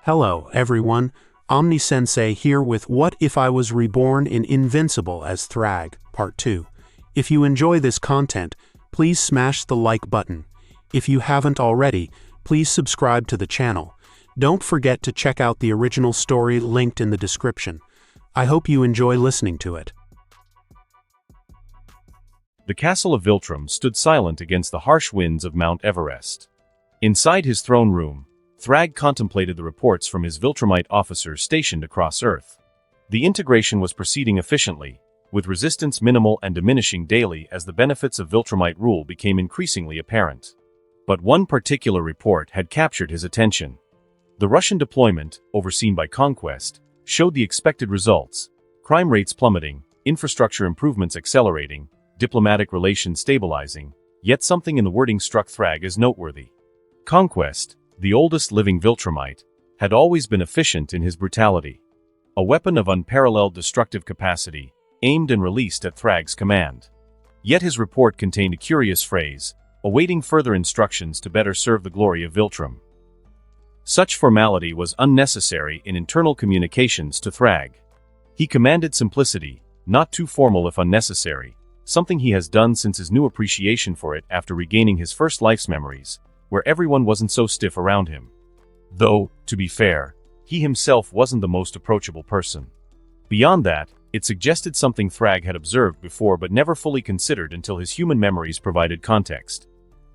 Hello, everyone. Omni-sensei here with What If I Was Reborn in Invincible as Thragg, Part 2. If you enjoy this content, please smash the like button. If you haven't already, please subscribe to the channel. Don't forget to check out the original story linked in the description. I hope you enjoy listening to it. The castle of Viltrum stood silent against the harsh winds of Mount Everest. Inside his throne room, Thragg contemplated the reports from his Viltrumite officers stationed across Earth. The integration was proceeding efficiently, with resistance minimal and diminishing daily as the benefits of Viltrumite rule became increasingly apparent. But one particular report had captured his attention. The Russian deployment, overseen by Conquest, showed the expected results: crime rates plummeting, infrastructure improvements accelerating, diplomatic relations stabilizing, yet something in the wording struck Thragg as noteworthy. Conquest, the oldest living Viltrumite, had always been efficient in his brutality. A weapon of unparalleled destructive capacity, aimed and released at Thragg's command. Yet his report contained a curious phrase, awaiting further instructions to better serve the glory of Viltrum. Such formality was unnecessary in internal communications to Thragg. He commanded simplicity, not too formal if unnecessary, something he has done since his new appreciation for it after regaining his first life's memories, where everyone wasn't so stiff around him. Though, to be fair, he himself wasn't the most approachable person. Beyond that, it suggested something Thragg had observed before but never fully considered until his human memories provided context.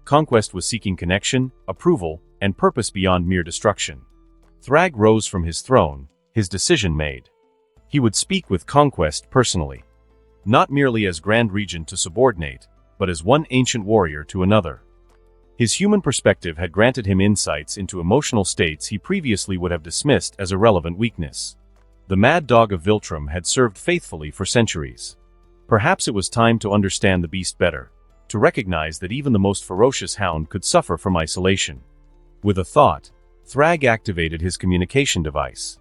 Conquest was seeking connection, approval, and purpose beyond mere destruction. Thragg rose from his throne, his decision made. He would speak with Conquest personally. Not merely as Grand Regent to subordinate, but as one ancient warrior to another. His human perspective had granted him insights into emotional states he previously would have dismissed as irrelevant weakness. The mad dog of Viltrum had served faithfully for centuries. Perhaps it was time to understand the beast better, to recognize that even the most ferocious hound could suffer from isolation. With a thought, Thragg activated his communication device.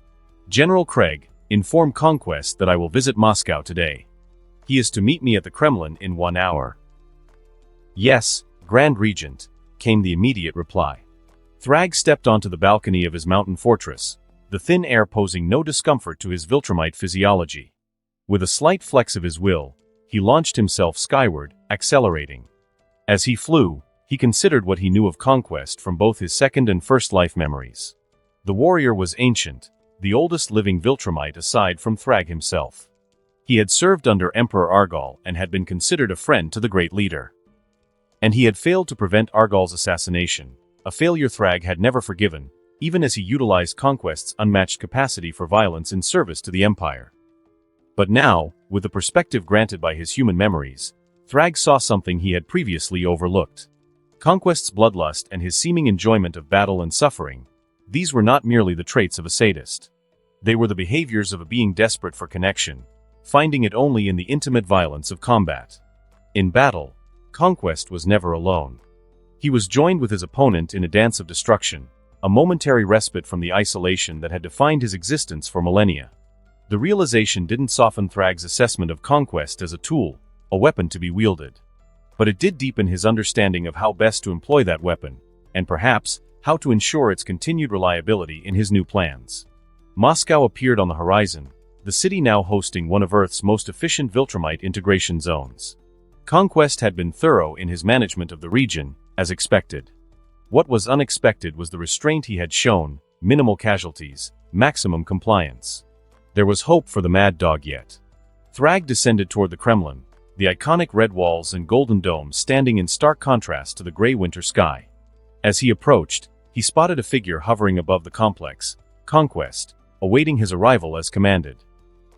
"General Craig, inform Conquest that I will visit Moscow today. He is to meet me at the Kremlin in 1 hour." "Yes, Grand Regent," came the immediate reply. Thragg stepped onto the balcony of his mountain fortress, the thin air posing no discomfort to his Viltrumite physiology. With a slight flex of his will, he launched himself skyward, accelerating. As he flew, he considered what he knew of Conquest from both his second and first life memories. The warrior was ancient, the oldest living Viltrumite aside from Thragg himself. He had served under Emperor Argal and had been considered a friend to the great leader. And he had failed to prevent Argal's assassination, a failure Thragg had never forgiven, even as he utilized Conquest's unmatched capacity for violence in service to the Empire. But now, with the perspective granted by his human memories, Thragg saw something he had previously overlooked. Conquest's bloodlust and his seeming enjoyment of battle and suffering, these were not merely the traits of a sadist. They were the behaviors of a being desperate for connection, finding it only in the intimate violence of combat. In battle, Conquest was never alone. He was joined with his opponent in a dance of destruction, a momentary respite from the isolation that had defined his existence for millennia. The realization didn't soften Thragg's assessment of Conquest as a tool, a weapon to be wielded. But it did deepen his understanding of how best to employ that weapon, and perhaps, how to ensure its continued reliability in his new plans. Moscow appeared on the horizon, the city now hosting one of Earth's most efficient Viltrumite integration zones. Conquest had been thorough in his management of the region, as expected. What was unexpected was the restraint he had shown: minimal casualties, maximum compliance. There was hope for the mad dog yet. Thragg descended toward the Kremlin, the iconic red walls and golden dome standing in stark contrast to the gray winter sky. As he approached, he spotted a figure hovering above the complex, Conquest, awaiting his arrival as commanded.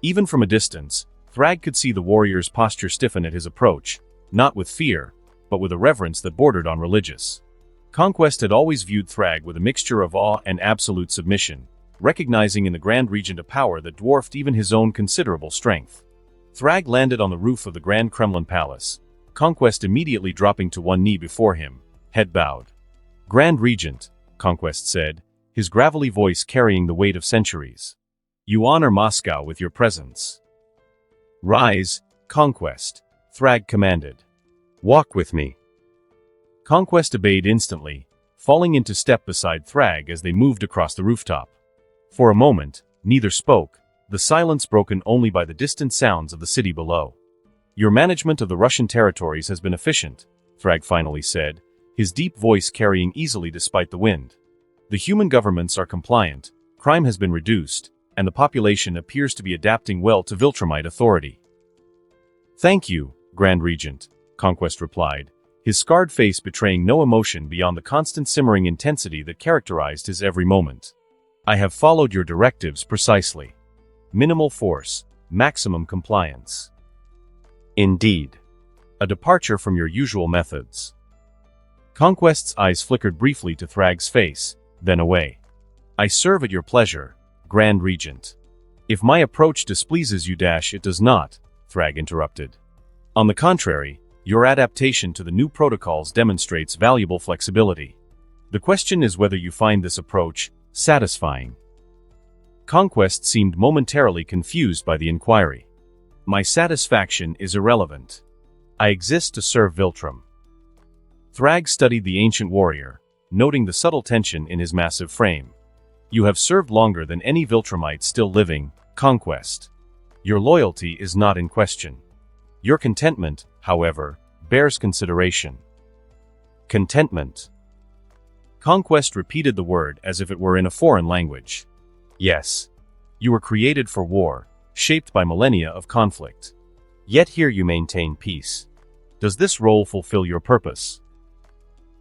Even from a distance, Thragg could see the warrior's posture stiffen at his approach, not with fear, but with a reverence that bordered on religious. Conquest had always viewed Thragg with a mixture of awe and absolute submission, recognizing in the Grand Regent a power that dwarfed even his own considerable strength. Thragg landed on the roof of the Grand Kremlin Palace, Conquest immediately dropping to one knee before him, head bowed. "Grand Regent," Conquest said, his gravelly voice carrying the weight of centuries. "You honor Moscow with your presence." "Rise, Conquest," Thragg commanded. "Walk with me." Conquest obeyed instantly, falling into step beside Thragg as they moved across the rooftop. For a moment, neither spoke, the silence broken only by the distant sounds of the city below. "Your management of the Russian territories has been efficient," Thragg finally said, his deep voice carrying easily despite the wind. "The human governments are compliant, crime has been reduced, and the population appears to be adapting well to Viltrumite authority." "Thank you, Grand Regent," Conquest replied, his scarred face betraying no emotion beyond the constant simmering intensity that characterized his every moment. "I have followed your directives precisely. Minimal force, maximum compliance." "Indeed. A departure from your usual methods." Conquest's eyes flickered briefly to Thragg's face, then away. "I serve at your pleasure, Grand Regent. If my approach displeases you, it does not," Thragg interrupted. "On the contrary, your adaptation to the new protocols demonstrates valuable flexibility. The question is whether you find this approach satisfying." Conquest seemed momentarily confused by the inquiry. "My satisfaction is irrelevant. I exist to serve Viltrum." Thragg studied the ancient warrior, noting the subtle tension in his massive frame. "You have served longer than any Viltrumite still living, Conquest. Your loyalty is not in question. Your contentment, however, bears consideration." "Contentment." Conquest repeated the word as if it were in a foreign language. "Yes. You were created for war, shaped by millennia of conflict. Yet here you maintain peace. Does this role fulfill your purpose?"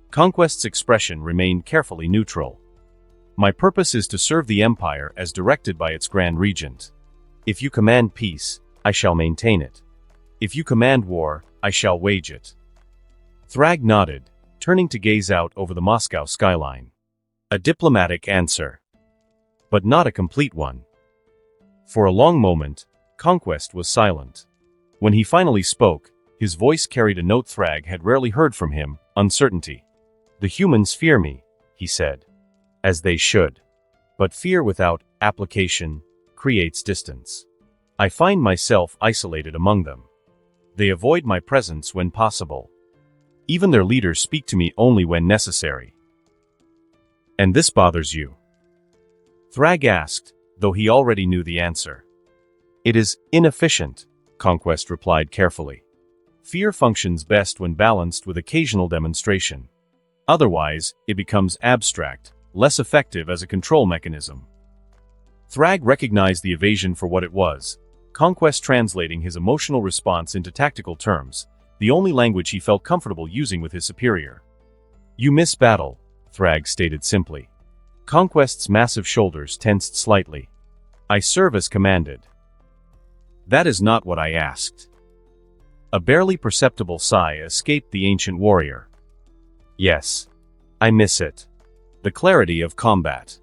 Conquest's expression remained carefully neutral. "My purpose is to serve the Empire as directed by its Grand Regent. If you command peace, I shall maintain it. If you command war, I shall wage it." Thragg nodded, turning to gaze out over the Moscow skyline. A diplomatic answer, but not a complete one. For a long moment, Conquest was silent. When he finally spoke, his voice carried a note Thragg had rarely heard from him: uncertainty. "The humans fear me," he said. "As they should. But fear without application creates distance. I find myself isolated among them. They avoid my presence when possible. Even their leaders speak to me only when necessary." "And this bothers you?" Thragg asked, though he already knew the answer. "It is inefficient," Conquest replied carefully. "Fear functions best when balanced with occasional demonstration. Otherwise, it becomes abstract, less effective as a control mechanism." Thragg recognized the evasion for what it was, Conquest translating his emotional response into tactical terms, the only language he felt comfortable using with his superior. "You miss battle," Thragg stated simply. Conquest's massive shoulders tensed slightly. "I serve as commanded." "That is not what I asked." A barely perceptible sigh escaped the ancient warrior. "Yes. I miss it. The clarity of combat.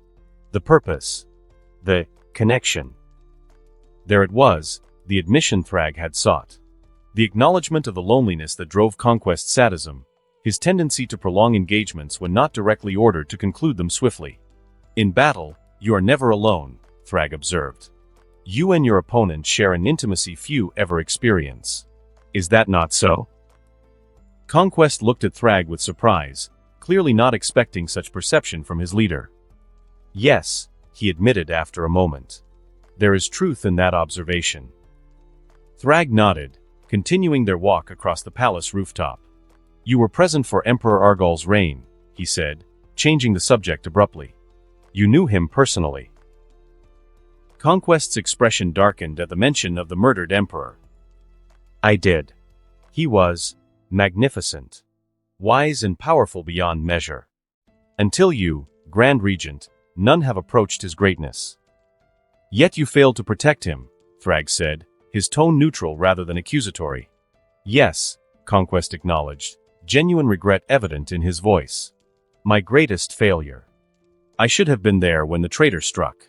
The purpose. The connection." There it was, the admission Thragg had sought. The acknowledgement of the loneliness that drove Conquest's sadism, his tendency to prolong engagements when not directly ordered to conclude them swiftly. "In battle, you are never alone," Thragg observed. "You and your opponent share an intimacy few ever experience. Is that not so?" Conquest looked at Thragg with surprise, clearly not expecting such perception from his leader. "Yes," he admitted after a moment. "There is truth in that observation." Thragg nodded, continuing their walk across the palace rooftop. "You were present for Emperor Argal's reign," he said, changing the subject abruptly. "You knew him personally." Conquest's expression darkened at the mention of the murdered emperor. "I did. He was magnificent. Wise and powerful beyond measure. Until you, Grand Regent, none have approached his greatness." "Yet you failed to protect him," Thragg said, his tone neutral rather than accusatory. "Yes," Conquest acknowledged, genuine regret evident in his voice. "My greatest failure. I should have been there when the traitor struck.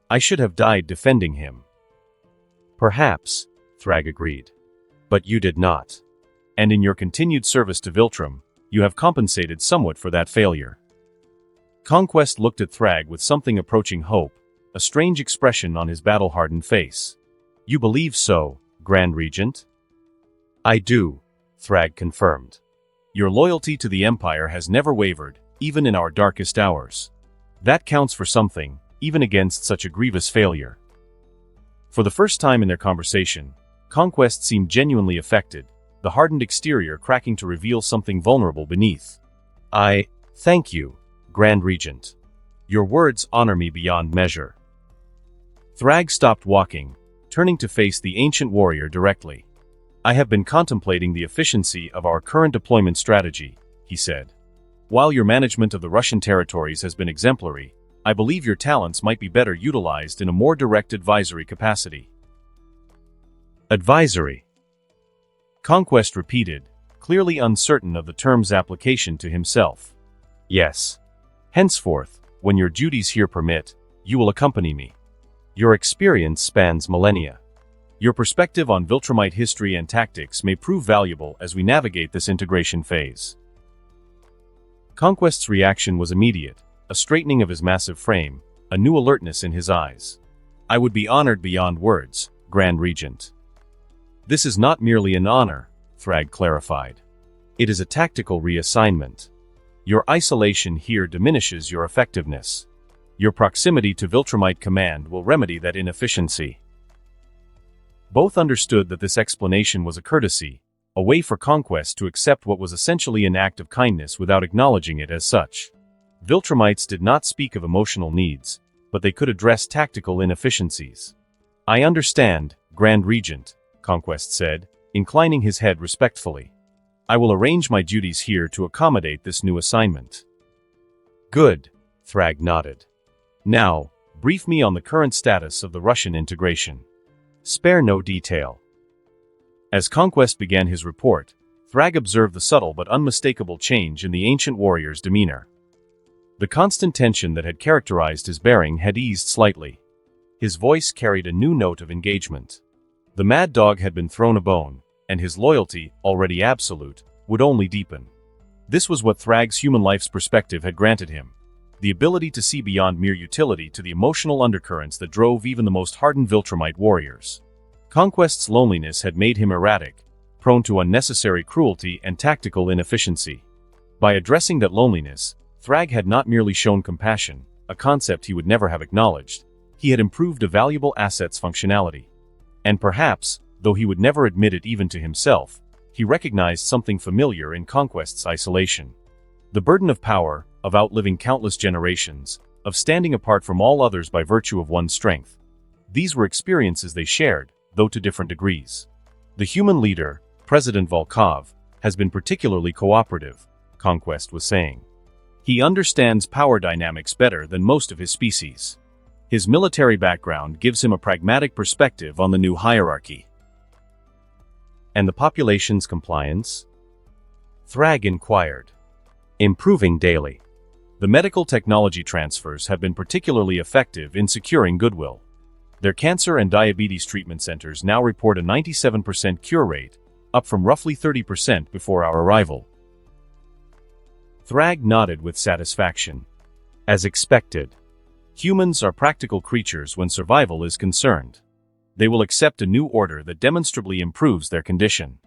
I should have died defending him." "Perhaps," Thragg agreed. "But you did not. And in your continued service to Viltrum, you have compensated somewhat for that failure." Conquest looked at Thragg with something approaching hope, a strange expression on his battle-hardened face. "You believe so, Grand Regent?" "I do," Thragg confirmed. "Your loyalty to the Empire has never wavered, even in our darkest hours. That counts for something, even against such a grievous failure. For the first time in their conversation, Conquest seemed genuinely affected, the hardened exterior cracking to reveal something vulnerable beneath. "I thank you, Grand Regent. Your words honor me beyond measure." Thragg stopped walking, turning to face the ancient warrior directly. "I have been contemplating the efficiency of our current deployment strategy," he said. "While your management of the Russian territories has been exemplary, I believe your talents might be better utilized in a more direct advisory capacity." Advisory. Conquest repeated, clearly uncertain of the term's application to himself. "Yes. Henceforth, when your duties here permit, you will accompany me. Your experience spans millennia. Your perspective on Viltrumite history and tactics may prove valuable as we navigate this integration phase." Conquest's reaction was immediate, a straightening of his massive frame, a new alertness in his eyes. "I would be honored beyond words, Grand Regent." "This is not merely an honor," Thragg clarified. "It is a tactical reassignment. Your isolation here diminishes your effectiveness. Your proximity to Viltrumite command will remedy that inefficiency." Both understood that this explanation was a courtesy, a way for Conquest to accept what was essentially an act of kindness without acknowledging it as such. Viltrumites did not speak of emotional needs, but they could address tactical inefficiencies. "I understand, Grand Regent," Conquest said, inclining his head respectfully. "I will arrange my duties here to accommodate this new assignment." "Good," Thragg nodded. "Now, brief me on the current status of the Russian integration. Spare no detail." As Conquest began his report, Thragg observed the subtle but unmistakable change in the ancient warrior's demeanor. The constant tension that had characterized his bearing had eased slightly. His voice carried a new note of engagement. The mad dog had been thrown a bone, and his loyalty, already absolute, would only deepen. This was what Thragg's human life's perspective had granted him, the ability to see beyond mere utility to the emotional undercurrents that drove even the most hardened Viltrumite warriors. Conquest's loneliness had made him erratic, prone to unnecessary cruelty and tactical inefficiency. By addressing that loneliness, Thragg had not merely shown compassion, a concept he would never have acknowledged, he had improved a valuable asset's functionality. And perhaps, though he would never admit it even to himself, he recognized something familiar in Conquest's isolation. The burden of power, of outliving countless generations, of standing apart from all others by virtue of one's strength. These were experiences they shared, though to different degrees. The human leader, President Volkov, has been particularly cooperative, Conquest was saying. He understands power dynamics better than most of his species. His military background gives him a pragmatic perspective on the new hierarchy. And the population's compliance? Thragg inquired. Improving daily. The medical technology transfers have been particularly effective in securing goodwill. Their cancer and diabetes treatment centers now report a 97% cure rate, up from roughly 30% before our arrival. Thragg nodded with satisfaction. As expected. Humans are practical creatures when survival is concerned. They will accept a new order that demonstrably improves their condition.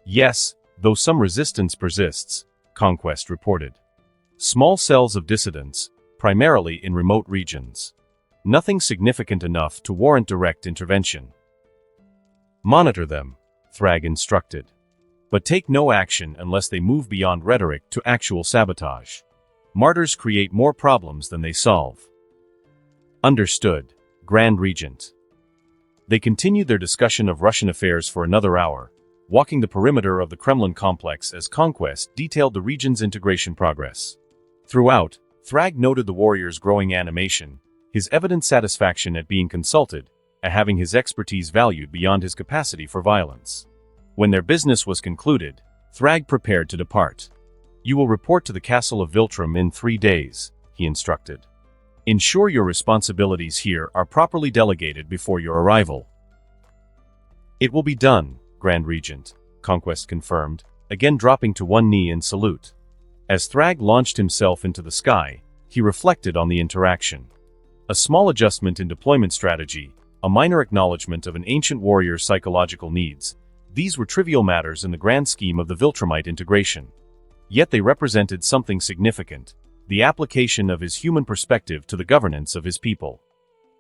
Yes, though some resistance persists, Conquest reported. Small cells of dissidents, primarily in remote regions. Nothing significant enough to warrant direct intervention. Monitor them, Thragg instructed. But take no action unless they move beyond rhetoric to actual sabotage. Martyrs create more problems than they solve. Understood, Grand Regent. They continued their discussion of Russian affairs for another hour, walking the perimeter of the Kremlin complex as Conquest detailed the region's integration progress. Throughout, Thragg noted the warrior's growing animation, his evident satisfaction at being consulted, at having his expertise valued beyond his capacity for violence. When their business was concluded, Thragg prepared to depart. "You will report to the castle of Viltrum in 3 days," he instructed. "Ensure your responsibilities here are properly delegated before your arrival." "It will be done, Grand Regent," Conquest confirmed, again dropping to one knee in salute. As Thragg launched himself into the sky, he reflected on the interaction. A small adjustment in deployment strategy, a minor acknowledgement of an ancient warrior's psychological needs, these were trivial matters in the grand scheme of the Viltrumite integration. Yet they represented something significant, the application of his human perspective to the governance of his people.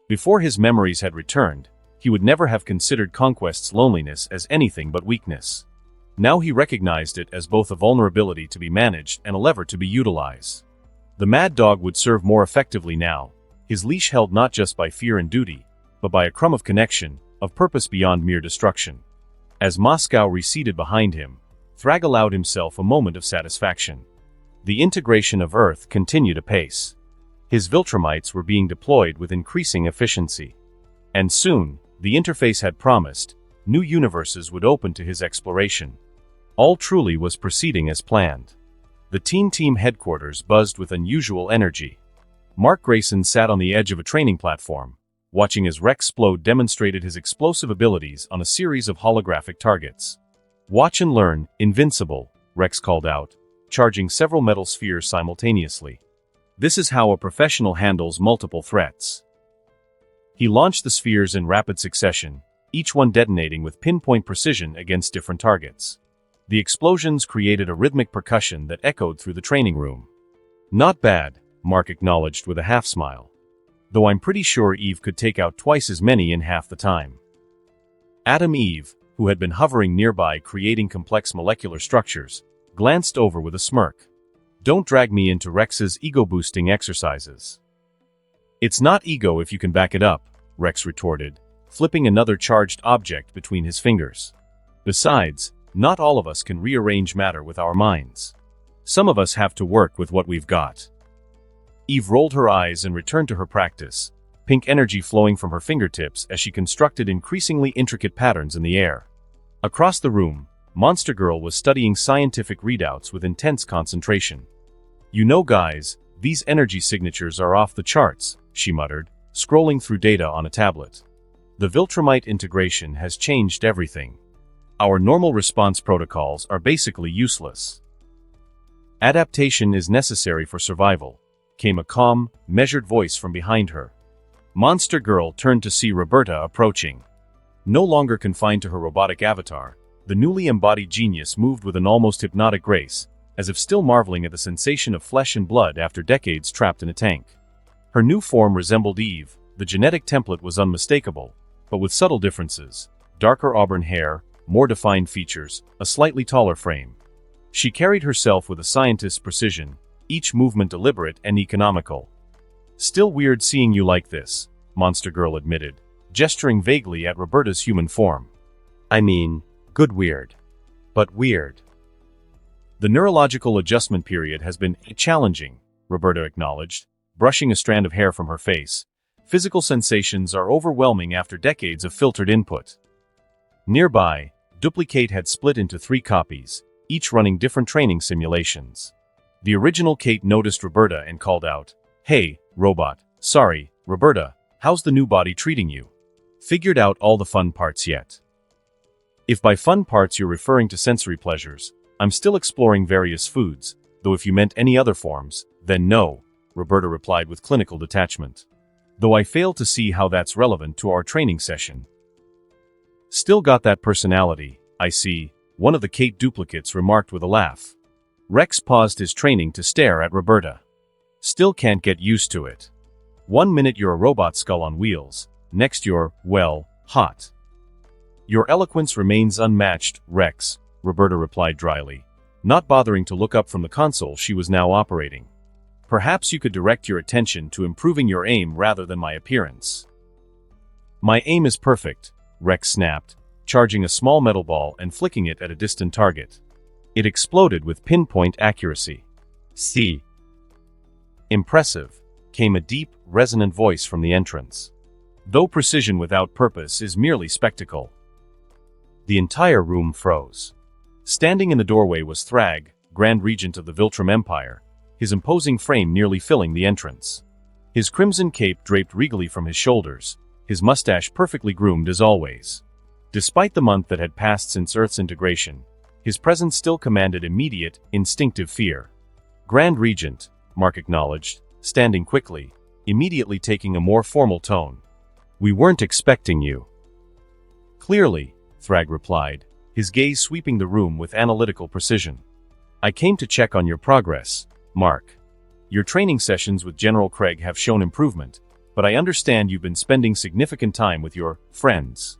Before his memories had returned, he would never have considered Conquest's loneliness as anything but weakness. Now he recognized it as both a vulnerability to be managed and a lever to be utilized. The mad dog would serve more effectively now, his leash held not just by fear and duty, but by a crumb of connection, of purpose beyond mere destruction. As Moscow receded behind him, Thragg allowed himself a moment of satisfaction. The integration of Earth continued apace. His Viltrumites were being deployed with increasing efficiency. And soon, the interface had promised, new universes would open to his exploration. All truly was proceeding as planned. The Team headquarters buzzed with unusual energy. Mark Grayson sat on the edge of a training platform, watching as Rexplode demonstrated his explosive abilities on a series of holographic targets. "Watch and learn, Invincible," Rex called out, charging several metal spheres simultaneously. "This is how a professional handles multiple threats." He launched the spheres in rapid succession, each one detonating with pinpoint precision against different targets. The explosions created a rhythmic percussion that echoed through the training room. "Not bad," Mark acknowledged with a half-smile. "Though I'm pretty sure Eve could take out twice as many in half the time." Adam Eve, who had been hovering nearby creating complex molecular structures, glanced over with a smirk. "Don't drag me into Rex's ego-boosting exercises." "It's not ego if you can back it up," Rex retorted, flipping another charged object between his fingers. "Besides, not all of us can rearrange matter with our minds. Some of us have to work with what we've got." Eve rolled her eyes and returned to her practice, pink energy flowing from her fingertips as she constructed increasingly intricate patterns in the air. Across the room, Monster Girl was studying scientific readouts with intense concentration. "You know, guys, these energy signatures are off the charts," she muttered, scrolling through data on a tablet. "The Viltrumite integration has changed everything. Our normal response protocols are basically useless. Adaptation is necessary for survival," came a calm, measured voice from behind her. Monster Girl turned to see Roberta approaching. No longer confined to her robotic avatar, the newly embodied genius moved with an almost hypnotic grace, as if still marveling at the sensation of flesh and blood after decades trapped in a tank. Her new form resembled Eve, the genetic template was unmistakable, but with subtle differences: darker auburn hair, more defined features, a slightly taller frame. She carried herself with a scientist's precision, each movement deliberate and economical. "Still weird seeing you like this," Monster Girl admitted, gesturing vaguely at Roberta's human form. "I mean, good weird. But weird." "The neurological adjustment period has been challenging," Roberta acknowledged, brushing a strand of hair from her face. "Physical sensations are overwhelming after decades of filtered input." Nearby, Duplicate had split into 3 copies, each running different training simulations. The original Kate noticed Roberta and called out, "Hey, robot, sorry, Roberta, how's the new body treating you? Figured out all the fun parts yet?" "If by fun parts you're referring to sensory pleasures, I'm still exploring various foods, though if you meant any other forms, then no," Roberta replied with clinical detachment. "Though I fail to see how that's relevant to our training session." "Still got that personality, I see," one of the Kate duplicates remarked with a laugh. Rex paused his training to stare at Roberta. "Still can't get used to it. One minute you're a robot skull on wheels, next you're, well, hot." "Your eloquence remains unmatched, Rex," Roberta replied dryly, not bothering to look up from the console she was now operating. "Perhaps you could direct your attention to improving your aim rather than my appearance." "My aim is perfect," Rex snapped, charging a small metal ball and flicking it at a distant target. It exploded with pinpoint accuracy. "See." "Impressive," came a deep, resonant voice from the entrance. "Though precision without purpose is merely spectacle." The entire room froze. Standing in the doorway was Thragg, Grand Regent of the Viltrum Empire, his imposing frame nearly filling the entrance. His crimson cape draped regally from his shoulders, his mustache perfectly groomed as always. Despite the month that had passed since Earth's integration, his presence still commanded immediate, instinctive fear. "Grand Regent," Mark acknowledged, standing quickly, immediately taking a more formal tone. "We weren't expecting you." "Clearly," Thragg replied, his gaze sweeping the room with analytical precision. "I came to check on your progress, Mark." Your training sessions with General Craig have shown improvement, but I understand you've been spending significant time with your friends.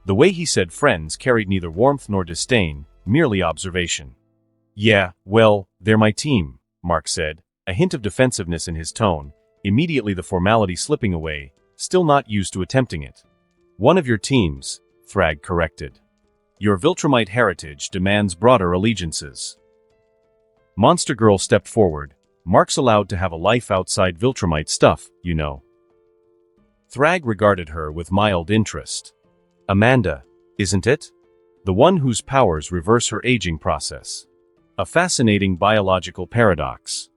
The way he said friends carried neither warmth nor disdain, merely observation. Yeah, well, they're my team, Mark said, a hint of defensiveness in his tone, immediately the formality slipping away, still not used to attempting it. One of your teams, Thragg corrected. Your Viltrumite heritage demands broader allegiances. Monster Girl stepped forward. Mark's allowed to have a life outside Viltrumite stuff, you know. Thragg regarded her with mild interest. Amanda, isn't it? The one whose powers reverse her aging process. A fascinating biological paradox.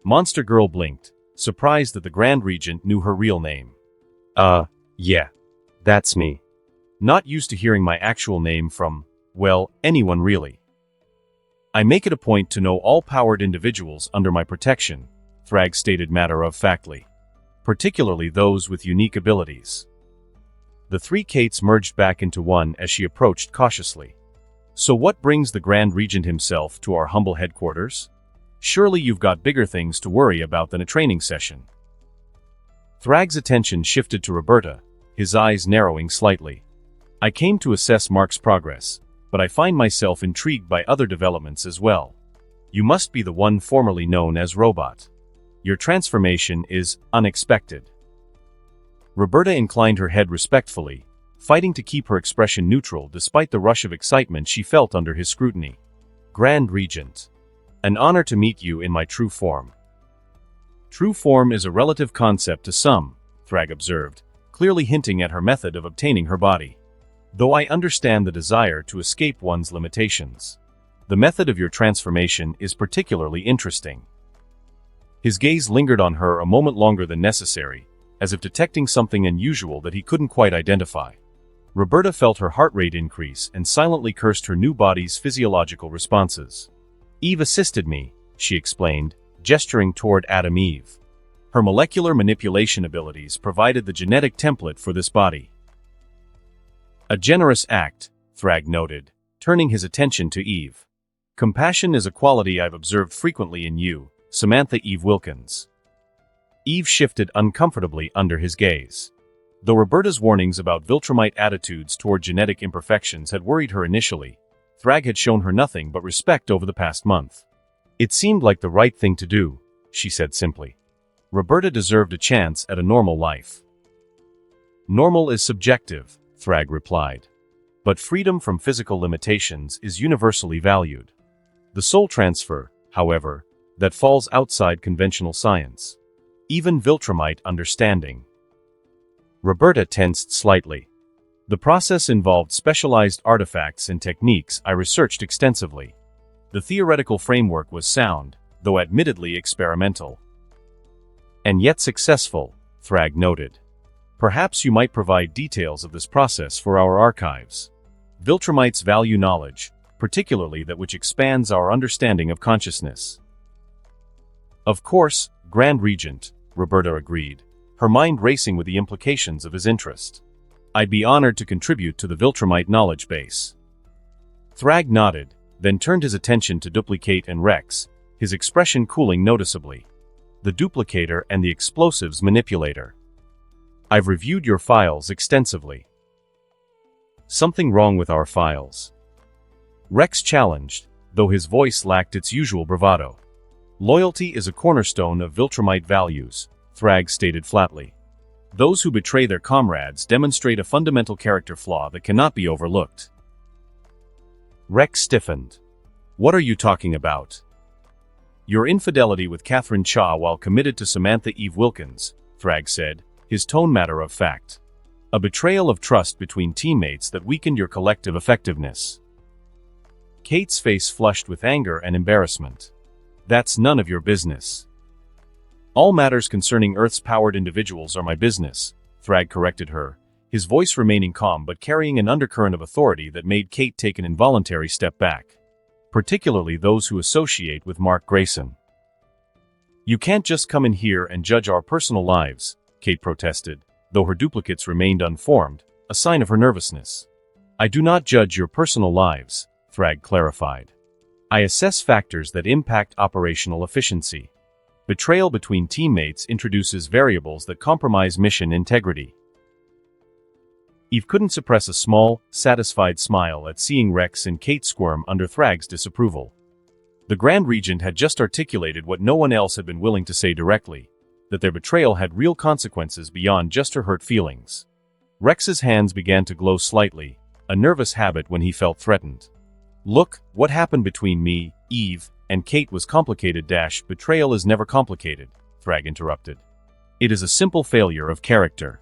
Monster Girl blinked, surprised that the Grand Regent knew her real name. Yeah. That's me. Not used to hearing my actual name from, well, anyone really. I make it a point to know all powered individuals under my protection, Thragg stated matter-of-factly. Particularly those with unique abilities. The three Kates merged back into one as she approached cautiously. So what brings the Grand Regent himself to our humble headquarters? Surely you've got bigger things to worry about than a training session. Thragg's attention shifted to Roberta, his eyes narrowing slightly. I came to assess Mark's progress, but I find myself intrigued by other developments as well. You must be the one formerly known as Robot. Your transformation is unexpected. Roberta inclined her head respectfully, fighting to keep her expression neutral despite the rush of excitement she felt under his scrutiny. Grand Regent. An honor to meet you in my true form. True form is a relative concept to some, Thragg observed, clearly hinting at her method of obtaining her body. Though I understand the desire to escape one's limitations. The method of your transformation is particularly interesting. His gaze lingered on her a moment longer than necessary, as if detecting something unusual that he couldn't quite identify. Roberta felt her heart rate increase and silently cursed her new body's physiological responses. Eve assisted me, she explained, gesturing toward Adam Eve. Her molecular manipulation abilities provided the genetic template for this body. A generous act, Thragg noted, turning his attention to Eve. Compassion is a quality I've observed frequently in you, Samantha Eve Wilkins. Eve shifted uncomfortably under his gaze. Though Roberta's warnings about Viltrumite attitudes toward genetic imperfections had worried her initially, Thragg had shown her nothing but respect over the past month. It seemed like the right thing to do, she said simply. Roberta deserved a chance at a normal life. Normal is subjective, Thragg replied. But freedom from physical limitations is universally valued. The soul transfer, however, that falls outside conventional science. Even Viltrumite understanding. Roberta tensed slightly. The process involved specialized artifacts and techniques I researched extensively. The theoretical framework was sound, though admittedly experimental. And yet successful, Thragg noted. Perhaps you might provide details of this process for our archives. Viltrumites value knowledge, particularly that which expands our understanding of consciousness. Of course, Grand Regent, Roberta agreed, her mind racing with the implications of his interest. I'd be honored to contribute to the Viltrumite knowledge base. Thragg nodded, then turned his attention to Duplicate and Rex, his expression cooling noticeably. The Duplicator and the Explosives Manipulator. I've reviewed your files extensively. Something wrong with our files? Rex challenged, though his voice lacked its usual bravado. Loyalty is a cornerstone of Viltrumite values, Thragg stated flatly. Those who betray their comrades demonstrate a fundamental character flaw that cannot be overlooked. Rex stiffened. What are you talking about? Your infidelity with Catherine Cha while committed to Samantha Eve Wilkins, Thragg said, his tone matter of fact. A betrayal of trust between teammates that weakened your collective effectiveness. Kate's face flushed with anger and embarrassment. That's none of your business. All matters concerning Earth's-powered individuals are my business, Thragg corrected her, his voice remaining calm but carrying an undercurrent of authority that made Kate take an involuntary step back. Particularly those who associate with Mark Grayson. You can't just come in here and judge our personal lives, Kate protested, though her duplicates remained unformed, a sign of her nervousness. I do not judge your personal lives, Thragg clarified. I assess factors that impact operational efficiency. Betrayal between teammates introduces variables that compromise mission integrity. Eve couldn't suppress a small, satisfied smile at seeing Rex and Kate squirm under Thragg's disapproval. The Grand Regent had just articulated what no one else had been willing to say directly, that their betrayal had real consequences beyond just her hurt feelings. Rex's hands began to glow slightly, a nervous habit when he felt threatened. Look, what happened between me, Eve, and Kate was complicated. Betrayal is never complicated, Thragg interrupted. It is a simple failure of character.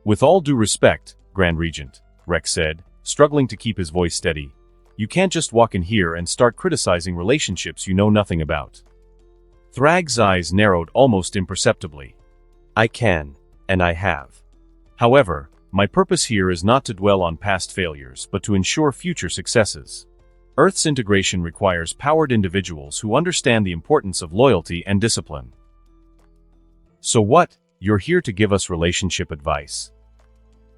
With all due respect, Grand Regent, Rex said, struggling to keep his voice steady, you can't just walk in here and start criticizing relationships you know nothing about. Thragg's eyes narrowed almost imperceptibly. I can, and I have. However, my purpose here is not to dwell on past failures but to ensure future successes. Earth's integration requires powered individuals who understand the importance of loyalty and discipline. So what, you're here to give us relationship advice?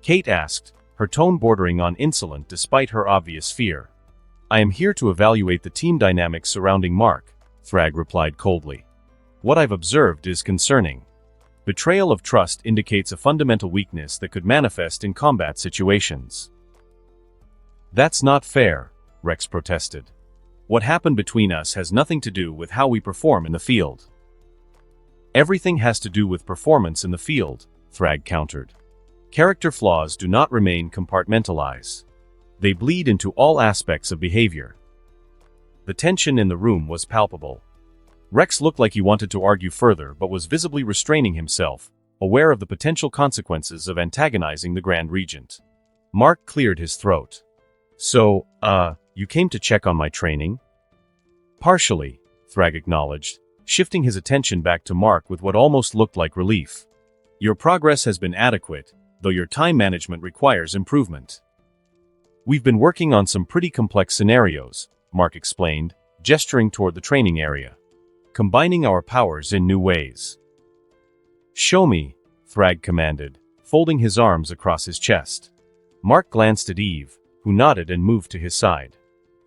Kate asked, her tone bordering on insolent despite her obvious fear. I am here to evaluate the team dynamics surrounding Mark, Thragg replied coldly. What I've observed is concerning. Betrayal of trust indicates a fundamental weakness that could manifest in combat situations. That's not fair, Rex protested. What happened between us has nothing to do with how we perform in the field. Everything has to do with performance in the field, Thragg countered. Character flaws do not remain compartmentalized. They bleed into all aspects of behavior. The tension in the room was palpable. Rex looked like he wanted to argue further but was visibly restraining himself, aware of the potential consequences of antagonizing the Grand Regent. Mark cleared his throat. So, you came to check on my training? Partially, Thragg acknowledged, shifting his attention back to Mark with what almost looked like relief. Your progress has been adequate, though your time management requires improvement. We've been working on some pretty complex scenarios, Mark explained, gesturing toward the training area. Combining our powers in new ways. Show me, Thragg commanded, folding his arms across his chest. Mark glanced at Eve, who nodded and moved to his side.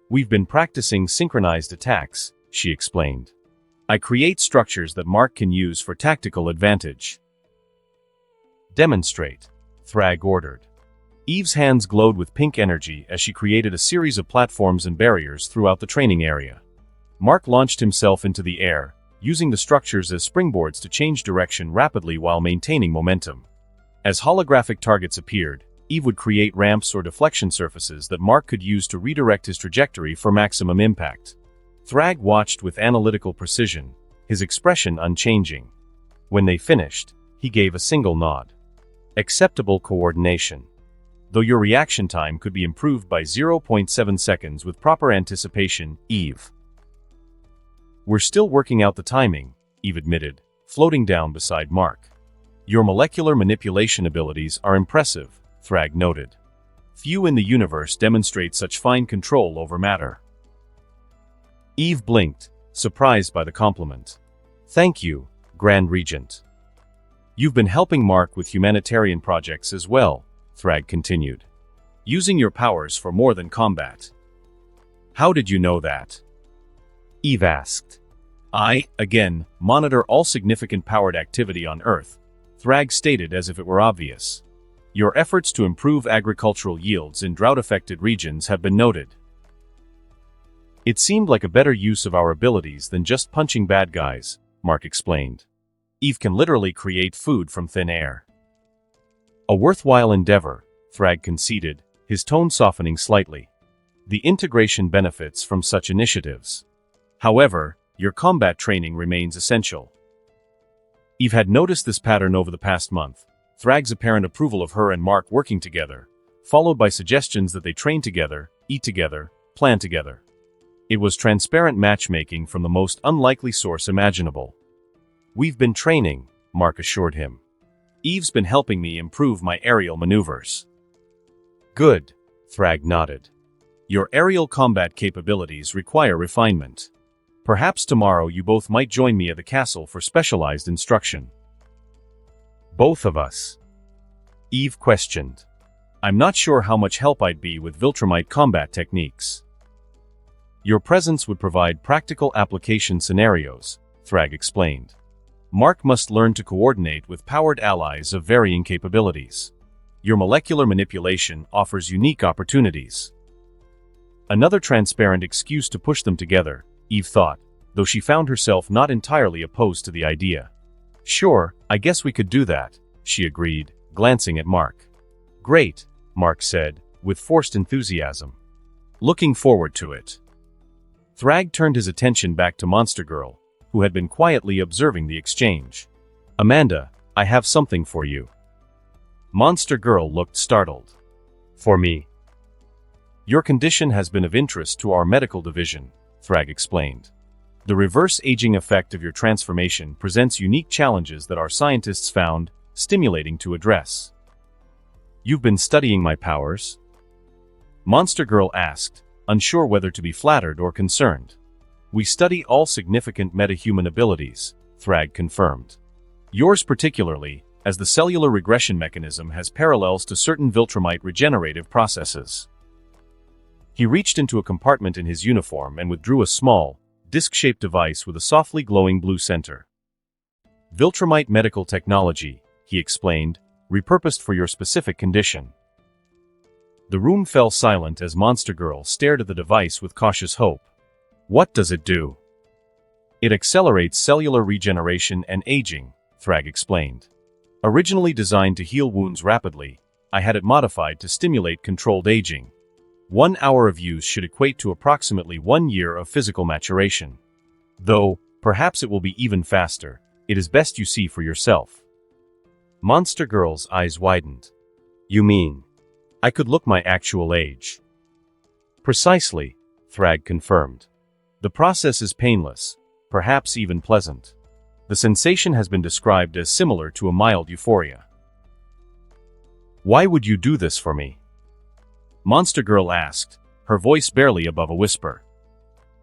We've been practicing synchronized attacks, she explained. I create structures that Mark can use for tactical advantage. Demonstrate, Thragg ordered. Eve's hands glowed with pink energy as she created a series of platforms and barriers throughout the training area. Mark launched himself into the air, using the structures as springboards to change direction rapidly while maintaining momentum. As holographic targets appeared, Eve would create ramps or deflection surfaces that Mark could use to redirect his trajectory for maximum impact. Thragg watched with analytical precision, his expression unchanging. When they finished, he gave a single nod. Acceptable coordination. Though your reaction time could be improved by 0.7 seconds with proper anticipation, Eve. We're still working out the timing, Eve admitted, floating down beside Mark. Your molecular manipulation abilities are impressive, Thragg noted. Few in the universe demonstrate such fine control over matter. Eve blinked, surprised by the compliment. Thank you, Grand Regent. You've been helping Mark with humanitarian projects as well, Thragg continued. Using your powers for more than combat. How did you know that? Eve asked. I, again, monitor all significant powered activity on Earth, Thragg stated as if it were obvious. Your efforts to improve agricultural yields in drought-affected regions have been noted. It seemed like a better use of our abilities than just punching bad guys, Mark explained. Eve can literally create food from thin air. A worthwhile endeavor, Thragg conceded, his tone softening slightly. The integration benefits from such initiatives. However, your combat training remains essential. Eve had noticed this pattern over the past month, Thragg's apparent approval of her and Mark working together, followed by suggestions that they train together, eat together, plan together. It was transparent matchmaking from the most unlikely source imaginable. We've been training, Mark assured him. Eve's been helping me improve my aerial maneuvers. Good, Thragg nodded. Your aerial combat capabilities require refinement. Perhaps tomorrow you both might join me at the castle for specialized instruction. Both of us? Eve questioned. I'm not sure how much help I'd be with Viltrumite combat techniques. Your presence would provide practical application scenarios, Thragg explained. Mark must learn to coordinate with powered allies of varying capabilities. Your molecular manipulation offers unique opportunities. Another transparent excuse to push them together, Eve thought, though she found herself not entirely opposed to the idea. Sure, I guess we could do that, she agreed, glancing at Mark. Great, Mark said, with forced enthusiasm. Looking forward to it. Thragg turned his attention back to Monster Girl, who had been quietly observing the exchange. Amanda, I have something for you. Monster Girl looked startled. For me? Your condition has been of interest to our medical division, Thragg explained. The reverse aging effect of your transformation presents unique challenges that our scientists found stimulating to address. You've been studying my powers? Monster Girl asked, unsure whether to be flattered or concerned. We study all significant metahuman abilities, Thragg confirmed. Yours particularly, as the cellular regression mechanism has parallels to certain Viltrumite regenerative processes. He reached into a compartment in his uniform and withdrew a small, disc-shaped device with a softly glowing blue center. Viltrumite medical technology, he explained, repurposed for your specific condition. The room fell silent as Monster Girl stared at the device with cautious hope. What does it do? It accelerates cellular regeneration and aging, Thragg explained. Originally designed to heal wounds rapidly, I had it modified to stimulate controlled aging. 1 hour of use should equate to approximately 1 year of physical maturation. Though, perhaps it will be even faster, it is best you see for yourself. Monster Girl's eyes widened. You mean, I could look my actual age? Precisely, Thragg confirmed. The process is painless, perhaps even pleasant. The sensation has been described as similar to a mild euphoria. Why would you do this for me? Monster Girl asked, her voice barely above a whisper.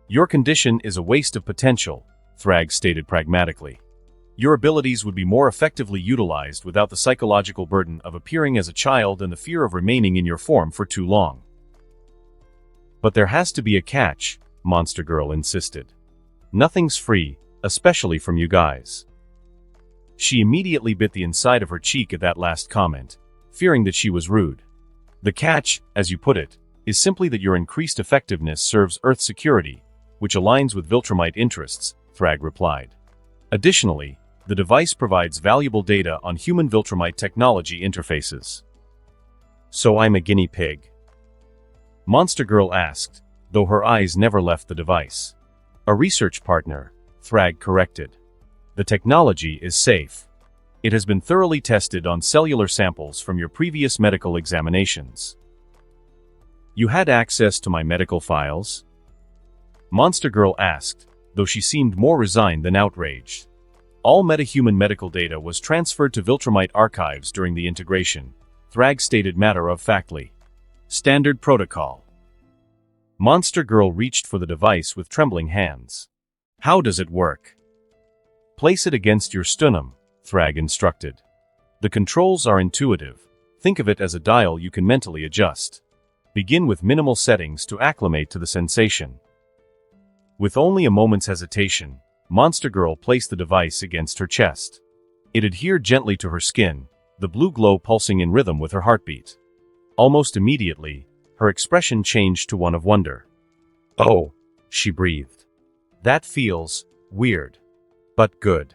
Your condition is a waste of potential, Thragg stated pragmatically. Your abilities would be more effectively utilized without the psychological burden of appearing as a child and the fear of remaining in your form for too long. But there has to be a catch, Monster Girl insisted. Nothing's free, especially from you guys. She immediately bit the inside of her cheek at that last comment, fearing that she was rude. The catch, as you put it, is simply that your increased effectiveness serves Earth security, which aligns with Viltrumite interests, Thragg replied. Additionally, the device provides valuable data on human Viltrumite technology interfaces. So I'm a guinea pig? Monster Girl asked, though her eyes never left the device. A research partner, Thragg corrected. The technology is safe. It has been thoroughly tested on cellular samples from your previous medical examinations. You had access to my medical files? Monster Girl asked, though she seemed more resigned than outraged. All metahuman medical data was transferred to Viltrumite archives during the integration, Thragg stated matter-of-factly. Standard protocol. Monster Girl reached for the device with trembling hands. How does it work? Place it against your sternum, Thragg instructed. The controls are intuitive. Think of it as a dial you can mentally adjust. Begin with minimal settings to acclimate to the sensation. With only a moment's hesitation, Monster Girl placed the device against her chest. It adhered gently to her skin, the blue glow pulsing in rhythm with her heartbeat. Almost immediately, her expression changed to one of wonder. Oh, she breathed. That feels weird, but good.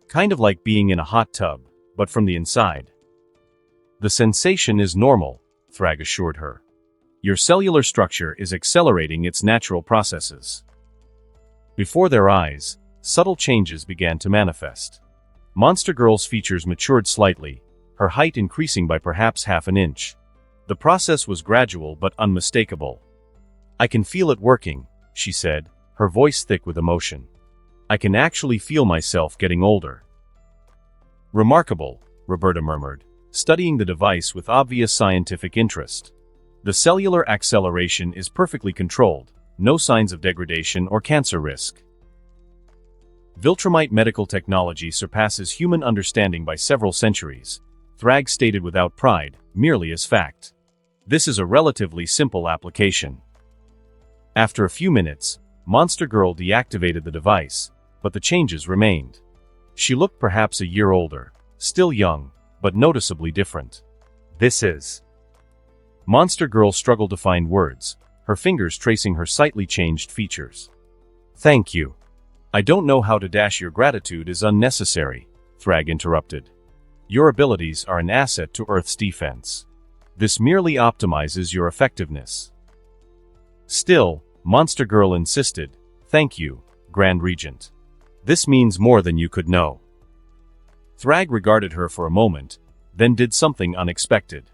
Kind of like being in a hot tub, but from the inside. The sensation is normal, Thragg assured her. Your cellular structure is accelerating its natural processes. Before their eyes, subtle changes began to manifest. Monster Girl's features matured slightly, her height increasing by perhaps half an inch. The process was gradual but unmistakable. I can feel it working, she said, her voice thick with emotion. I can actually feel myself getting older. Remarkable, Roberta murmured, studying the device with obvious scientific interest. The cellular acceleration is perfectly controlled, no signs of degradation or cancer risk. Viltrumite medical technology surpasses human understanding by several centuries, Thragg stated without pride, merely as fact. This is a relatively simple application. After a few minutes, Monster Girl deactivated the device, but the changes remained. She looked perhaps a year older, still young, but noticeably different. This is... Monster Girl struggled to find words, her fingers tracing her slightly changed features. Thank you. I don't know how to dash your gratitude is unnecessary, Thragg interrupted. Your abilities are an asset to Earth's defense. This merely optimizes your effectiveness. Still, Monster Girl insisted, thank you, Grand Regent. This means more than you could know. Thragg regarded her for a moment, then did something unexpected.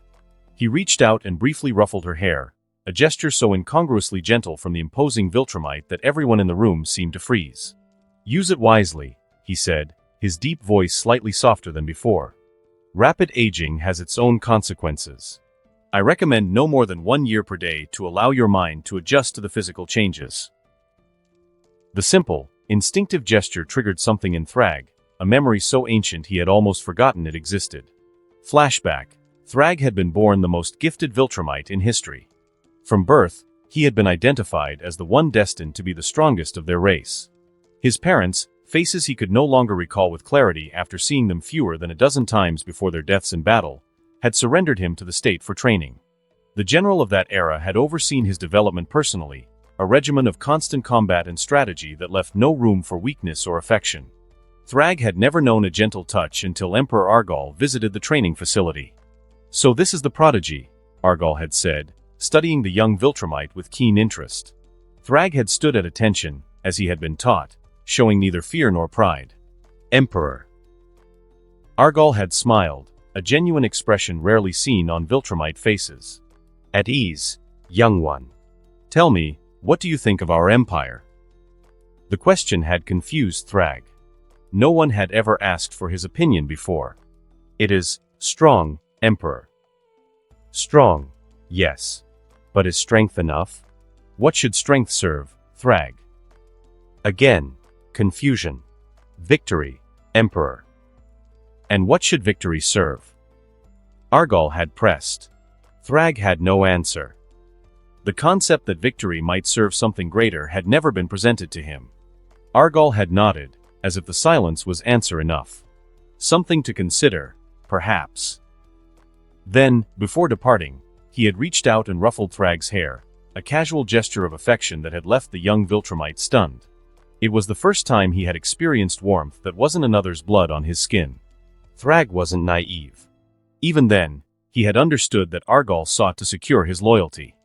He reached out and briefly ruffled her hair, a gesture so incongruously gentle from the imposing Viltrumite that everyone in the room seemed to freeze. Use it wisely, he said, his deep voice slightly softer than before. Rapid aging has its own consequences. I recommend no more than 1 year per day to allow your mind to adjust to the physical changes. The simple, instinctive gesture triggered something in Thragg, a memory so ancient he had almost forgotten it existed. Flashback. Thragg had been born the most gifted Viltrumite in history. From birth, he had been identified as the one destined to be the strongest of their race. His parents, faces he could no longer recall with clarity after seeing them fewer than a dozen times before their deaths in battle, had surrendered him to the state for training. The general of that era had overseen his development personally, a regimen of constant combat and strategy that left no room for weakness or affection. Thragg had never known a gentle touch until Emperor Argal visited the training facility. So this is the prodigy, Argal had said, studying the young Viltrumite with keen interest. Thragg had stood at attention, as he had been taught, showing neither fear nor pride. Emperor. Argal had smiled, a genuine expression rarely seen on Viltrumite faces. At ease, young one. Tell me, what do you think of our empire? The question had confused Thragg. No one had ever asked for his opinion before. It is strong, Emperor. Strong, yes. But is strength enough? What should strength serve, Thragg? Again, confusion. Victory, Emperor. And what should victory serve? Argal had pressed. Thragg had no answer. The concept that victory might serve something greater had never been presented to him. Argal had nodded, as if the silence was answer enough. Something to consider, perhaps. Then, before departing, he had reached out and ruffled Thragg's hair, a casual gesture of affection that had left the young Viltrumite stunned. It was the first time he had experienced warmth that wasn't another's blood on his skin. Thragg wasn't naive. Even then, he had understood that Argal sought to secure his loyalty.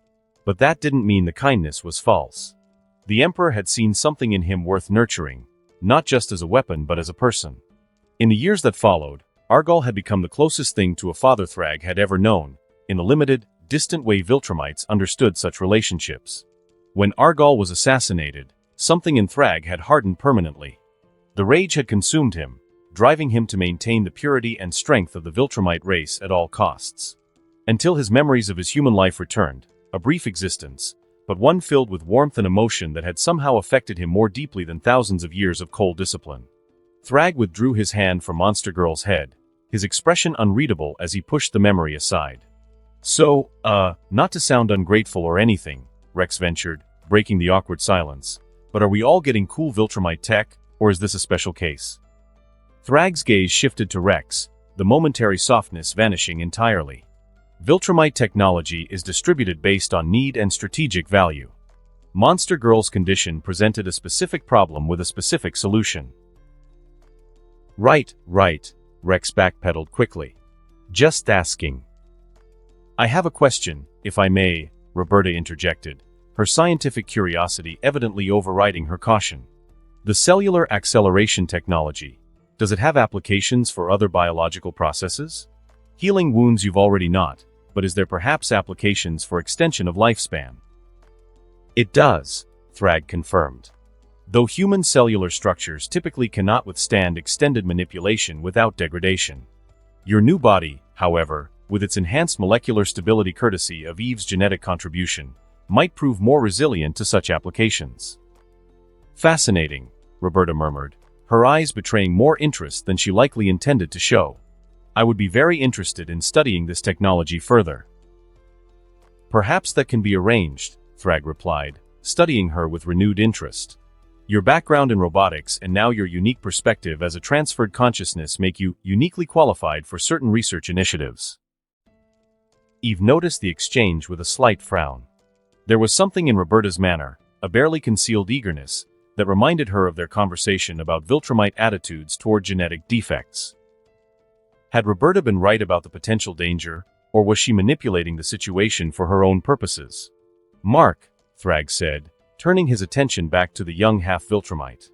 But that didn't mean the kindness was false. The Emperor had seen something in him worth nurturing, not just as a weapon but as a person. In the years that followed, Argal had become the closest thing to a father Thragg had ever known, in the limited, distant way Viltrumites understood such relationships. When Argal was assassinated, something in Thragg had hardened permanently. The rage had consumed him, driving him to maintain the purity and strength of the Viltrumite race at all costs. Until his memories of his human life returned, a brief existence, but one filled with warmth and emotion that had somehow affected him more deeply than thousands of years of cold discipline. Thragg withdrew his hand from Monster Girl's head, his expression unreadable as he pushed the memory aside. So, not to sound ungrateful or anything, Rex ventured, breaking the awkward silence, but are we all getting cool Viltrumite tech, or is this a special case? Thragg's gaze shifted to Rex, the momentary softness vanishing entirely. Viltrumite technology is distributed based on need and strategic value. Monster Girl's condition presented a specific problem with a specific solution. Right, Rex backpedaled quickly. Just asking. I have a question, if I may, Roberta interjected, her scientific curiosity evidently overriding her caution. The cellular acceleration technology, does it have applications for other biological processes? Healing wounds you've already not, but is there perhaps applications for extension of lifespan? It does, Thragg confirmed. Though human cellular structures typically cannot withstand extended manipulation without degradation. Your new body, however, with its enhanced molecular stability courtesy of Eve's genetic contribution, might prove more resilient to such applications. Fascinating, Roberta murmured, her eyes betraying more interest than she likely intended to show. I would be very interested in studying this technology further. Perhaps that can be arranged, Thragg replied, studying her with renewed interest. Your background in robotics and now your unique perspective as a transferred consciousness make you uniquely qualified for certain research initiatives. Eve noticed the exchange with a slight frown. There was something in Roberta's manner, a barely concealed eagerness, that reminded her of their conversation about Viltrumite attitudes toward genetic defects. Had Roberta been right about the potential danger, or was she manipulating the situation for her own purposes? "Mark," Thragg said, turning his attention back to the young half-Viltrumite.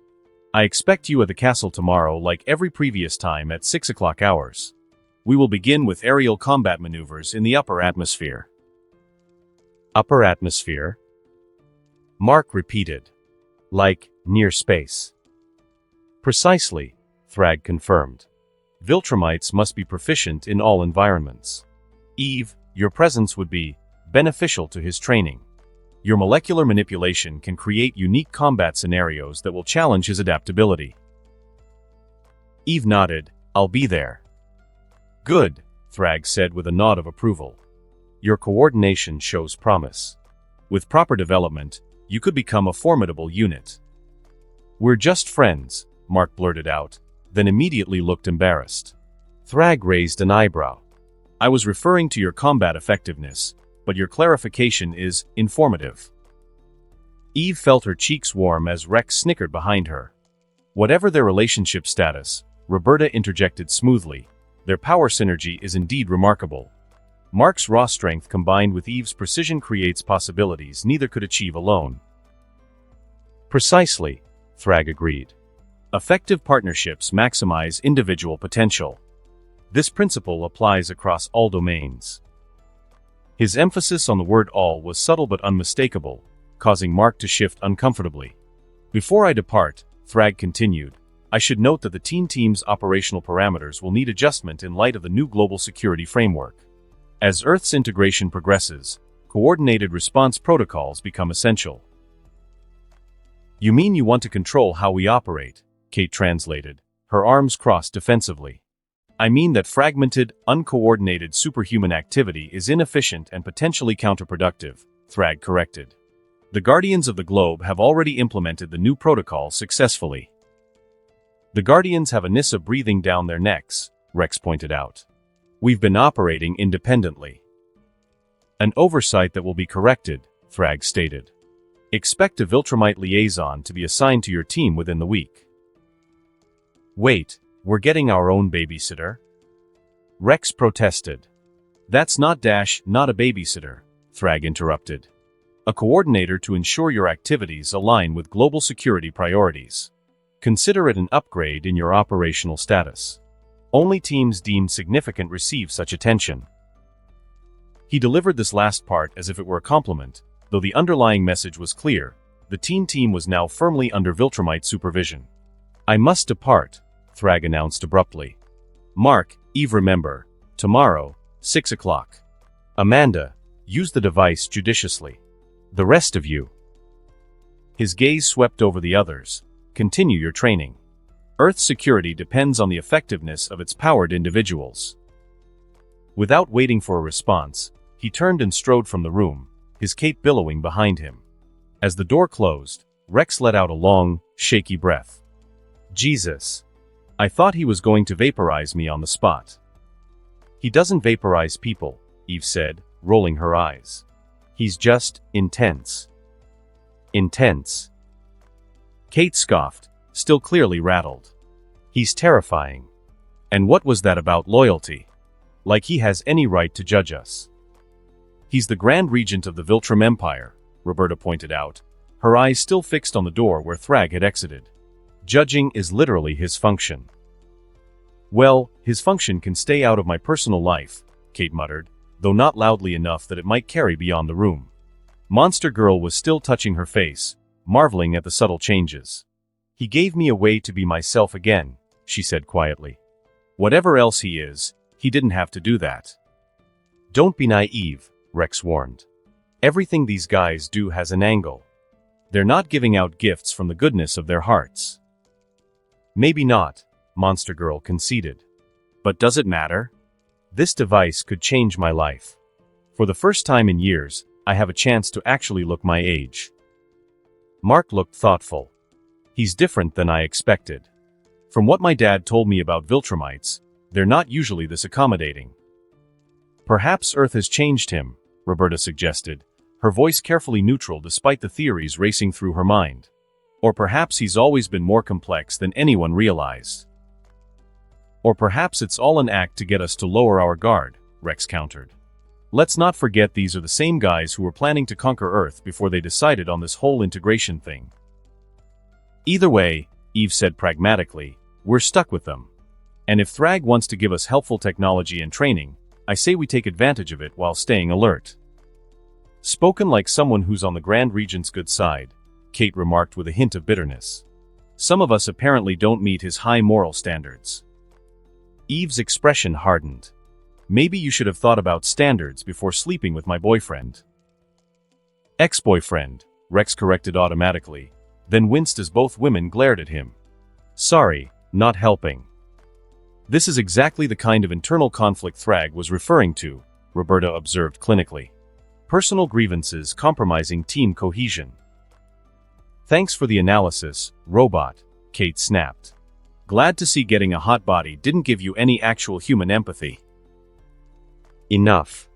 "I expect you at the castle tomorrow like every previous time at 6 o'clock hours. We will begin with aerial combat maneuvers in the upper atmosphere." "Upper atmosphere?" Mark repeated. "Like, near space." "Precisely," Thragg confirmed. "Viltrumites must be proficient in all environments. Eve, your presence would be beneficial to his training. Your molecular manipulation can create unique combat scenarios that will challenge his adaptability." Eve nodded. "I'll be there." "Good," Thragg said with a nod of approval. "Your coordination shows promise. With proper development, you could become a formidable unit." "We're just friends," Mark blurted out, then immediately looked embarrassed. Thragg raised an eyebrow. "I was referring to your combat effectiveness, but your clarification is informative." Eve felt her cheeks warm as Rex snickered behind her. Whatever their relationship status, Roberta interjected smoothly, their power synergy is indeed remarkable. Mark's raw strength combined with Eve's precision creates possibilities neither could achieve alone. "Precisely," Thragg agreed. "Effective partnerships maximize individual potential. This principle applies across all domains." His emphasis on the word all was subtle but unmistakable, causing Mark to shift uncomfortably. "Before I depart," Thragg continued, "I should note that the team's operational parameters will need adjustment in light of the new global security framework. As Earth's integration progresses, coordinated response protocols become essential." "You mean you want to control how we operate?" Kate translated, her arms crossed defensively. "I mean that fragmented, uncoordinated superhuman activity is inefficient and potentially counterproductive," Thragg corrected. "The Guardians of the Globe have already implemented the new protocol successfully." "The Guardians have a Nissa breathing down their necks," Rex pointed out. "We've been operating independently." "An oversight that will be corrected," Thragg stated. "Expect a Viltrumite liaison to be assigned to your team within the week." "Wait, we're getting our own babysitter?" Rex protested. "That's not a babysitter," Thragg interrupted. "A coordinator to ensure your activities align with global security priorities. Consider it an upgrade in your operational status. Only teams deemed significant receive such attention." He delivered this last part as if it were a compliment, though the underlying message was clear. The team was now firmly under Viltrumite supervision. "I must depart," Thragg announced abruptly. "Mark, Eve, remember, tomorrow, 6 o'clock. Amanda, use the device judiciously. The rest of you." His gaze swept over the others. "Continue your training. Earth's security depends on the effectiveness of its powered individuals." Without waiting for a response, he turned and strode from the room, his cape billowing behind him. As the door closed, Rex let out a long, shaky breath. "Jesus. I thought he was going to vaporize me on the spot." "He doesn't vaporize people," Eve said, rolling her eyes. "He's just intense." "Intense?" Kate scoffed, still clearly rattled. "He's terrifying. And what was that about loyalty? Like he has any right to judge us." "He's the Grand Regent of the Viltrum Empire," Roberta pointed out, her eyes still fixed on the door where Thragg had exited. "Judging is literally his function." "Well, his function can stay out of my personal life," Kate muttered, though not loudly enough that it might carry beyond the room. Monster Girl was still touching her face, marveling at the subtle changes. "He gave me a way to be myself again," she said quietly. "Whatever else he is, he didn't have to do that." "Don't be naive," Rex warned. "Everything these guys do has an angle. They're not giving out gifts from the goodness of their hearts." "Maybe not," Monster Girl conceded. "But does it matter? This device could change my life. For the first time in years, I have a chance to actually look my age." Mark looked thoughtful. He's different than I expected. From what my dad told me about Viltrumites, they're not usually this accommodating. Perhaps Earth has changed him, Roberta suggested, her voice carefully neutral despite the theories racing through her mind. Or perhaps he's always been more complex than anyone realized. Or perhaps it's all an act to get us to lower our guard, Rex countered. Let's not forget these are the same guys who were planning to conquer Earth before they decided on this whole integration thing. Either way, Eve said pragmatically, we're stuck with them. And if Thragg wants to give us helpful technology and training, I say we take advantage of it while staying alert. Spoken like someone who's on the Grand Regent's good side, Kate remarked with a hint of bitterness. Some of us apparently don't meet his high moral standards. Eve's expression hardened. Maybe you should have thought about standards before sleeping with my boyfriend. Ex-boyfriend, Rex corrected automatically, then winced as both women glared at him. Sorry, not helping. This is exactly the kind of internal conflict Thragg was referring to, Roberta observed clinically. Personal grievances compromising team cohesion. Thanks for the analysis, robot, Kate snapped. Glad to see getting a hot body didn't give you any actual human empathy. Enough.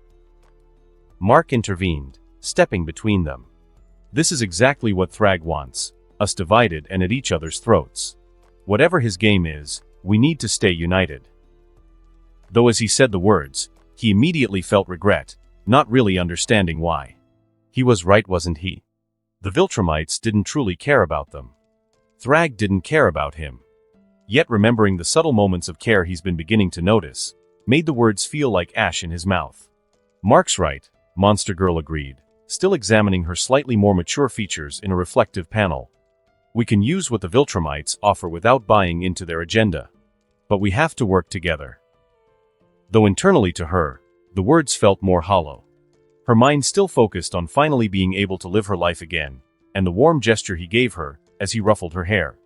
Mark intervened, stepping between them. This is exactly what Thragg wants, us divided and at each other's throats. Whatever his game is, we need to stay united. Though as he said the words, he immediately felt regret, not really understanding why. He was right, wasn't he? The Viltrumites didn't truly care about them. Thragg didn't care about him. Yet remembering the subtle moments of care he's been beginning to notice, made the words feel like ash in his mouth. Mark's right, Monster Girl agreed, still examining her slightly more mature features in a reflective panel. We can use what the Viltrumites offer without buying into their agenda. But we have to work together. Though internally to her, the words felt more hollow. Her mind still focused on finally being able to live her life again, and the warm gesture he gave her as he ruffled her hair.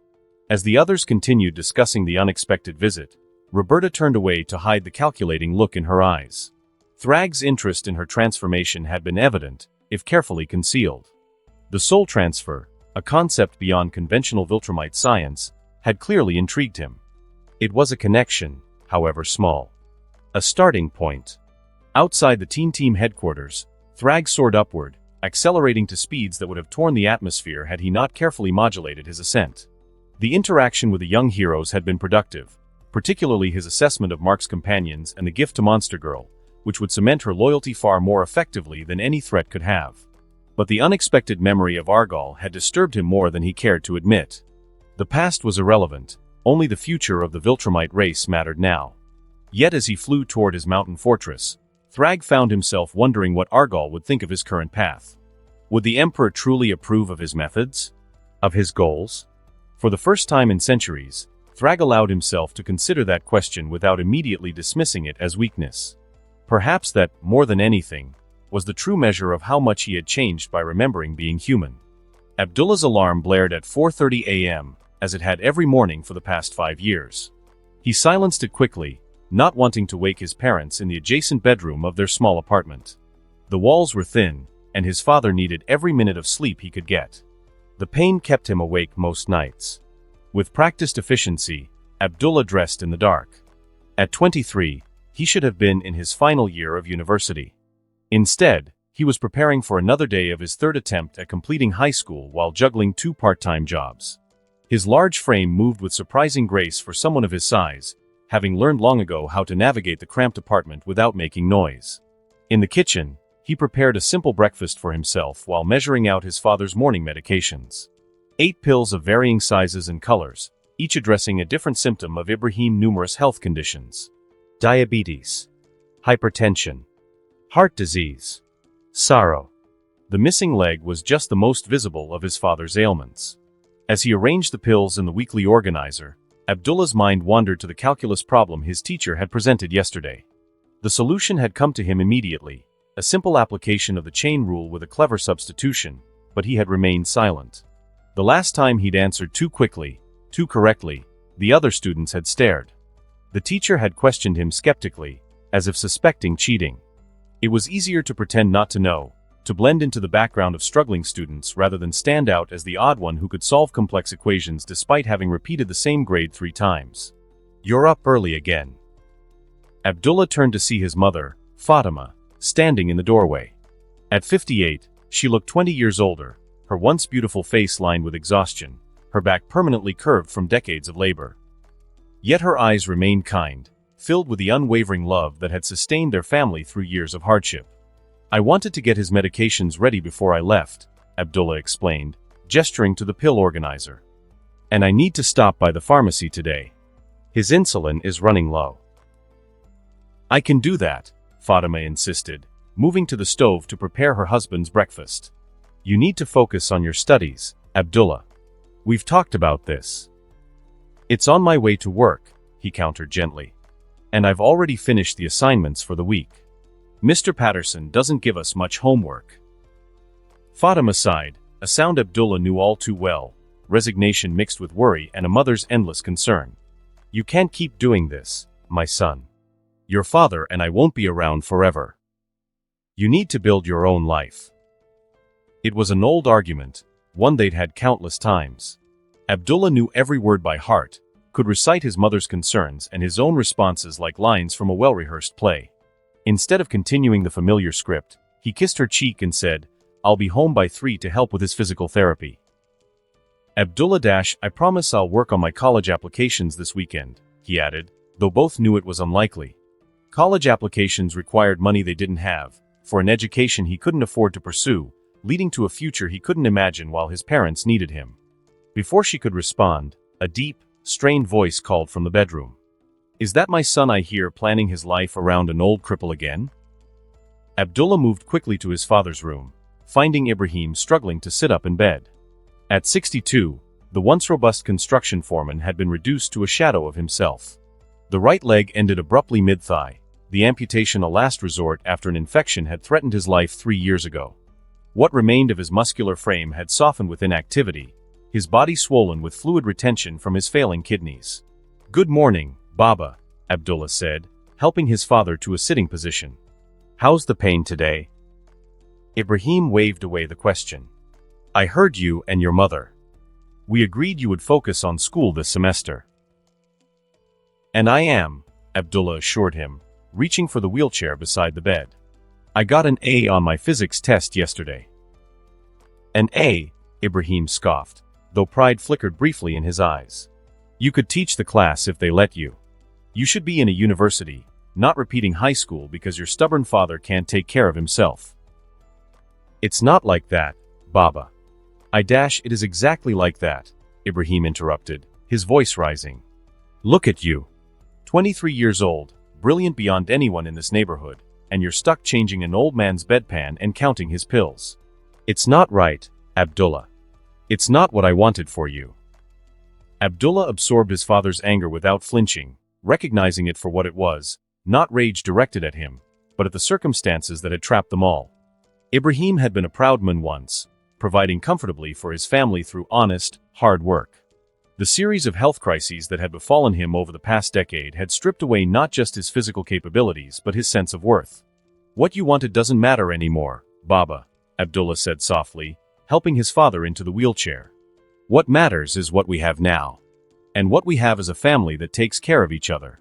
As the others continued discussing the unexpected visit, Roberta turned away to hide the calculating look in her eyes. Thragg's interest in her transformation had been evident, if carefully concealed. The soul transfer, a concept beyond conventional Viltrumite science, had clearly intrigued him. It was a connection, however small. A starting point. Outside the Teen Team headquarters, Thragg soared upward, accelerating to speeds that would have torn the atmosphere had he not carefully modulated his ascent. The interaction with the young heroes had been productive, particularly his assessment of Mark's companions and the gift to Monster Girl, which would cement her loyalty far more effectively than any threat could have. But the unexpected memory of Argal had disturbed him more than he cared to admit. The past was irrelevant, only the future of the Viltrumite race mattered now. Yet as he flew toward his mountain fortress, Thragg found himself wondering what Argal would think of his current path. Would the Emperor truly approve of his methods? Of his goals? For the first time in centuries, Thragg allowed himself to consider that question without immediately dismissing it as weakness. Perhaps that, more than anything, was the true measure of how much he had changed by remembering being human. Abdullah's alarm blared at 4:30 a.m., as it had every morning for the past 5 years. He silenced it quickly, not wanting to wake his parents in the adjacent bedroom of their small apartment. The walls were thin, and his father needed every minute of sleep he could get. The pain kept him awake most nights. With practiced efficiency, Abdullah dressed in the dark. At 23, he should have been in his final year of university. Instead, he was preparing for another day of his third attempt at completing high school while juggling 2 part-time jobs. His large frame moved with surprising grace for someone of his size, having learned long ago how to navigate the cramped apartment without making noise. In the kitchen, he prepared a simple breakfast for himself while measuring out his father's morning medications. 8 pills of varying sizes and colors, each addressing a different symptom of Ibrahim's numerous health conditions. Diabetes, hypertension, heart disease, sorrow. The missing leg was just the most visible of his father's ailments. As he arranged the pills in the weekly organizer, Abdullah's mind wandered to the calculus problem his teacher had presented yesterday. The solution had come to him immediately, a simple application of the chain rule with a clever substitution, but he had remained silent. The last time he'd answered too quickly, too correctly, the other students had stared. The teacher had questioned him skeptically, as if suspecting cheating. It was easier to pretend not to know, to blend into the background of struggling students rather than stand out as the odd one who could solve complex equations despite having repeated the same grade 3 times. "You're up early again." Abdullah turned to see his mother, Fatima, standing in the doorway. At 58, she looked 20 years older, her once beautiful face lined with exhaustion, her back permanently curved from decades of labor. Yet her eyes remained kind, filled with the unwavering love that had sustained their family through years of hardship. "I wanted to get his medications ready before I left," Abdullah explained, gesturing to the pill organizer. "And I need to stop by the pharmacy today. His insulin is running low." "I can do that," Fatima insisted, moving to the stove to prepare her husband's breakfast. "You need to focus on your studies, Abdullah. We've talked about this." "It's on my way to work," he countered gently. "And I've already finished the assignments for the week. Mr. Patterson doesn't give us much homework." Fatima sighed, a sound Abdullah knew all too well, resignation mixed with worry and a mother's endless concern. "You can't keep doing this, my son. Your father and I won't be around forever. You need to build your own life." It was an old argument, one they'd had countless times. Abdullah knew every word by heart, could recite his mother's concerns and his own responses like lines from a well-rehearsed play. Instead of continuing the familiar script, he kissed her cheek and said, "I'll be home by 3 to help with his physical therapy." Abdullah I promise I'll work on my college applications this weekend," he added, though both knew it was unlikely. College applications required money they didn't have, for an education he couldn't afford to pursue, leading to a future he couldn't imagine while his parents needed him. Before she could respond, a deep, strained voice called from the bedroom. "Is that my son I hear planning his life around an old cripple again?" Abdullah moved quickly to his father's room, finding Ibrahim struggling to sit up in bed. At 62, the once robust construction foreman had been reduced to a shadow of himself. The right leg ended abruptly mid-thigh, the amputation a last resort after an infection had threatened his life 3 years ago. What remained of his muscular frame had softened with inactivity, his body swollen with fluid retention from his failing kidneys. "Good morning, Baba," Abdullah said, helping his father to a sitting position. "How's the pain today?" Ibrahim waved away the question. "I heard you and your mother. We agreed you would focus on school this semester." "And I am," Abdullah assured him, reaching for the wheelchair beside the bed. "I got an A on my physics test yesterday." "An A?" Ibrahim scoffed, though pride flickered briefly in his eyes. "You could teach the class if they let you. You should be in a university, not repeating high school because your stubborn father can't take care of himself." "It's not like that, Baba." It is exactly like that," Ibrahim interrupted, his voice rising. "Look at you. 23 years old, brilliant beyond anyone in this neighborhood, and you're stuck changing an old man's bedpan and counting his pills. It's not right, Abdullah. It's not what I wanted for you." Abdullah absorbed his father's anger without flinching, recognizing it for what it was, not rage directed at him, but at the circumstances that had trapped them all. Ibrahim had been a proud man once, providing comfortably for his family through honest, hard work. The series of health crises that had befallen him over the past decade had stripped away not just his physical capabilities but his sense of worth. "What you wanted doesn't matter anymore, Baba," Abdullah said softly, helping his father into the wheelchair. "What matters is what we have now. And what we have is a family that takes care of each other."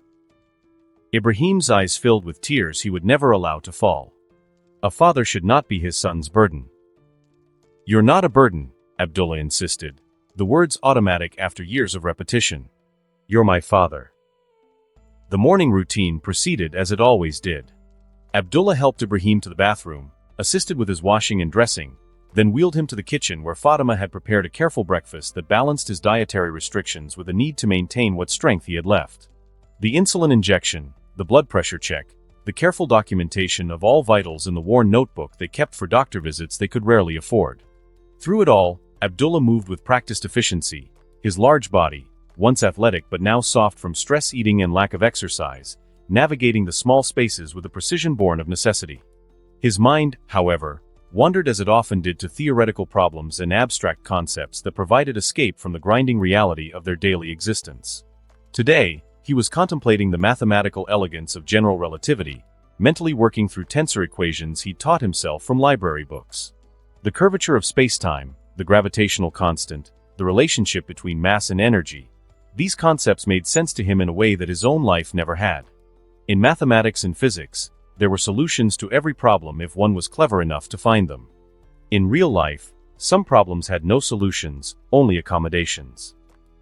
Ibrahim's eyes filled with tears he would never allow to fall. A father should not be his son's burden. "You're not a burden," Abdullah insisted, the words automatic after years of repetition. "You're my father." The morning routine proceeded as it always did. Abdullah helped Ibrahim to the bathroom, assisted with his washing and dressing, then wheeled him to the kitchen where Fatima had prepared a careful breakfast that balanced his dietary restrictions with a need to maintain what strength he had left. The insulin injection, the blood pressure check, the careful documentation of all vitals in the worn notebook they kept for doctor visits they could rarely afford. Through it all, Abdullah moved with practiced efficiency, his large body, once athletic but now soft from stress eating and lack of exercise, navigating the small spaces with a precision born of necessity. His mind, however, wandered as it often did to theoretical problems and abstract concepts that provided escape from the grinding reality of their daily existence. Today, he was contemplating the mathematical elegance of general relativity, mentally working through tensor equations he'd taught himself from library books. The curvature of spacetime, the gravitational constant, the relationship between mass and energy, these concepts made sense to him in a way that his own life never had. In mathematics and physics, there were solutions to every problem if one was clever enough to find them. In real life, some problems had no solutions, only accommodations.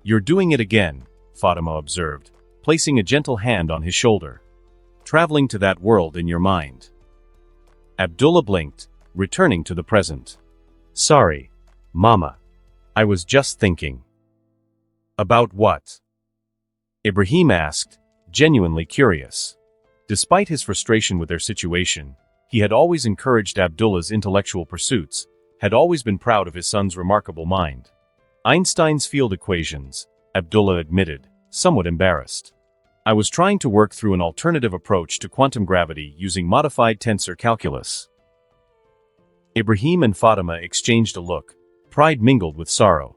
"You're doing it again," Fatima observed, placing a gentle hand on his shoulder. "Traveling to that world in your mind." Abdullah blinked, returning to the present. "Sorry, Mama. I was just thinking." "About what?" Ibrahim asked, genuinely curious. Despite his frustration with their situation, he had always encouraged Abdullah's intellectual pursuits, had always been proud of his son's remarkable mind. "Einstein's field equations," Abdullah admitted, somewhat embarrassed. "I was trying to work through an alternative approach to quantum gravity using modified tensor calculus." Ibrahim and Fatima exchanged a look, pride mingled with sorrow.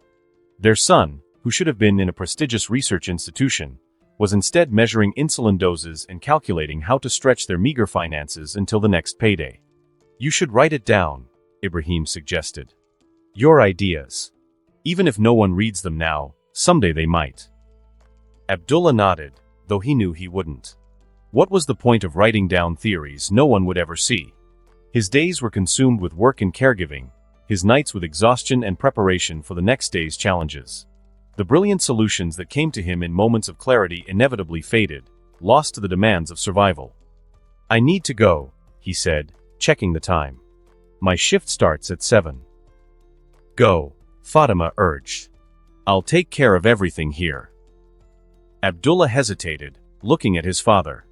Their son, who should have been in a prestigious research institution, was instead measuring insulin doses and calculating how to stretch their meager finances until the next payday. "You should write it down," Ibrahim suggested. "Your ideas. Even if no one reads them now, someday they might." Abdullah nodded, though he knew he wouldn't. What was the point of writing down theories no one would ever see? His days were consumed with work and caregiving, his nights with exhaustion and preparation for the next day's challenges. The brilliant solutions that came to him in moments of clarity inevitably faded, lost to the demands of survival. "I need to go," he said, checking the time. "My shift starts at 7. "Go," Fatima urged. "I'll take care of everything here." Abdullah hesitated, looking at his father.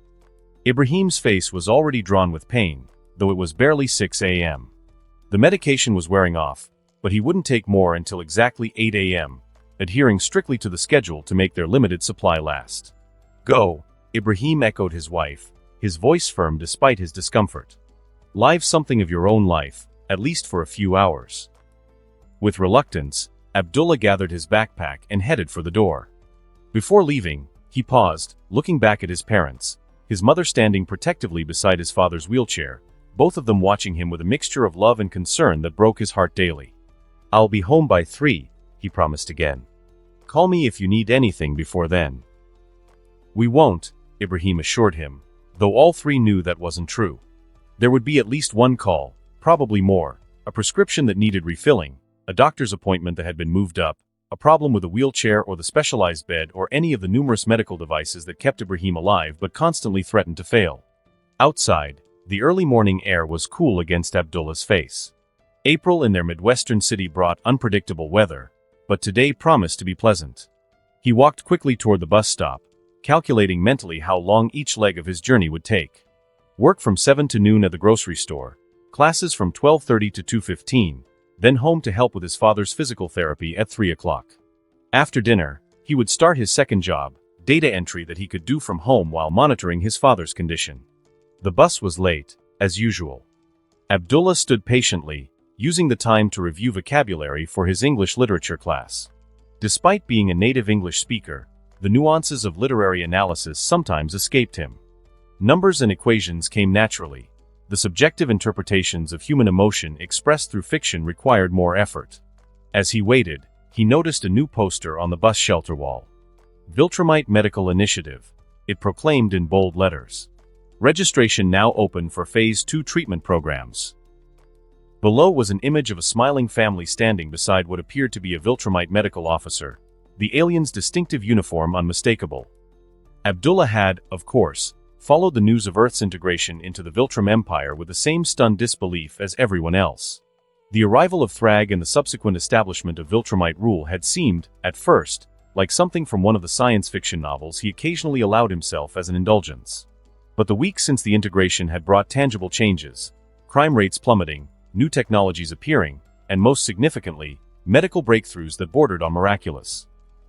Ibrahim's face was already drawn with pain, though it was barely 6 a.m. The medication was wearing off, but he wouldn't take more until exactly 8 a.m., adhering strictly to the schedule to make their limited supply last. "Go," Ibrahim echoed his wife, his voice firm despite his discomfort. "Live something of your own life, at least for a few hours." With reluctance, Abdullah gathered his backpack and headed for the door. Before leaving, he paused, looking back at his parents, his mother standing protectively beside his father's wheelchair, both of them watching him with a mixture of love and concern that broke his heart daily. "I'll be home by 3, he promised again. "Call me if you need anything before then." "We won't," Ibrahim assured him, though all three knew that wasn't true. There would be at least one call, probably more, a prescription that needed refilling, a doctor's appointment that had been moved up, a problem with a wheelchair or the specialized bed or any of the numerous medical devices that kept Ibrahim alive but constantly threatened to fail. Outside, the early morning air was cool against Abdullah's face. April in their Midwestern city brought unpredictable weather, but today promised to be pleasant. He walked quickly toward the bus stop, calculating mentally how long each leg of his journey would take. Work from 7 to noon at the grocery store, classes from 12:30 to 2:15, then home to help with his father's physical therapy at 3 o'clock. After dinner, he would start his second job, data entry that he could do from home while monitoring his father's condition. The bus was late, as usual. Abdullah stood patiently, using the time to review vocabulary for his English literature class. Despite being a native English speaker, the nuances of literary analysis sometimes escaped him. Numbers and equations came naturally. The subjective interpretations of human emotion expressed through fiction required more effort. As he waited, he noticed a new poster on the bus shelter wall. Viltrumite Medical Initiative, it proclaimed in bold letters. Registration now open for Phase 2 treatment programs. Below was an image of a smiling family standing beside what appeared to be a Viltrumite medical officer, the alien's distinctive uniform unmistakable. Abdullah had, of course, followed the news of Earth's integration into the Viltrum Empire with the same stunned disbelief as everyone else. The arrival of Thragg and the subsequent establishment of Viltrumite rule had seemed, at first, like something from one of the science fiction novels he occasionally allowed himself as an indulgence. But the weeks since the integration had brought tangible changes, crime rates plummeting, new technologies appearing, and most significantly, medical breakthroughs that bordered on miraculous.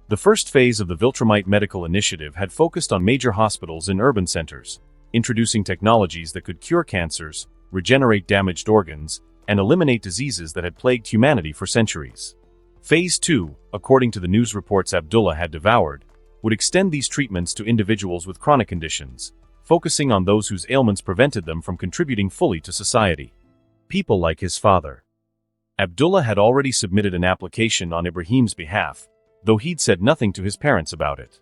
The first phase of the Viltrumite Medical Initiative had focused on major hospitals in urban centers, introducing technologies that could cure cancers, regenerate damaged organs, and eliminate diseases that had plagued humanity for centuries. Phase 2, according to the news reports Abdullah had devoured, would extend these treatments to individuals with chronic conditions, focusing on those whose ailments prevented them from contributing fully to society. People like his father. Abdullah had already submitted an application on Ibrahim's behalf, though he'd said nothing to his parents about it.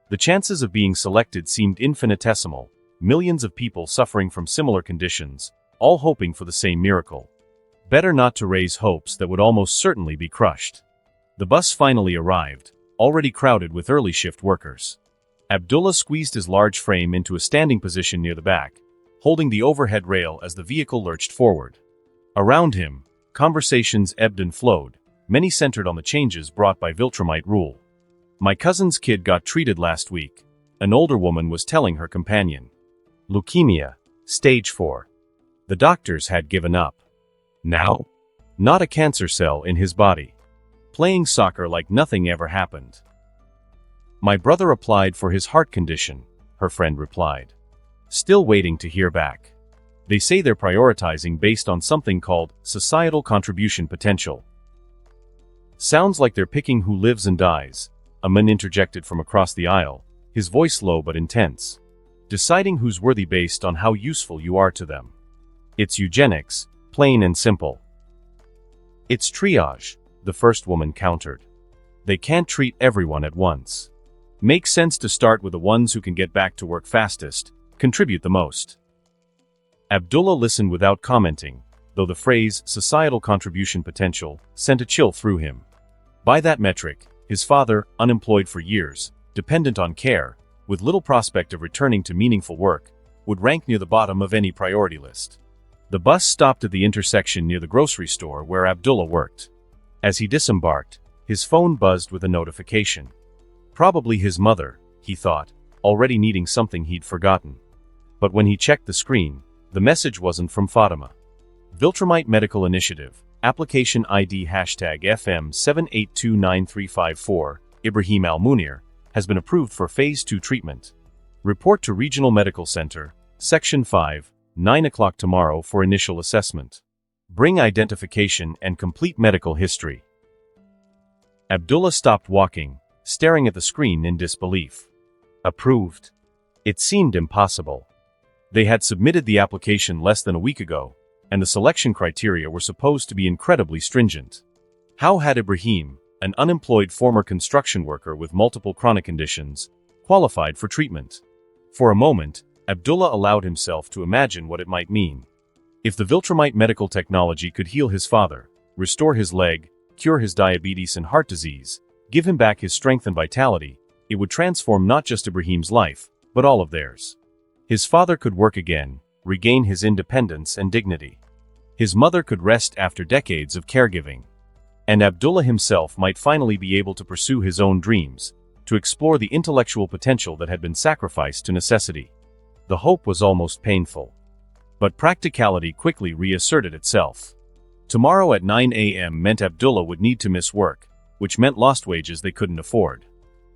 The chances of being selected seemed infinitesimal, millions of people suffering from similar conditions, all hoping for the same miracle. Better not to raise hopes that would almost certainly be crushed. The bus finally arrived, already crowded with early shift workers. Abdullah squeezed his large frame into a standing position near the back, holding the overhead rail as the vehicle lurched forward. Around him, conversations ebbed and flowed, many centered on the changes brought by Viltrumite rule. "My cousin's kid got treated last week," an older woman was telling her companion. "Leukemia, stage 4. The doctors had given up. Now? Not a cancer cell in his body. Playing soccer like nothing ever happened." "My brother applied for his heart condition," her friend replied. "Still waiting to hear back. They say they're prioritizing based on something called societal contribution potential." "Sounds like they're picking who lives and dies," a man interjected from across the aisle, his voice low but intense. "Deciding who's worthy based on how useful you are to them. It's eugenics, plain and simple." "It's triage," the first woman countered. "They can't treat everyone at once. Makes sense to start with the ones who can get back to work fastest, contribute the most." Abdullah listened without commenting, though the phrase societal contribution potential sent a chill through him. By that metric, his father, unemployed for years, dependent on care, with little prospect of returning to meaningful work, would rank near the bottom of any priority list. The bus stopped at the intersection near the grocery store where Abdullah worked. As he disembarked, his phone buzzed with a notification. Probably his mother, he thought, already needing something he'd forgotten. But when he checked the screen, the message wasn't from Fatima. Viltrumite Medical Initiative, application ID #FM782934, Ibrahim Al-Munir, has been approved for Phase 2 treatment. Report to Regional Medical Center, Section 5, 9 o'clock tomorrow for initial assessment. Bring identification and complete medical history. Abdullah stopped walking, staring at the screen in disbelief. Approved. It seemed impossible. They had submitted the application less than a week ago, and the selection criteria were supposed to be incredibly stringent. How had Ibrahim, an unemployed former construction worker with multiple chronic conditions, qualified for treatment? For a moment, Abdullah allowed himself to imagine what it might mean. If the Viltrumite medical technology could heal his father, restore his leg, cure his diabetes and heart disease, give him back his strength and vitality, it would transform not just Ibrahim's life, but all of theirs. His father could work again, regain his independence and dignity. His mother could rest after decades of caregiving. And Abdullah himself might finally be able to pursue his own dreams, to explore the intellectual potential that had been sacrificed to necessity. The hope was almost painful. But practicality quickly reasserted itself. Tomorrow at 9 a.m. meant Abdullah would need to miss work, which meant lost wages they couldn't afford.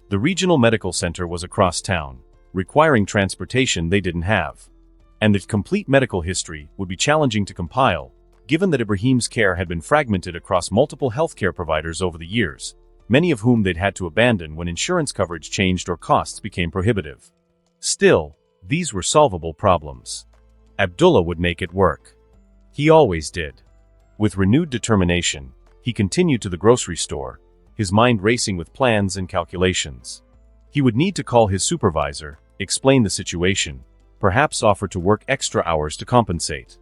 The regional medical center was across town, requiring transportation they didn't have. And the complete medical history would be challenging to compile, given that Ibrahim's care had been fragmented across multiple healthcare providers over the years, many of whom they'd had to abandon when insurance coverage changed or costs became prohibitive. Still, these were solvable problems. Abdullah would make it work. He always did. With renewed determination, he continued to the grocery store, his mind racing with plans and calculations. He would need to call his supervisor, explain the situation, perhaps offer to work extra hours to compensate.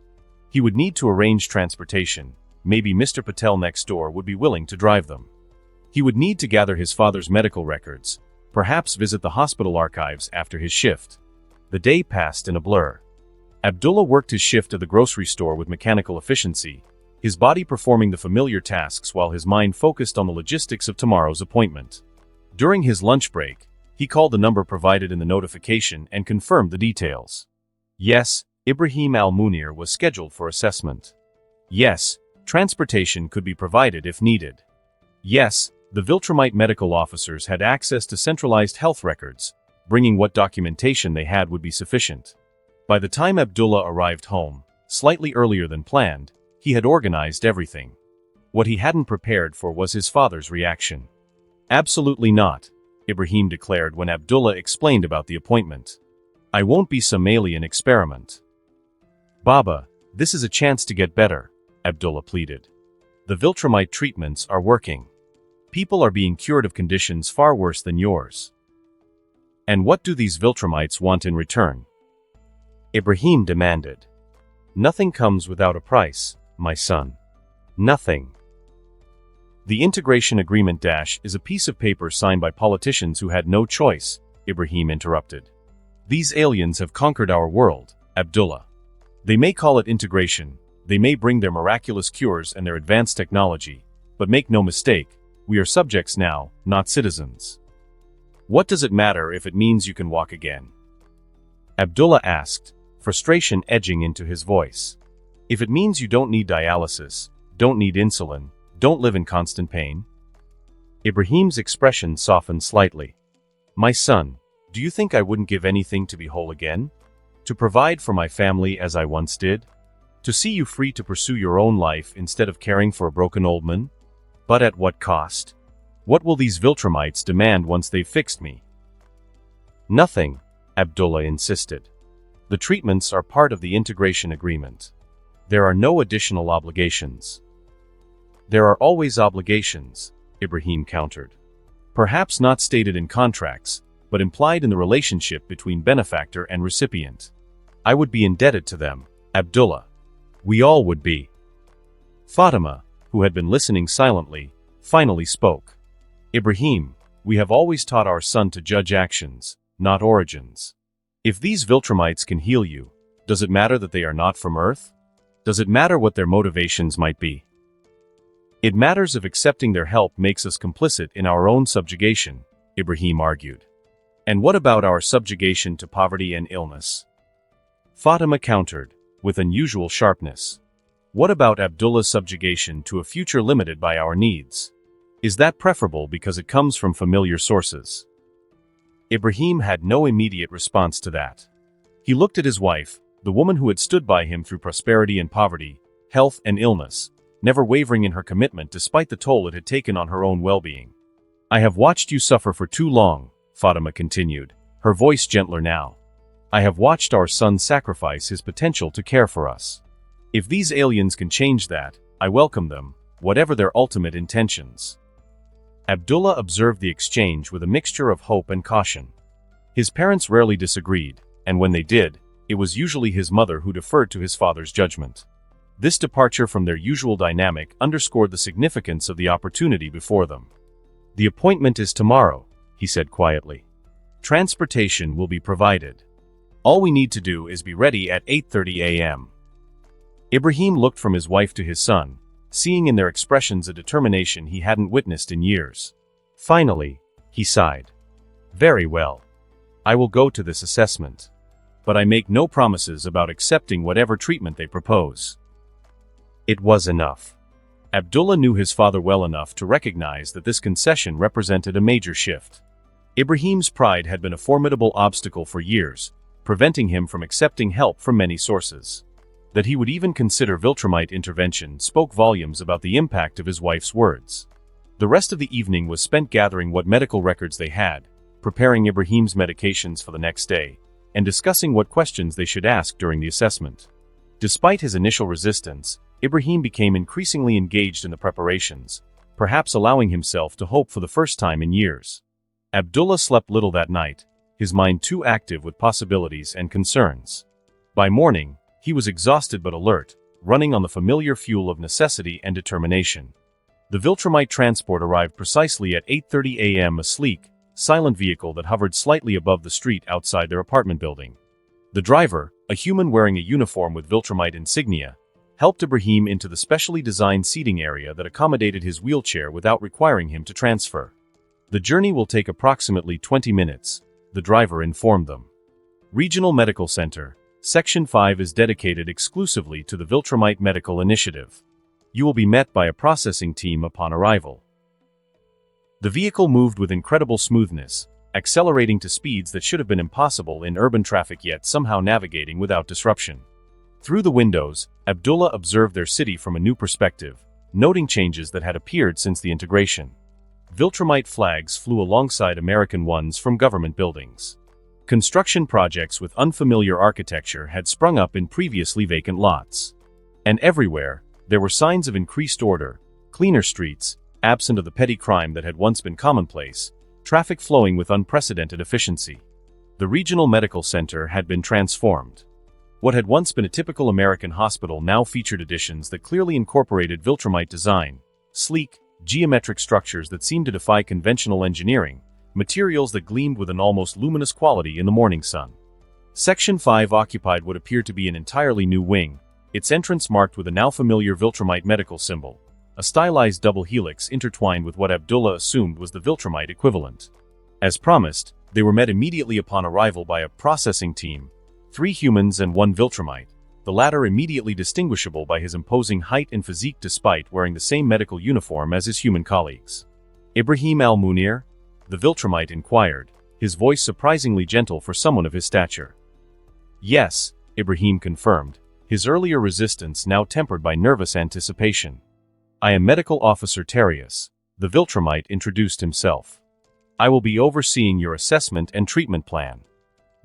He would need to arrange transportation, maybe Mr. Patel next door would be willing to drive them. He would need to gather his father's medical records, perhaps visit the hospital archives after his shift. The day passed in a blur. Abdullah worked his shift at the grocery store with mechanical efficiency, his body performing the familiar tasks while his mind focused on the logistics of tomorrow's appointment. During his lunch break, he called the number provided in the notification and confirmed the details. Yes, Ibrahim Al-Munir was scheduled for assessment. Yes, transportation could be provided if needed. Yes, the Viltrumite medical officers had access to centralized health records, bringing what documentation they had would be sufficient. By the time Abdullah arrived home, slightly earlier than planned, he had organized everything. What he hadn't prepared for was his father's reaction. "Absolutely not," Ibrahim declared when Abdullah explained about the appointment. I won't be some alien experiment. Baba, this is a chance to get better, Abdullah pleaded. The Viltrumite treatments are working. People are being cured of conditions far worse than yours. And what do these Viltrumites want in return? Ibrahim demanded. Nothing comes without a price, my son. Nothing. The integration agreement is a piece of paper signed by politicians who had no choice, Ibrahim interrupted. These aliens have conquered our world, Abdullah. They may call it integration, they may bring their miraculous cures and their advanced technology, but make no mistake, we are subjects now, not citizens. What does it matter if it means you can walk again? Abdullah asked, frustration edging into his voice. If it means you don't need dialysis, don't need insulin, don't live in constant pain? Ibrahim's expression softened slightly. My son, do you think I wouldn't give anything to be whole again? To provide for my family as I once did? To see you free to pursue your own life instead of caring for a broken old man? But at what cost? What will these Viltrumites demand once they've fixed me? Nothing, Abdullah insisted. The treatments are part of the integration agreement. There are no additional obligations. There are always obligations, Ibrahim countered. Perhaps not stated in contracts, but implied in the relationship between benefactor and recipient. I would be indebted to them, Abdullah. We all would be. Fatima, who had been listening silently, finally spoke. Ibrahim, we have always taught our son to judge actions, not origins. If these Viltrumites can heal you, does it matter that they are not from Earth? Does it matter what their motivations might be? It matters if accepting their help makes us complicit in our own subjugation, Ibrahim argued. And what about our subjugation to poverty and illness? Fatima countered, with unusual sharpness. What about Abdullah's subjugation to a future limited by our needs? Is that preferable because it comes from familiar sources? Ibrahim had no immediate response to that. He looked at his wife, the woman who had stood by him through prosperity and poverty, health and illness, never wavering in her commitment despite the toll it had taken on her own well-being. I have watched you suffer for too long, Fatima continued, her voice gentler now. I have watched our son sacrifice his potential to care for us. If these aliens can change that, I welcome them, whatever their ultimate intentions. Abdullah observed the exchange with a mixture of hope and caution. His parents rarely disagreed, and when they did, it was usually his mother who deferred to his father's judgment. This departure from their usual dynamic underscored the significance of the opportunity before them. The appointment is tomorrow, he said quietly. Transportation will be provided. All we need to do is be ready at 8:30 a.m. Ibrahim looked from his wife to his son, seeing in their expressions a determination he hadn't witnessed in years. Finally, he sighed. Very well. I will go to this assessment. But I make no promises about accepting whatever treatment they propose. It was enough. Abdullah knew his father well enough to recognize that this concession represented a major shift. Ibrahim's pride had been a formidable obstacle for years, preventing him from accepting help from many sources. That he would even consider Viltrumite intervention spoke volumes about the impact of his wife's words. The rest of the evening was spent gathering what medical records they had, preparing Ibrahim's medications for the next day, and discussing what questions they should ask during the assessment. Despite his initial resistance, Ibrahim became increasingly engaged in the preparations, perhaps allowing himself to hope for the first time in years. Abdullah slept little that night, his mind too active with possibilities and concerns. By morning, he was exhausted but alert, running on the familiar fuel of necessity and determination. The Viltrumite transport arrived precisely at 8:30 a.m., a sleek, silent vehicle that hovered slightly above the street outside their apartment building. The driver, a human wearing a uniform with Viltrumite insignia, helped Ibrahim into the specially designed seating area that accommodated his wheelchair without requiring him to transfer. The journey will take approximately 20 minutes, the driver informed them. Regional Medical Center, Section 5 is dedicated exclusively to the Viltrumite Medical Initiative. You will be met by a processing team upon arrival. The vehicle moved with incredible smoothness, accelerating to speeds that should have been impossible in urban traffic yet somehow navigating without disruption. Through the windows, Abdullah observed their city from a new perspective, noting changes that had appeared since the integration. Viltrumite flags flew alongside American ones from government buildings. Construction projects with unfamiliar architecture had sprung up in previously vacant lots. And everywhere, there were signs of increased order, cleaner streets, absent of the petty crime that had once been commonplace, traffic flowing with unprecedented efficiency. The regional medical center had been transformed. What had once been a typical American hospital now featured additions that clearly incorporated Viltrumite design, sleek, geometric structures that seemed to defy conventional engineering, materials that gleamed with an almost luminous quality in the morning sun. Section 5 occupied what appeared to be an entirely new wing, its entrance marked with a now familiar Viltrumite medical symbol, a stylized double helix intertwined with what Abdullah assumed was the Viltrumite equivalent. As promised, they were met immediately upon arrival by a processing team, 3 humans and 1 Viltrumite, the latter immediately distinguishable by his imposing height and physique despite wearing the same medical uniform as his human colleagues. Ibrahim al-Munir? The Viltrumite inquired, his voice surprisingly gentle for someone of his stature. Yes, Ibrahim confirmed, his earlier resistance now tempered by nervous anticipation. I am Medical Officer Terius, the Viltrumite introduced himself. I will be overseeing your assessment and treatment plan.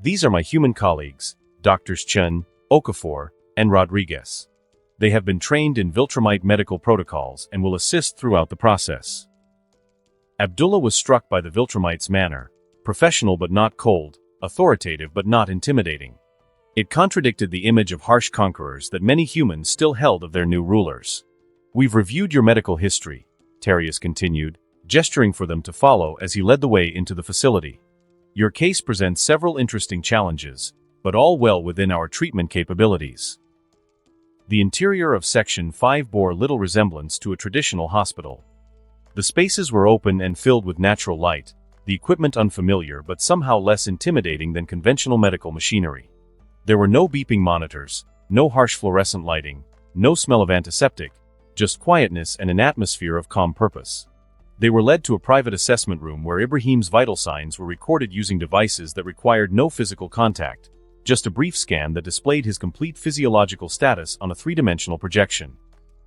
These are my human colleagues, Drs. Chun, Okafor, and Rodriguez. They have been trained in Viltrumite medical protocols and will assist throughout the process. Abdullah was struck by the Viltrumite's manner, professional but not cold, authoritative but not intimidating. It contradicted the image of harsh conquerors that many humans still held of their new rulers. We've reviewed your medical history, Terius continued, gesturing for them to follow as he led the way into the facility. Your case presents several interesting challenges, but all well within our treatment capabilities. The interior of Section 5 bore little resemblance to a traditional hospital. The spaces were open and filled with natural light, the equipment unfamiliar but somehow less intimidating than conventional medical machinery. There were no beeping monitors, no harsh fluorescent lighting, no smell of antiseptic, just quietness and an atmosphere of calm purpose. They were led to a private assessment room where Ibrahim's vital signs were recorded using devices that required no physical contact, just a brief scan that displayed his complete physiological status on a 3-dimensional projection.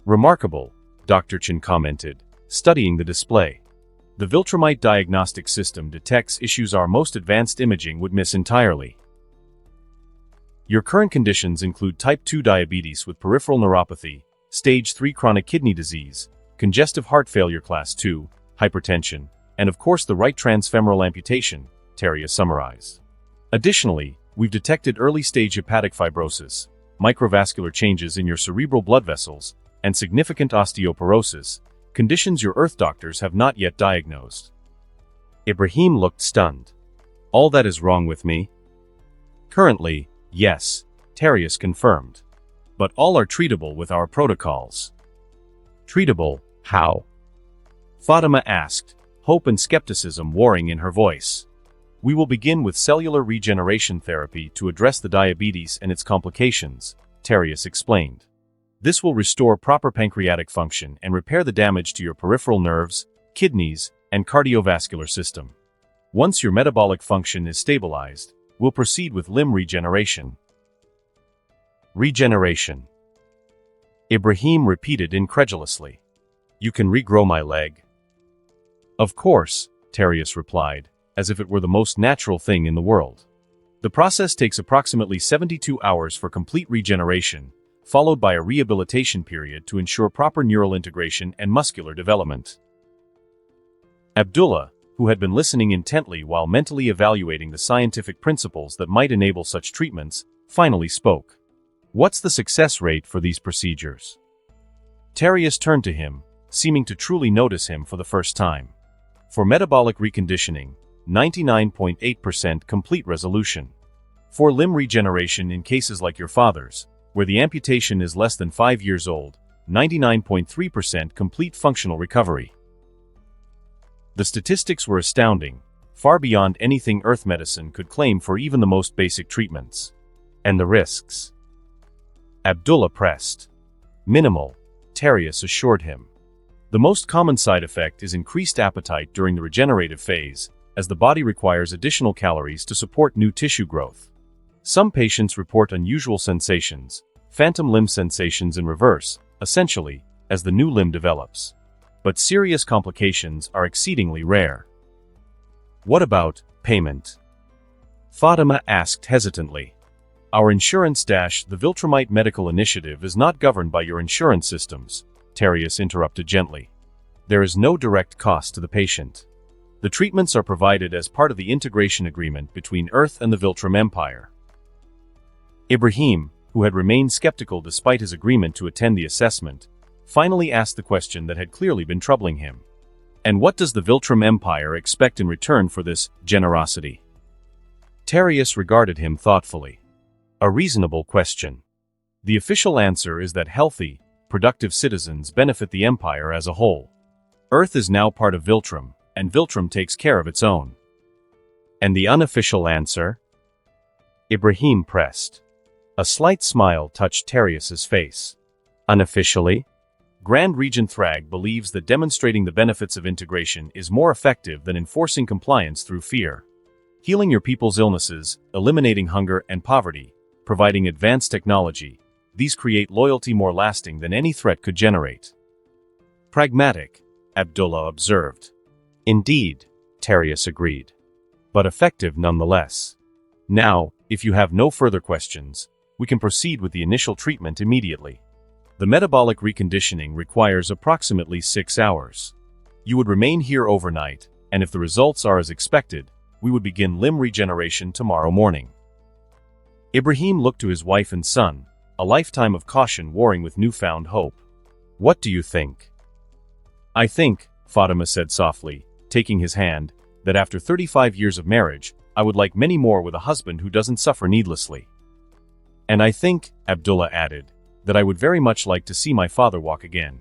Remarkable, Dr. Chin commented, studying the display. The Viltrumite diagnostic system detects issues our most advanced imaging would miss entirely. Your current conditions include type 2 diabetes with peripheral neuropathy, stage 3 chronic kidney disease, congestive heart failure class 2, hypertension, and of course the right transfemoral amputation, Terius summarized. Additionally, we've detected early-stage hepatic fibrosis, microvascular changes in your cerebral blood vessels, and significant osteoporosis, conditions your Earth doctors have not yet diagnosed. Ibrahim looked stunned. All that is wrong with me? Currently, yes, Terius confirmed. But all are treatable with our protocols. Treatable, how? Fatima asked, hope and skepticism warring in her voice. We will begin with cellular regeneration therapy to address the diabetes and its complications, Terius explained. This will restore proper pancreatic function and repair the damage to your peripheral nerves, kidneys, and cardiovascular system. Once your metabolic function is stabilized, we'll proceed with limb regeneration. Regeneration. Ibrahim repeated incredulously. You can regrow my leg? Of course, Terius replied, as if it were the most natural thing in the world. The process takes approximately 72 hours for complete regeneration, followed by a rehabilitation period to ensure proper neural integration and muscular development. Abdullah, who had been listening intently while mentally evaluating the scientific principles that might enable such treatments, finally spoke. What's the success rate for these procedures? Terius turned to him, seeming to truly notice him for the first time. For metabolic reconditioning, 99.8% complete resolution. For limb regeneration in cases like your father's, where the amputation is less than 5 years old, 99.3% complete functional recovery. The statistics were astounding, far beyond anything Earth medicine could claim for even the most basic treatments. And the risks? Abdullah pressed. Minimal, Terius assured him. The most common side effect is increased appetite during the regenerative phase, as the body requires additional calories to support new tissue growth. Some patients report unusual sensations, phantom limb sensations in reverse, essentially, as the new limb develops. But serious complications are exceedingly rare. What about payment? Fatima asked hesitantly. Our insurance—the Viltrumite Medical Initiative is not governed by your insurance systems, Terius interrupted gently. There is no direct cost to the patient. The treatments are provided as part of the integration agreement between Earth and the Viltrum Empire. Ibrahim, who had remained skeptical despite his agreement to attend the assessment, finally asked the question that had clearly been troubling him. And what does the Viltrum Empire expect in return for this generosity? Terius regarded him thoughtfully. A reasonable question. The official answer is that healthy, productive citizens benefit the Empire as a whole. Earth is now part of Viltrum, and Viltrum takes care of its own. And the unofficial answer? Ibrahim pressed. A slight smile touched Terius's face. Unofficially? Grand Regent Thragg believes that demonstrating the benefits of integration is more effective than enforcing compliance through fear. Healing your people's illnesses, eliminating hunger and poverty, providing advanced technology, these create loyalty more lasting than any threat could generate. Pragmatic, Abdullah observed. Indeed, Terius agreed. But effective nonetheless. Now, if you have no further questions, we can proceed with the initial treatment immediately. The metabolic reconditioning requires approximately 6 hours. You would remain here overnight, and if the results are as expected, we would begin limb regeneration tomorrow morning. Ibrahim looked to his wife and son, a lifetime of caution warring with newfound hope. What do you think? I think, Fatima said softly, taking his hand, that after 35 years of marriage, I would like many more with a husband who doesn't suffer needlessly. And I think, Abdullah added, that I would very much like to see my father walk again.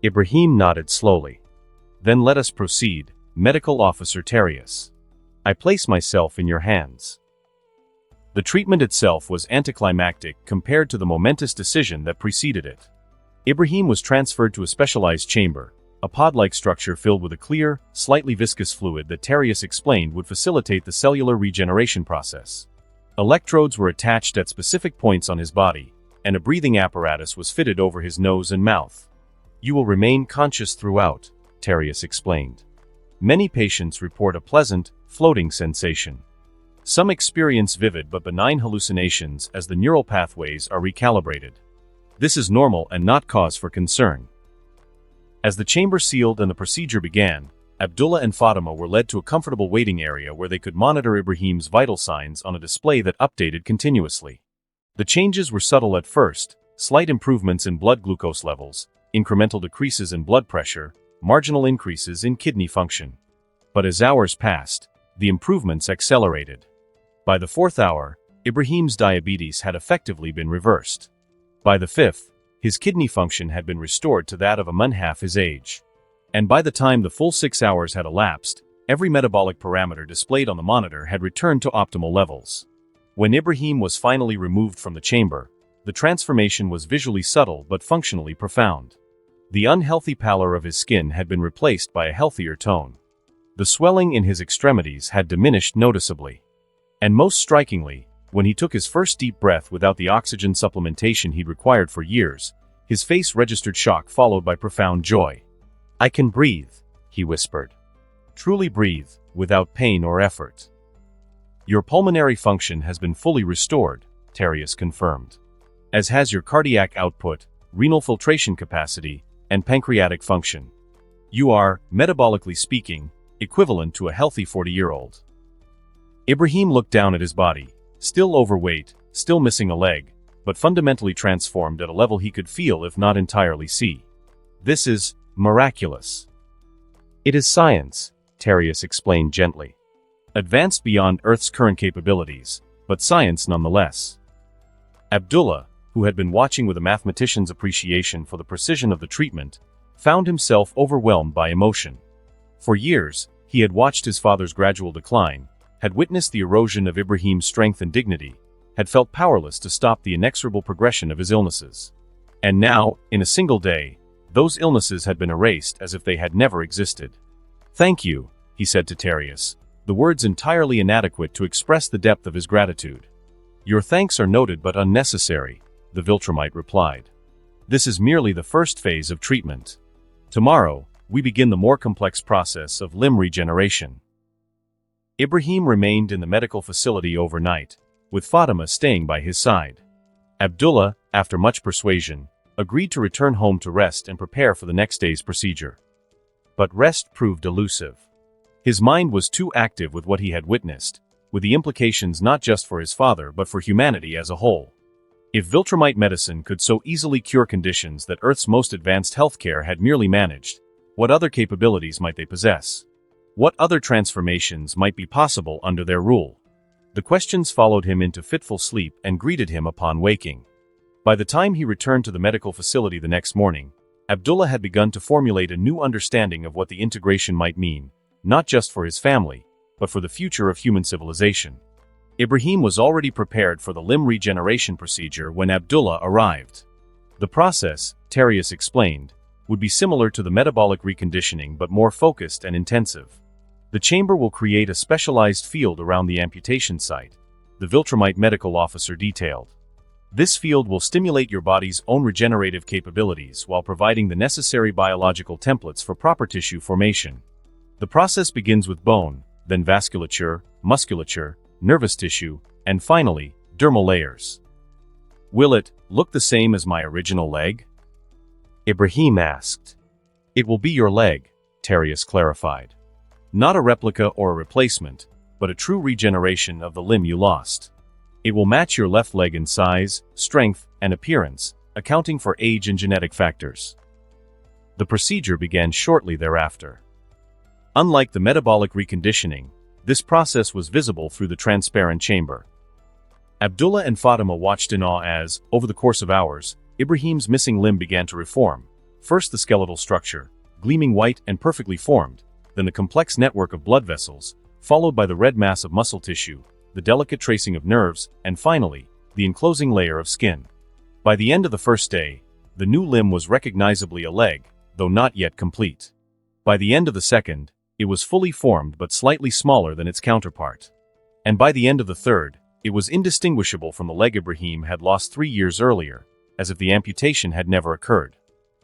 Ibrahim nodded slowly. Then let us proceed, Medical Officer Terius. I place myself in your hands. The treatment itself was anticlimactic compared to the momentous decision that preceded it. Ibrahim was transferred to a specialized chamber, a pod-like structure filled with a clear, slightly viscous fluid that Terius explained would facilitate the cellular regeneration process. Electrodes were attached at specific points on his body, and a breathing apparatus was fitted over his nose and mouth. You will remain conscious throughout, Terius explained. Many patients report a pleasant, floating sensation. Some experience vivid but benign hallucinations as the neural pathways are recalibrated. This is normal and not cause for concern. As the chamber sealed and the procedure began, Abdullah and Fatima were led to a comfortable waiting area where they could monitor Ibrahim's vital signs on a display that updated continuously. The changes were subtle at first, slight improvements in blood glucose levels, incremental decreases in blood pressure, marginal increases in kidney function. But as hours passed, the improvements accelerated. By the 4th hour, Ibrahim's diabetes had effectively been reversed. By the 5th, his kidney function had been restored to that of a man half his age. And by the time the full 6 hours had elapsed, every metabolic parameter displayed on the monitor had returned to optimal levels. When Ibrahim was finally removed from the chamber, the transformation was visually subtle but functionally profound. The unhealthy pallor of his skin had been replaced by a healthier tone. The swelling in his extremities had diminished noticeably. And most strikingly, when he took his first deep breath without the oxygen supplementation he'd required for years, his face registered shock followed by profound joy. I can breathe, he whispered. Truly breathe, without pain or effort. Your pulmonary function has been fully restored, Terius confirmed. As has your cardiac output, renal filtration capacity, and pancreatic function. You are, metabolically speaking, equivalent to a healthy 40-year-old. Ibrahim looked down at his body, still overweight, still missing a leg, but fundamentally transformed at a level he could feel if not entirely see. This is miraculous. It is science, Terius explained gently. Advanced beyond Earth's current capabilities, but science nonetheless. Abdullah, who had been watching with a mathematician's appreciation for the precision of the treatment, found himself overwhelmed by emotion. For years, he had watched his father's gradual decline, had witnessed the erosion of Ibrahim's strength and dignity, had felt powerless to stop the inexorable progression of his illnesses. And now, in a single day, those illnesses had been erased as if they had never existed. Thank you, he said to Terius, the words entirely inadequate to express the depth of his gratitude. Your thanks are noted but unnecessary, the Viltrumite replied. This is merely the first phase of treatment. Tomorrow, we begin the more complex process of limb regeneration. Ibrahim remained in the medical facility overnight, with Fatima staying by his side. Abdullah, after much persuasion, agreed to return home to rest and prepare for the next day's procedure. But rest proved elusive. His mind was too active with what he had witnessed, with the implications not just for his father but for humanity as a whole. If Viltrumite medicine could so easily cure conditions that Earth's most advanced healthcare had merely managed, what other capabilities might they possess? What other transformations might be possible under their rule? The questions followed him into fitful sleep and greeted him upon waking. By the time he returned to the medical facility the next morning, Abdullah had begun to formulate a new understanding of what the integration might mean, not just for his family, but for the future of human civilization. Ibrahim was already prepared for the limb regeneration procedure when Abdullah arrived. The process, Terius explained, would be similar to the metabolic reconditioning but more focused and intensive. The chamber will create a specialized field around the amputation site, the Viltrumite medical officer detailed. This field will stimulate your body's own regenerative capabilities while providing the necessary biological templates for proper tissue formation. The process begins with bone, then vasculature, musculature, nervous tissue, and finally, dermal layers. Will it look the same as my original leg? Ibrahim asked. It will be your leg, Terius clarified. Not a replica or a replacement, but a true regeneration of the limb you lost. It will match your left leg in size, strength, and appearance, accounting for age and genetic factors. The procedure began shortly thereafter. Unlike the metabolic reconditioning, this process was visible through the transparent chamber. Abdullah and Fatima watched in awe as, over the course of hours, Ibrahim's missing limb began to reform. First the skeletal structure, gleaming white and perfectly formed, then the complex network of blood vessels, followed by the red mass of muscle tissue, the delicate tracing of nerves, and finally, the enclosing layer of skin. By the end of the first day, the new limb was recognizably a leg, though not yet complete. By the end of the second, it was fully formed but slightly smaller than its counterpart. And by the end of the third, it was indistinguishable from the leg Ibrahim had lost 3 years earlier, as if the amputation had never occurred.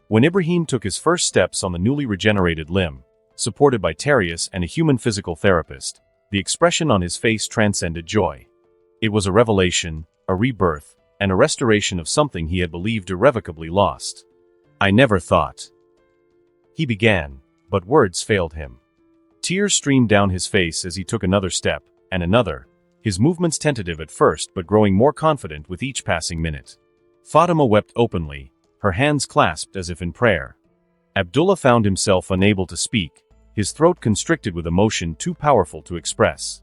When Ibrahim took his first steps on the newly regenerated limb, supported by Terius and a human physical therapist, the expression on his face transcended joy. It was a revelation, a rebirth, and a restoration of something he had believed irrevocably lost. I never thought. He began, but words failed him. Tears streamed down his face as he took another step, and another, his movements tentative at first but growing more confident with each passing minute. Fatima wept openly, her hands clasped as if in prayer. Abdullah found himself unable to speak, his throat constricted with emotion too powerful to express.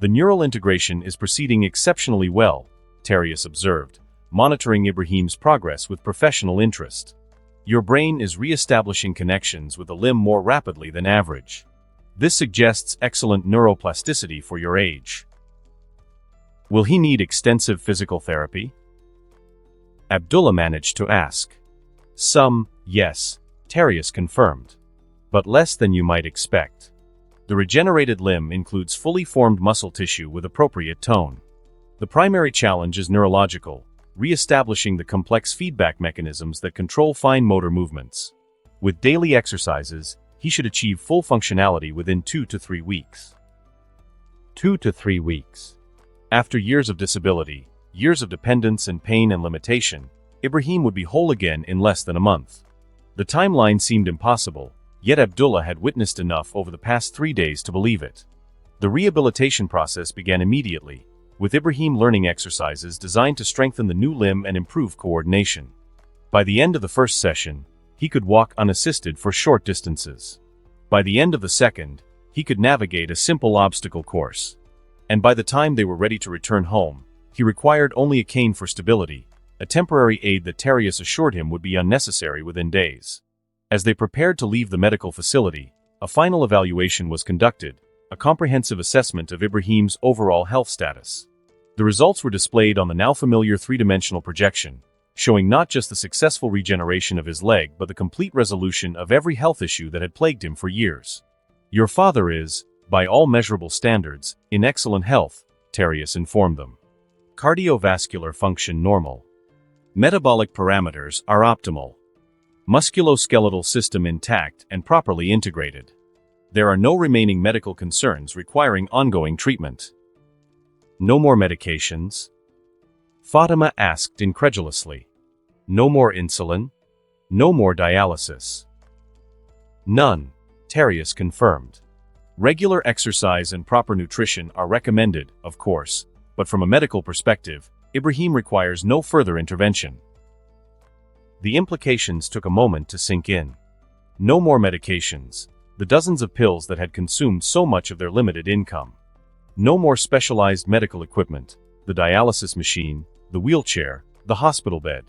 The neural integration is proceeding exceptionally well, Terius observed, monitoring Ibrahim's progress with professional interest. Your brain is re-establishing connections with the limb more rapidly than average. This suggests excellent neuroplasticity for your age. Will he need extensive physical therapy? Abdullah managed to ask. Some, yes, Terius confirmed. But less than you might expect. The regenerated limb includes fully formed muscle tissue with appropriate tone. The primary challenge is neurological, re-establishing the complex feedback mechanisms that control fine motor movements. With daily exercises, he should achieve full functionality within 2 to 3 weeks. 2 to 3 weeks. After years of disability, years of dependence and pain and limitation, Ibrahim would be whole again in less than a month. The timeline seemed impossible, yet Abdullah had witnessed enough over the past 3 days to believe it. The rehabilitation process began immediately, with Ibrahim learning exercises designed to strengthen the new limb and improve coordination. By the end of the first session, he could walk unassisted for short distances. By the end of the second, he could navigate a simple obstacle course. And by the time they were ready to return home, he required only a cane for stability, a temporary aid that Terius assured him would be unnecessary within days. As they prepared to leave the medical facility, a final evaluation was conducted, a comprehensive assessment of Ibrahim's overall health status. The results were displayed on the now familiar three-dimensional projection, showing not just the successful regeneration of his leg but the complete resolution of every health issue that had plagued him for years. Your father is, by all measurable standards, in excellent health, Terius informed them. Cardiovascular function normal. Metabolic parameters are optimal. Musculoskeletal system intact and properly integrated. There are no remaining medical concerns requiring ongoing treatment. No more medications? Fatima asked incredulously. No more insulin? No more dialysis? None, Terius confirmed. Regular exercise and proper nutrition are recommended, of course, but from a medical perspective, Ibrahim requires no further intervention. The implications took a moment to sink in. No more medications, the dozens of pills that had consumed so much of their limited income. No more specialized medical equipment, the dialysis machine, the wheelchair, the hospital bed.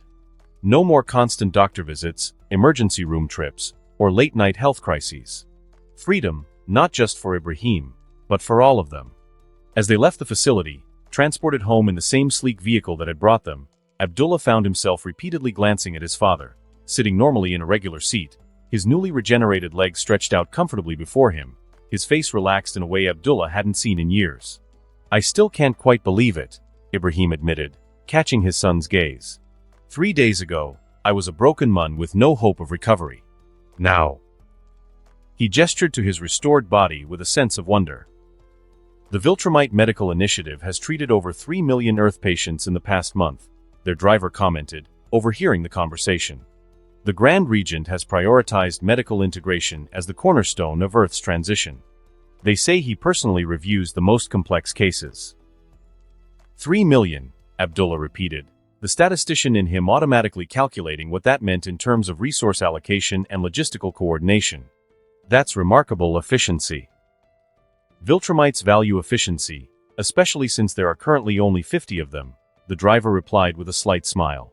No more constant doctor visits, emergency room trips, or late-night health crises. Freedom, not just for Ibrahim, but for all of them. As they left the facility, transported home in the same sleek vehicle that had brought them, Abdullah found himself repeatedly glancing at his father, sitting normally in a regular seat, his newly regenerated legs stretched out comfortably before him, his face relaxed in a way Abdullah hadn't seen in years. "I still can't quite believe it," Ibrahim admitted, catching his son's gaze. 3 days ago, I was a broken man with no hope of recovery. Now. He gestured to his restored body with a sense of wonder. The Viltrumite Medical Initiative has treated over 3 million Earth patients in the past month, their driver commented, overhearing the conversation. The Grand Regent has prioritized medical integration as the cornerstone of Earth's transition. They say he personally reviews the most complex cases. 3 million, Abdullah repeated, the statistician in him automatically calculating what that meant in terms of resource allocation and logistical coordination. That's remarkable efficiency. Viltrumites value efficiency, especially since there are currently only 50 of them, the driver replied with a slight smile.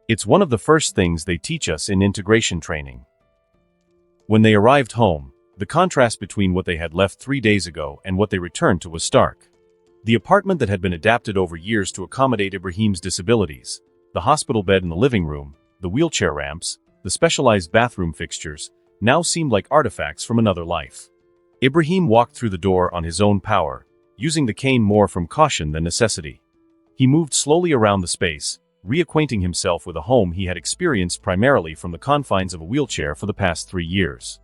It's one of the first things they teach us in integration training. When they arrived home, the contrast between what they had left 3 days ago and what they returned to was stark. The apartment that had been adapted over years to accommodate Ibrahim's disabilities, the hospital bed in the living room, the wheelchair ramps, the specialized bathroom fixtures, now seemed like artifacts from another life. Ibrahim walked through the door on his own power, using the cane more from caution than necessity. He moved slowly around the space, reacquainting himself with a home he had experienced primarily from the confines of a wheelchair for the past 3 years.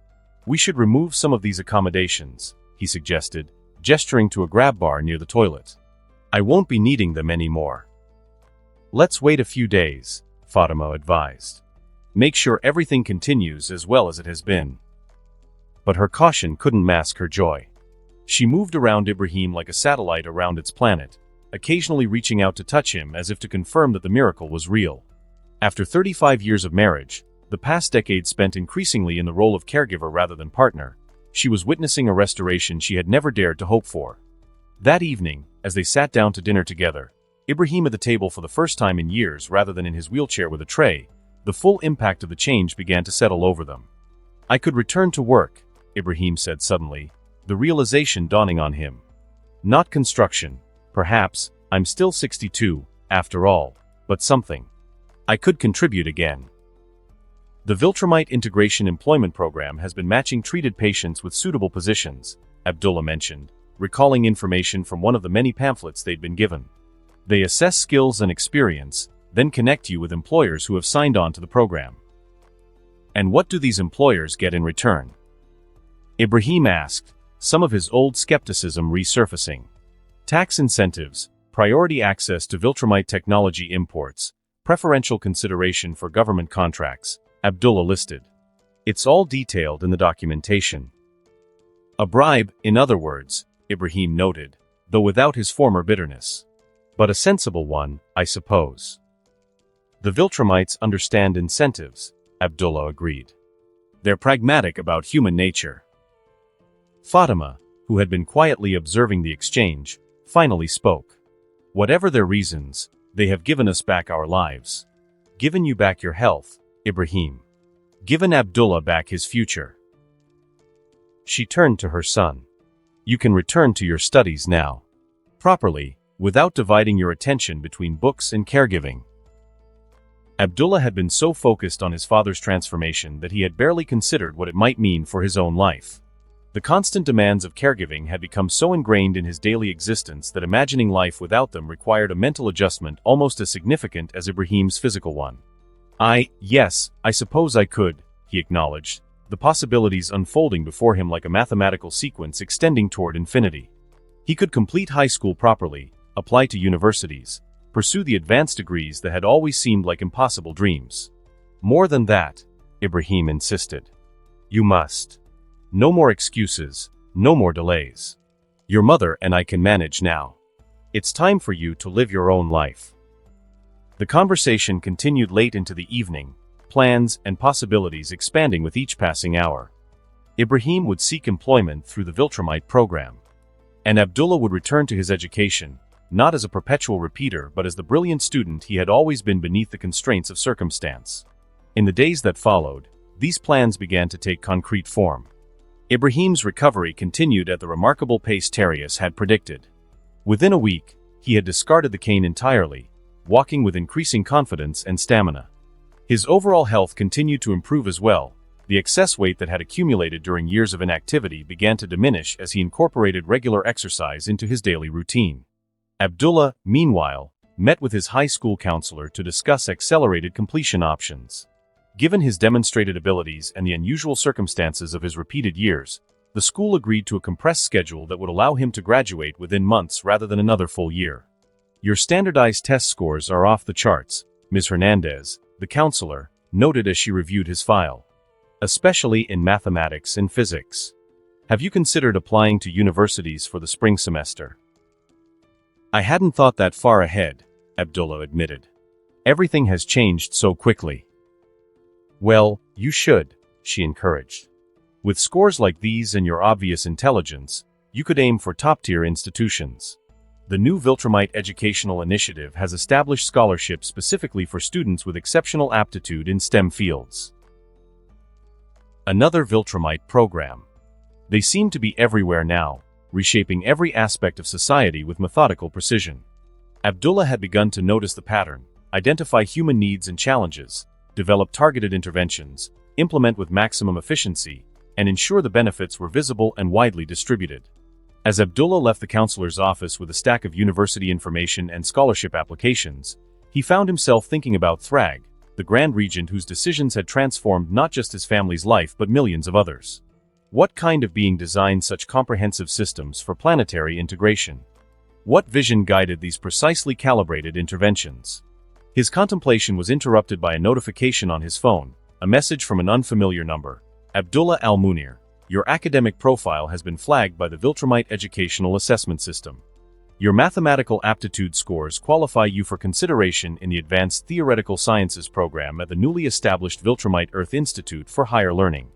"We should remove some of these accommodations," he suggested, gesturing to a grab bar near the toilet. "I won't be needing them anymore." "Let's wait a few days," Fatima advised. "Make sure everything continues as well as it has been." But her caution couldn't mask her joy. She moved around Ibrahim like a satellite around its planet, occasionally reaching out to touch him as if to confirm that the miracle was real. After 35 years of marriage, the past decade spent increasingly in the role of caregiver rather than partner, she was witnessing a restoration she had never dared to hope for. That evening, as they sat down to dinner together, Ibrahim at the table for the first time in years rather than in his wheelchair with a tray, the full impact of the change began to settle over them. "I could return to work," Ibrahim said suddenly, the realization dawning on him. "Not construction. Perhaps, I'm still 62, after all, but something. I could contribute again." The Viltrumite Integration Employment Program has been matching treated patients with suitable positions, Abdullah mentioned, recalling information from one of the many pamphlets they'd been given. They assess skills and experience, then connect you with employers who have signed on to the program. "And what do these employers get in return?" Ibrahim asked, some of his old skepticism resurfacing. "Tax incentives, priority access to Viltrumite technology imports, preferential consideration for government contracts," Abdullah listed. "It's all detailed in the documentation." "A bribe, in other words," Ibrahim noted, though without his former bitterness. "But a sensible one, I suppose." "The Viltrumites understand incentives," Abdullah agreed. "They're pragmatic about human nature." Fatima, who had been quietly observing the exchange, finally spoke. "Whatever their reasons, they have given us back our lives. Given you back your health, Ibrahim. Given Abdullah back his future." She turned to her son. "You can return to your studies now. Properly, without dividing your attention between books and caregiving." Abdullah had been so focused on his father's transformation that he had barely considered what it might mean for his own life. The constant demands of caregiving had become so ingrained in his daily existence that imagining life without them required a mental adjustment almost as significant as Ibrahim's physical one. Yes, I suppose I could," he acknowledged, the possibilities unfolding before him like a mathematical sequence extending toward infinity. He could complete high school properly, apply to universities, pursue the advanced degrees that had always seemed like impossible dreams. More than that, Ibrahim insisted. You must. No more excuses, no more delays. Your mother and I can manage now. It's time for you to live your own life. The conversation continued late into the evening, plans and possibilities expanding with each passing hour. Ibrahim would seek employment through the Viltrumite program. And Abdullah would return to his education, not as a perpetual repeater but as the brilliant student he had always been beneath the constraints of circumstance. In the days that followed, these plans began to take concrete form. Ibrahim's recovery continued at the remarkable pace Tarius had predicted. Within a week, he had discarded the cane entirely, walking with increasing confidence and stamina. His overall health continued to improve as well. The excess weight that had accumulated during years of inactivity began to diminish as he incorporated regular exercise into his daily routine. Abdullah, meanwhile, met with his high school counselor to discuss accelerated completion options. Given his demonstrated abilities and the unusual circumstances of his repeated years, the school agreed to a compressed schedule that would allow him to graduate within months rather than another full year. Your standardized test scores are off the charts, Ms. Hernandez, the counselor, noted as she reviewed his file. Especially in mathematics and physics. Have you considered applying to universities for the spring semester? I hadn't thought that far ahead, Abdullah admitted. Everything has changed so quickly. Well, you should, she encouraged. With scores like these and your obvious intelligence, you could aim for top-tier institutions. The new Viltrumite Educational Initiative has established scholarships specifically for students with exceptional aptitude in STEM fields. Another Viltrumite program. They seem to be everywhere now, reshaping every aspect of society with methodical precision. Abdullah had begun to notice the pattern, identify human needs and challenges, develop targeted interventions, implement with maximum efficiency, and ensure the benefits were visible and widely distributed. As Abdullah left the counselor's office with a stack of university information and scholarship applications, he found himself thinking about Thragg, the Grand Regent whose decisions had transformed not just his family's life but millions of others. What kind of being designed such comprehensive systems for planetary integration? What vision guided these precisely calibrated interventions? His contemplation was interrupted by a notification on his phone, a message from an unfamiliar number. Abdullah Al-Munir, your academic profile has been flagged by the Viltrumite Educational Assessment System. Your mathematical aptitude scores qualify you for consideration in the Advanced Theoretical Sciences program at the newly established Viltrumite Earth Institute for Higher Learning.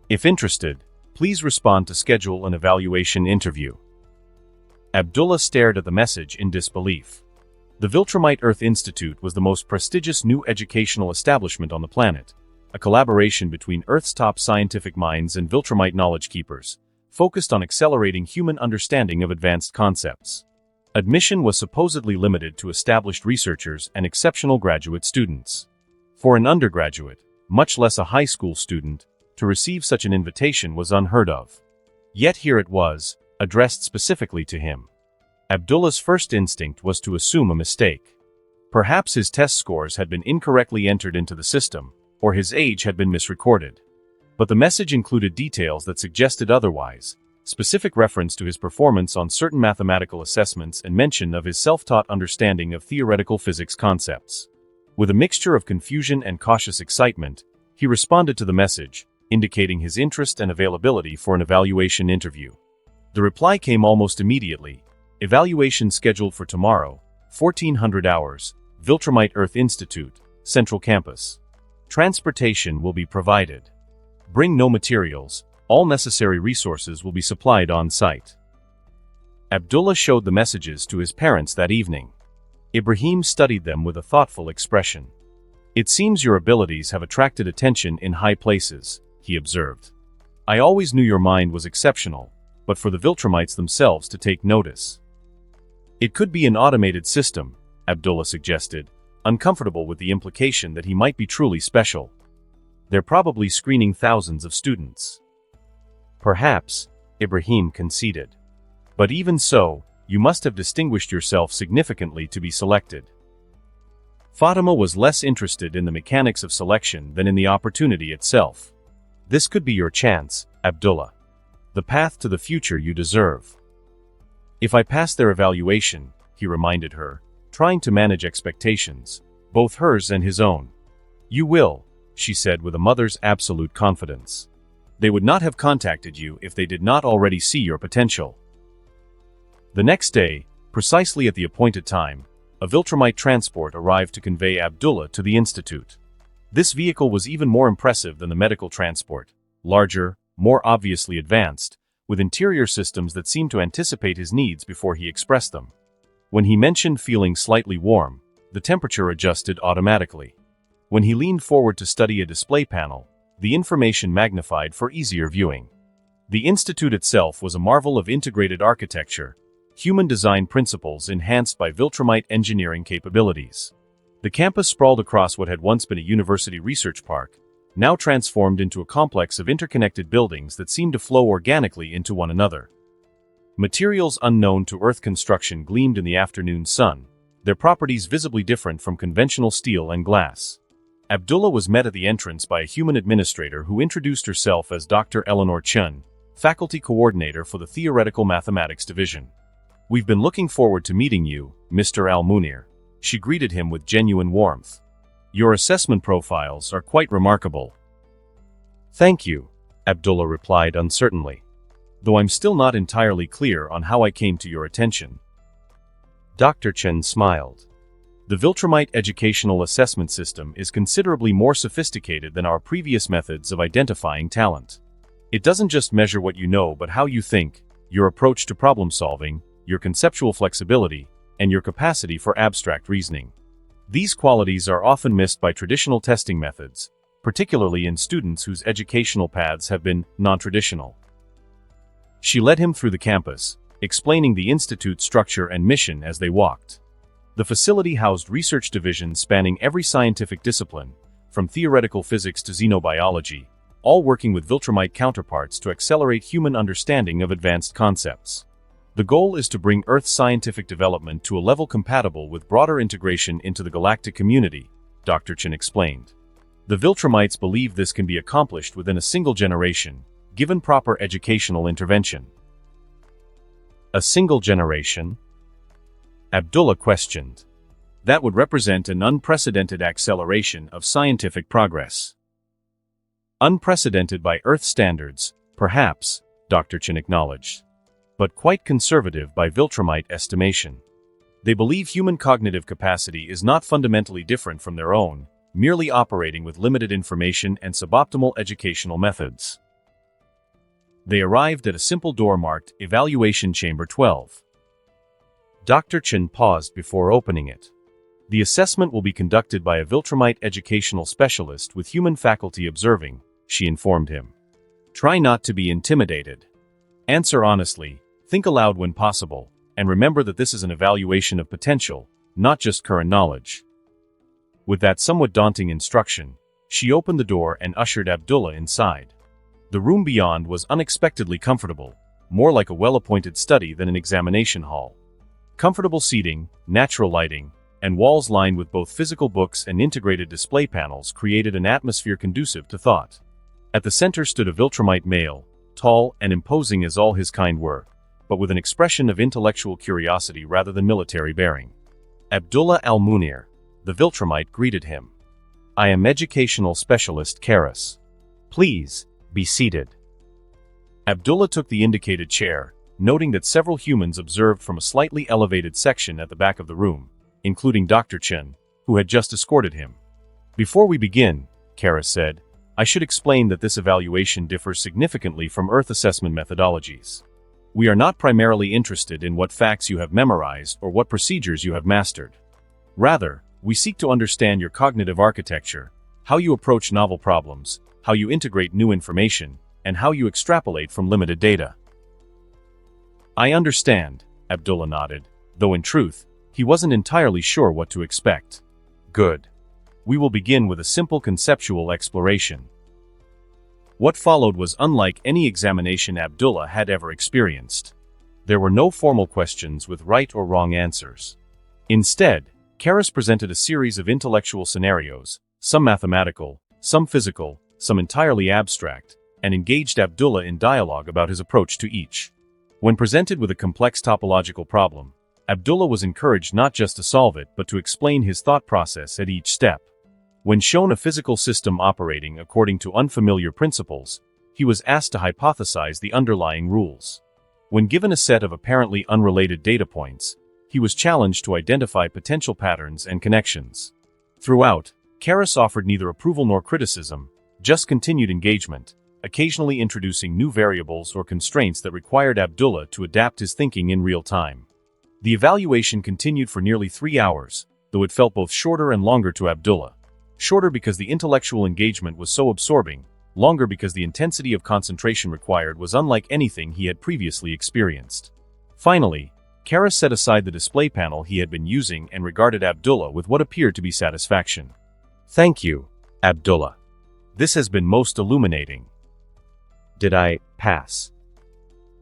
If interested, please respond to schedule an evaluation interview. Abdullah stared at the message in disbelief. The Viltrumite Earth Institute was the most prestigious new educational establishment on the planet, a collaboration between Earth's top scientific minds and Viltrumite knowledge keepers, focused on accelerating human understanding of advanced concepts. Admission was supposedly limited to established researchers and exceptional graduate students. For an undergraduate, much less a high school student, to receive such an invitation was unheard of. Yet here it was, addressed specifically to him. Abdullah's first instinct was to assume a mistake. Perhaps his test scores had been incorrectly entered into the system, or his age had been misrecorded. But the message included details that suggested otherwise, specific reference to his performance on certain mathematical assessments and mention of his self-taught understanding of theoretical physics concepts. With a mixture of confusion and cautious excitement, he responded to the message, indicating his interest and availability for an evaluation interview. The reply came almost immediately. Evaluation scheduled for tomorrow, 1400 hours, Viltrumite Earth Institute, Central Campus. Transportation will be provided. Bring no materials, all necessary resources will be supplied on site. Abdullah showed the messages to his parents that evening. Ibrahim studied them with a thoughtful expression. It seems your abilities have attracted attention in high places, he observed. I always knew your mind was exceptional, but for the Viltrumites themselves to take notice. It could be an automated system, Abdullah suggested, uncomfortable with the implication that he might be truly special. They're probably screening thousands of students. Perhaps, Ibrahim conceded. But even so, you must have distinguished yourself significantly to be selected. Fatima was less interested in the mechanics of selection than in the opportunity itself. This could be your chance, Abdullah. The path to the future you deserve. If I pass their evaluation, he reminded her, trying to manage expectations, both hers and his own. You will, she said with a mother's absolute confidence. They would not have contacted you if they did not already see your potential. The next day, precisely at the appointed time, a Viltrumite transport arrived to convey Abdullah to the institute. This vehicle was even more impressive than the medical transport, larger, more obviously advanced, with interior systems that seemed to anticipate his needs before he expressed them. When he mentioned feeling slightly warm, the temperature adjusted automatically. When he leaned forward to study a display panel, the information magnified for easier viewing. The institute itself was a marvel of integrated architecture, human design principles enhanced by Viltrumite engineering capabilities. The campus sprawled across what had once been a university research park, now transformed into a complex of interconnected buildings that seemed to flow organically into one another. Materials unknown to Earth construction gleamed in the afternoon sun, their properties visibly different from conventional steel and glass. Abdullah was met at the entrance by a human administrator who introduced herself as Dr. Eleanor Chun, faculty coordinator for the Theoretical Mathematics Division. We've been looking forward to meeting you, Mr. Al-Munir. She greeted him with genuine warmth. Your assessment profiles are quite remarkable. Thank you, Abdullah replied uncertainly. Though I'm still not entirely clear on how I came to your attention. Dr. Chen smiled. The Viltrumite educational assessment system is considerably more sophisticated than our previous methods of identifying talent. It doesn't just measure what you know but how you think, your approach to problem solving, your conceptual flexibility, and your capacity for abstract reasoning. These qualities are often missed by traditional testing methods, particularly in students whose educational paths have been non-traditional. She led him through the campus, explaining the institute's structure and mission as they walked. The facility housed research divisions spanning every scientific discipline, from theoretical physics to xenobiology, all working with Viltrumite counterparts to accelerate human understanding of advanced concepts. The goal is to bring Earth's scientific development to a level compatible with broader integration into the galactic community, Dr. Chen explained. The Viltrumites believe this can be accomplished within a single generation, given proper educational intervention. A single generation? Abdullah questioned. That would represent an unprecedented acceleration of scientific progress. Unprecedented by Earth standards, perhaps, Dr. Chen acknowledged. But quite conservative by Viltrumite estimation. They believe human cognitive capacity is not fundamentally different from their own, merely operating with limited information and suboptimal educational methods. They arrived at a simple door marked Evaluation Chamber 12. Dr. Chen paused before opening it. The assessment will be conducted by a Viltrumite educational specialist with human faculty observing, she informed him. Try not to be intimidated. Answer honestly, think aloud when possible, and remember that this is an evaluation of potential, not just current knowledge. With that somewhat daunting instruction, she opened the door and ushered Abdullah inside. The room beyond was unexpectedly comfortable, more like a well-appointed study than an examination hall. Comfortable seating, natural lighting, and walls lined with both physical books and integrated display panels created an atmosphere conducive to thought. At the center stood a Viltrumite male, tall and imposing as all his kind were, but with an expression of intellectual curiosity rather than military bearing. Abdullah Al-Munir, the Viltrumite, greeted him. I am educational specialist Karis. Please, be seated. Abdullah took the indicated chair, noting that several humans observed from a slightly elevated section at the back of the room, including Dr. Chen, who had just escorted him. Before we begin, Karis said, I should explain that this evaluation differs significantly from Earth assessment methodologies. We are not primarily interested in what facts you have memorized or what procedures you have mastered. Rather, we seek to understand your cognitive architecture, how you approach novel problems, how you integrate new information, and how you extrapolate from limited data. I understand, Abdullah nodded, though in truth, he wasn't entirely sure what to expect. Good. We will begin with a simple conceptual exploration. What followed was unlike any examination Abdullah had ever experienced. There were no formal questions with right or wrong answers. Instead, Karis presented a series of intellectual scenarios, some mathematical, some physical, some entirely abstract, and engaged Abdullah in dialogue about his approach to each. When presented with a complex topological problem, Abdullah was encouraged not just to solve it but to explain his thought process at each step. When shown a physical system operating according to unfamiliar principles, he was asked to hypothesize the underlying rules. When given a set of apparently unrelated data points, he was challenged to identify potential patterns and connections. Throughout, Karras offered neither approval nor criticism, just continued engagement, occasionally introducing new variables or constraints that required Abdullah to adapt his thinking in real time. The evaluation continued for nearly 3 hours, though it felt both shorter and longer to Abdullah. Shorter because the intellectual engagement was so absorbing, longer because the intensity of concentration required was unlike anything he had previously experienced. Finally, Karras set aside the display panel he had been using and regarded Abdullah with what appeared to be satisfaction. "Thank you, Abdullah. This has been most illuminating." "Did I pass?"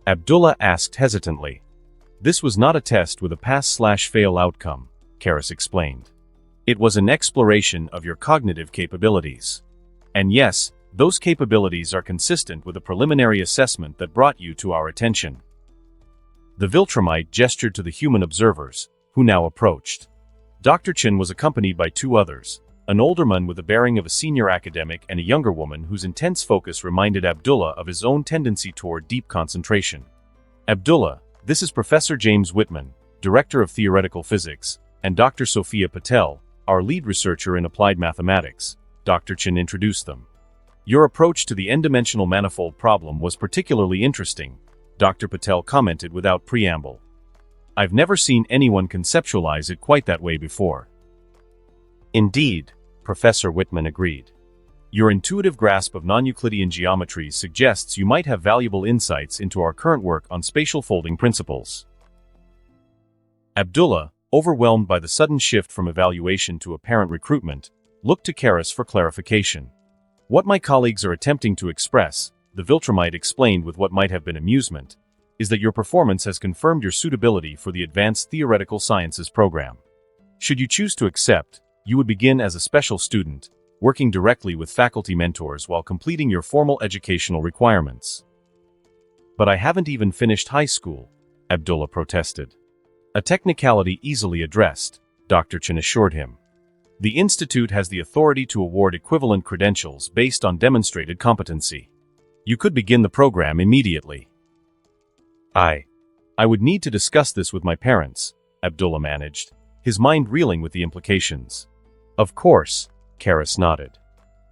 Abdullah asked hesitantly. "This was not a test with a pass/fail outcome," Karras explained. "It was an exploration of your cognitive capabilities. And yes, those capabilities are consistent with a preliminary assessment that brought you to our attention." The Viltrumite gestured to the human observers, who now approached. Dr. Chen was accompanied by 2 others, an older man with the bearing of a senior academic and a younger woman whose intense focus reminded Abdullah of his own tendency toward deep concentration. "Abdullah, this is Professor James Whitman, Director of Theoretical Physics, and Dr. Sophia Patel, our lead researcher in applied mathematics," Dr. Chen introduced them. "Your approach to the n-dimensional manifold problem was particularly interesting," Dr. Patel commented without preamble. "I've never seen anyone conceptualize it quite that way before." "Indeed," Professor Whitman agreed. "Your intuitive grasp of non-Euclidean geometries suggests you might have valuable insights into our current work on spatial folding principles." Abdullah, overwhelmed by the sudden shift from evaluation to apparent recruitment, looked to Karras for clarification. "What my colleagues are attempting to express," the Viltrumite explained with what might have been amusement, "is that your performance has confirmed your suitability for the Advanced Theoretical Sciences program. Should you choose to accept, you would begin as a special student, working directly with faculty mentors while completing your formal educational requirements." "But I haven't even finished high school," Abdullah protested. "A technicality easily addressed," Dr. Chen assured him. "The institute has the authority to award equivalent credentials based on demonstrated competency. You could begin the program immediately." I would need to discuss this with my parents," Abdullah managed, his mind reeling with the implications. "Of course," Karras nodded.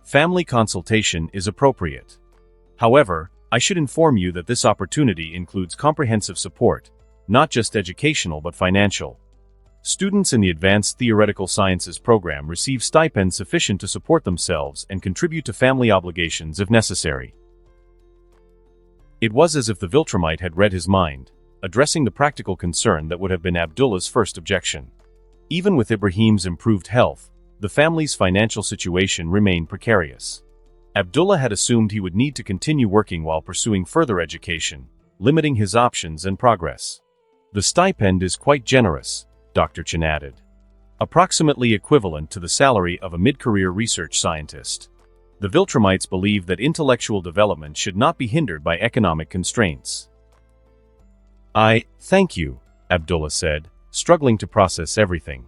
"Family consultation is appropriate. However, I should inform you that this opportunity includes comprehensive support, not just educational but financial. Students in the Advanced Theoretical Sciences program receive stipends sufficient to support themselves and contribute to family obligations if necessary." It was as if the Viltrumite had read his mind, addressing the practical concern that would have been Abdullah's first objection. Even with Ibrahim's improved health, the family's financial situation remained precarious. Abdullah had assumed he would need to continue working while pursuing further education, limiting his options and progress. "The stipend is quite generous," Dr. Chen added. "Approximately equivalent to the salary of a mid-career research scientist." The Viltrumites believed that intellectual development should not be hindered by economic constraints. "Thank you," Abdullah said, struggling to process everything.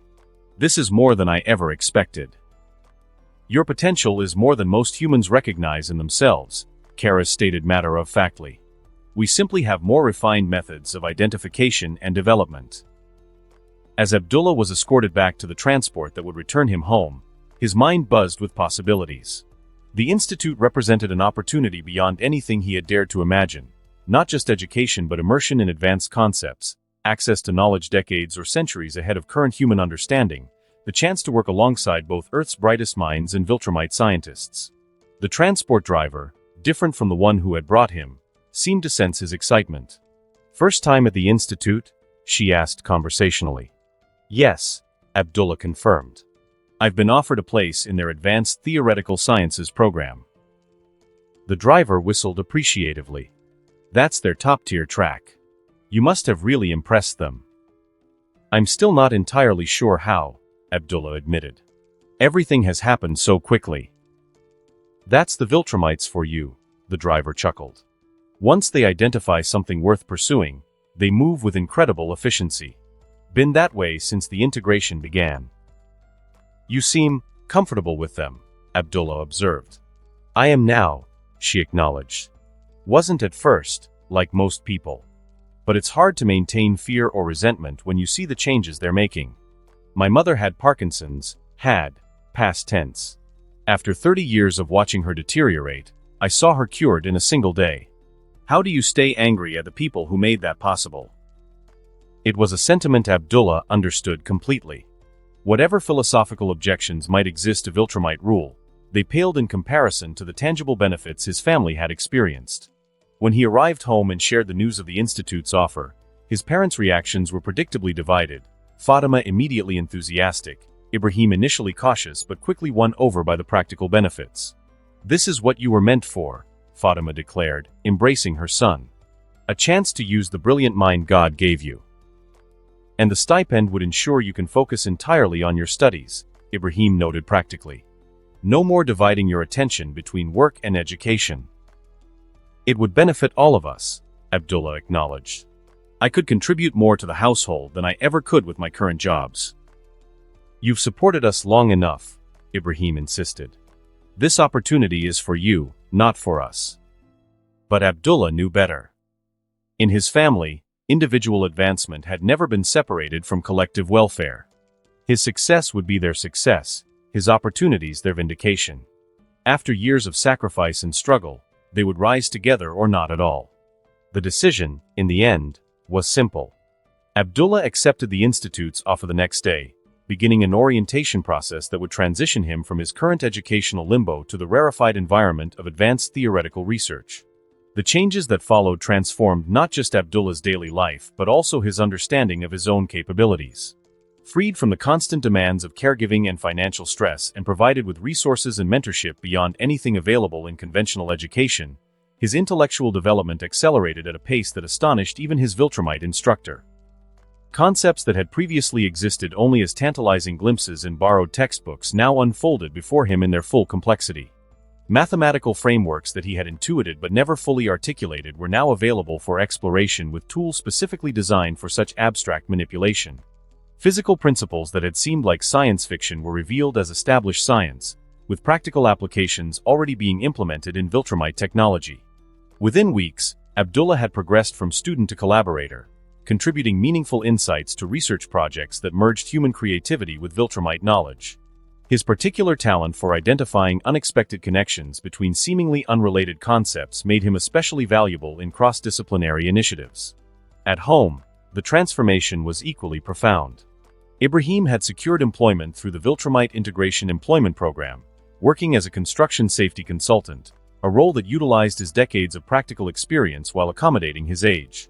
"This is more than I ever expected." "Your potential is more than most humans recognize in themselves," Karras stated matter-of-factly. "We simply have more refined methods of identification and development." As Abdullah was escorted back to the transport that would return him home, his mind buzzed with possibilities. The institute represented an opportunity beyond anything he had dared to imagine, not just education but immersion in advanced concepts, access to knowledge decades or centuries ahead of current human understanding, the chance to work alongside both Earth's brightest minds and Viltrumite scientists. The transport driver, different from the one who had brought him, seemed to sense his excitement. "First time at the institute?" she asked conversationally. "Yes," Abdullah confirmed. "I've been offered a place in their Advanced Theoretical Sciences program." The driver whistled appreciatively. "That's their top-tier track. You must have really impressed them." "I'm still not entirely sure how," Abdullah admitted. "Everything has happened so quickly." "That's the Viltrumites for you," the driver chuckled. Once they identify something worth pursuing, they move with incredible efficiency. Been that way since the integration began. You seem comfortable with them, Abdullah observed. I am now, she acknowledged. Wasn't at first, like most people. But it's hard to maintain fear or resentment when you see the changes they're making. My mother had Parkinson's, past tense. After 30 years of watching her deteriorate, I saw her cured in a single day. How do you stay angry at the people who made that possible? It was a sentiment Abdullah understood completely. Whatever philosophical objections might exist to Viltrumite rule, they paled in comparison to the tangible benefits his family had experienced. When he arrived home and shared the news of the Institute's offer, his parents' reactions were predictably divided. Fatima immediately enthusiastic, Ibrahim initially cautious but quickly won over by the practical benefits. This is what you were meant for, Fatima declared, embracing her son. A chance to use the brilliant mind God gave you. And the stipend would ensure you can focus entirely on your studies, Ibrahim noted practically. No more dividing your attention between work and education. It would benefit all of us, Abdullah acknowledged. I could contribute more to the household than I ever could with my current jobs. You've supported us long enough, Ibrahim insisted. This opportunity is for you, not for us. But Abdullah knew better. In his family, individual advancement had never been separated from collective welfare. His success would be their success, his opportunities their vindication. After years of sacrifice and struggle, they would rise together or not at all. The decision, in the end, was simple. Abdullah accepted the Institute's offer the next day, beginning an orientation process that would transition him from his current educational limbo to the rarefied environment of advanced theoretical research. The changes that followed transformed not just Abdullah's daily life but also his understanding of his own capabilities. Freed from the constant demands of caregiving and financial stress and provided with resources and mentorship beyond anything available in conventional education, his intellectual development accelerated at a pace that astonished even his Viltrumite instructor. Concepts that had previously existed only as tantalizing glimpses in borrowed textbooks now unfolded before him in their full complexity. Mathematical frameworks that he had intuited but never fully articulated were now available for exploration with tools specifically designed for such abstract manipulation. Physical principles that had seemed like science fiction were revealed as established science, with practical applications already being implemented in Viltrumite technology. Within weeks, Abdullah had progressed from student to collaborator, contributing meaningful insights to research projects that merged human creativity with Viltrumite knowledge. His particular talent for identifying unexpected connections between seemingly unrelated concepts made him especially valuable in cross-disciplinary initiatives. At home, the transformation was equally profound. Ibrahim had secured employment through the Viltrumite Integration Employment Program, working as a construction safety consultant, a role that utilized his decades of practical experience while accommodating his age.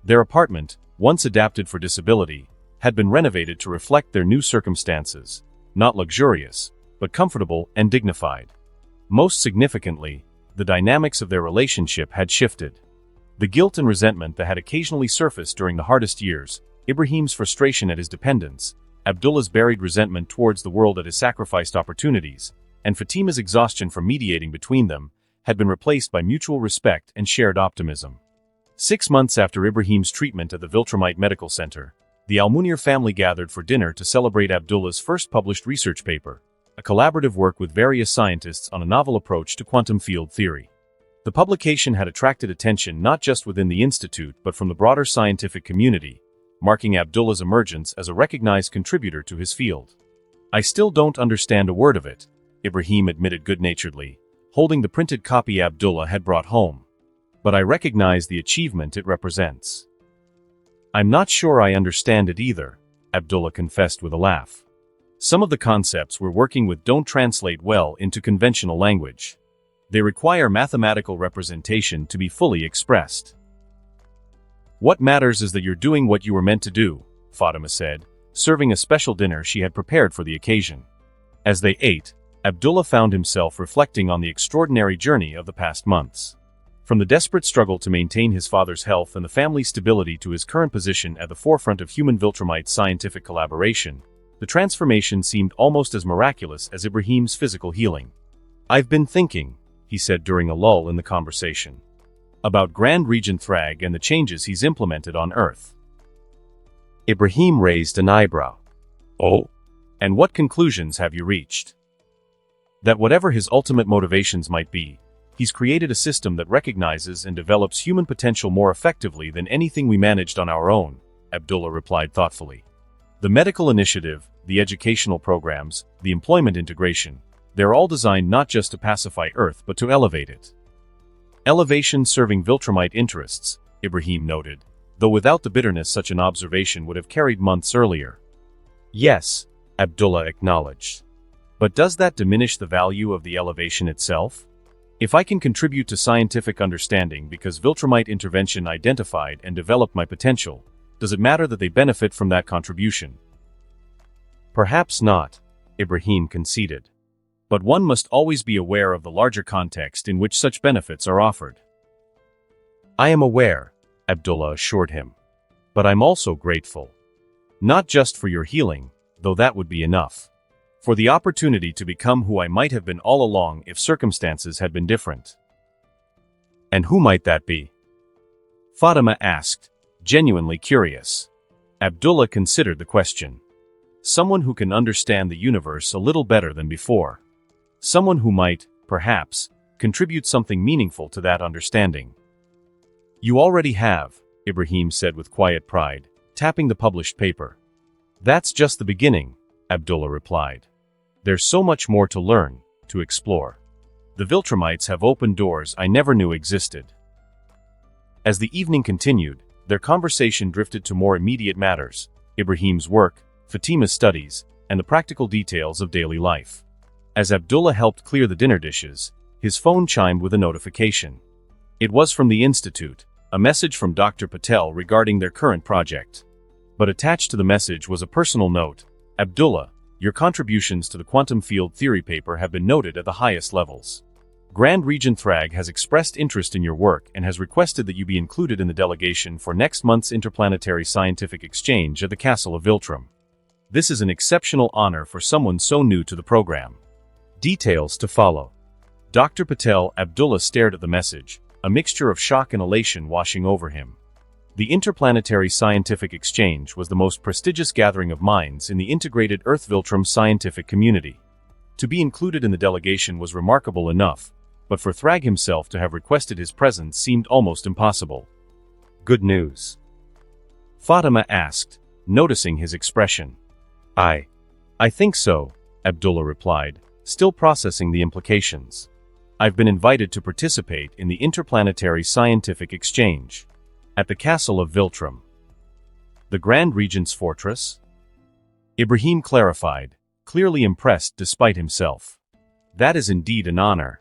Their apartment, once adapted for disability, had been renovated to reflect their new circumstances, not luxurious, but comfortable and dignified. Most significantly, the dynamics of their relationship had shifted. The guilt and resentment that had occasionally surfaced during the hardest years, Ibrahim's frustration at his dependence, Abdullah's buried resentment towards the world at his sacrificed opportunities, and Fatima's exhaustion from mediating between them, had been replaced by mutual respect and shared optimism. 6 months after Ibrahim's treatment at the Viltrumite Medical Center, the Almunir family gathered for dinner to celebrate Abdullah's first published research paper, a collaborative work with various scientists on a novel approach to quantum field theory. The publication had attracted attention not just within the institute but from the broader scientific community, marking Abdullah's emergence as a recognized contributor to his field. I still don't understand a word of it, Ibrahim admitted good-naturedly, holding the printed copy Abdullah had brought home. But I recognize the achievement it represents. I'm not sure I understand it either, Abdullah confessed with a laugh. Some of the concepts we're working with don't translate well into conventional language. They require mathematical representation to be fully expressed. What matters is that you're doing what you were meant to do, Fatima said, serving a special dinner she had prepared for the occasion. As they ate, Abdullah found himself reflecting on the extraordinary journey of the past months. From the desperate struggle to maintain his father's health and the family's stability to his current position at the forefront of human Viltrumite scientific collaboration, the transformation seemed almost as miraculous as Ibrahim's physical healing. I've been thinking, he he said during a lull in the conversation. About Grand Regent Thragg and the changes he's implemented on Earth. Ibrahim raised an eyebrow. Oh? And what conclusions have you reached? That whatever his ultimate motivations might be, he's created a system that recognizes and develops human potential more effectively than anything we managed on our own, Abdullah replied thoughtfully. The medical initiative, the educational programs, the employment integration, they're all designed not just to pacify Earth but to elevate it. Elevation serving Viltrumite interests, Ibrahim noted, though without the bitterness such an observation would have carried months earlier. Yes, Abdullah acknowledged. But does that diminish the value of the elevation itself? If I can contribute to scientific understanding because Viltrumite intervention identified and developed my potential, does it matter that they benefit from that contribution? Perhaps not, Ibrahim conceded. But one must always be aware of the larger context in which such benefits are offered. I am aware, Abdullah assured him. But I'm also grateful. Not just for your healing, though that would be enough. For the opportunity to become who I might have been all along if circumstances had been different. And who might that be? Fatima asked, genuinely curious. Abdullah considered the question. Someone who can understand the universe a little better than before. Someone who might, perhaps, contribute something meaningful to that understanding. You already have, Ibrahim said with quiet pride, tapping the published paper. That's just the beginning, Abdullah replied. There's so much more to learn, to explore. The Viltrumites have opened doors I never knew existed. As the evening continued, their conversation drifted to more immediate matters, Ibrahim's work, Fatima's studies, and the practical details of daily life. As Abdullah helped clear the dinner dishes, his phone chimed with a notification. It was from the Institute, a message from Dr. Patel regarding their current project. But attached to the message was a personal note. Abdullah, your contributions to the quantum field theory paper have been noted at the highest levels. Grand Regent Thragg has expressed interest in your work and has requested that you be included in the delegation for next month's Interplanetary Scientific Exchange at the Castle of Viltrum. This is an exceptional honor for someone so new to the program. Details to follow. Dr. Patel. Abdullah stared at the message, a mixture of shock and elation washing over him. The Interplanetary Scientific Exchange was the most prestigious gathering of minds in the integrated Earth-Viltrum scientific community. To be included in the delegation was remarkable enough, but for Thragg himself to have requested his presence seemed almost impossible. Good news? Fatima asked, noticing his expression. I think so, Abdullah replied, still processing the implications. I've been invited to participate in the Interplanetary Scientific Exchange. At the Castle of Viltrum. The Grand Regent's fortress? Ibrahim clarified, clearly impressed despite himself. That is indeed an honor.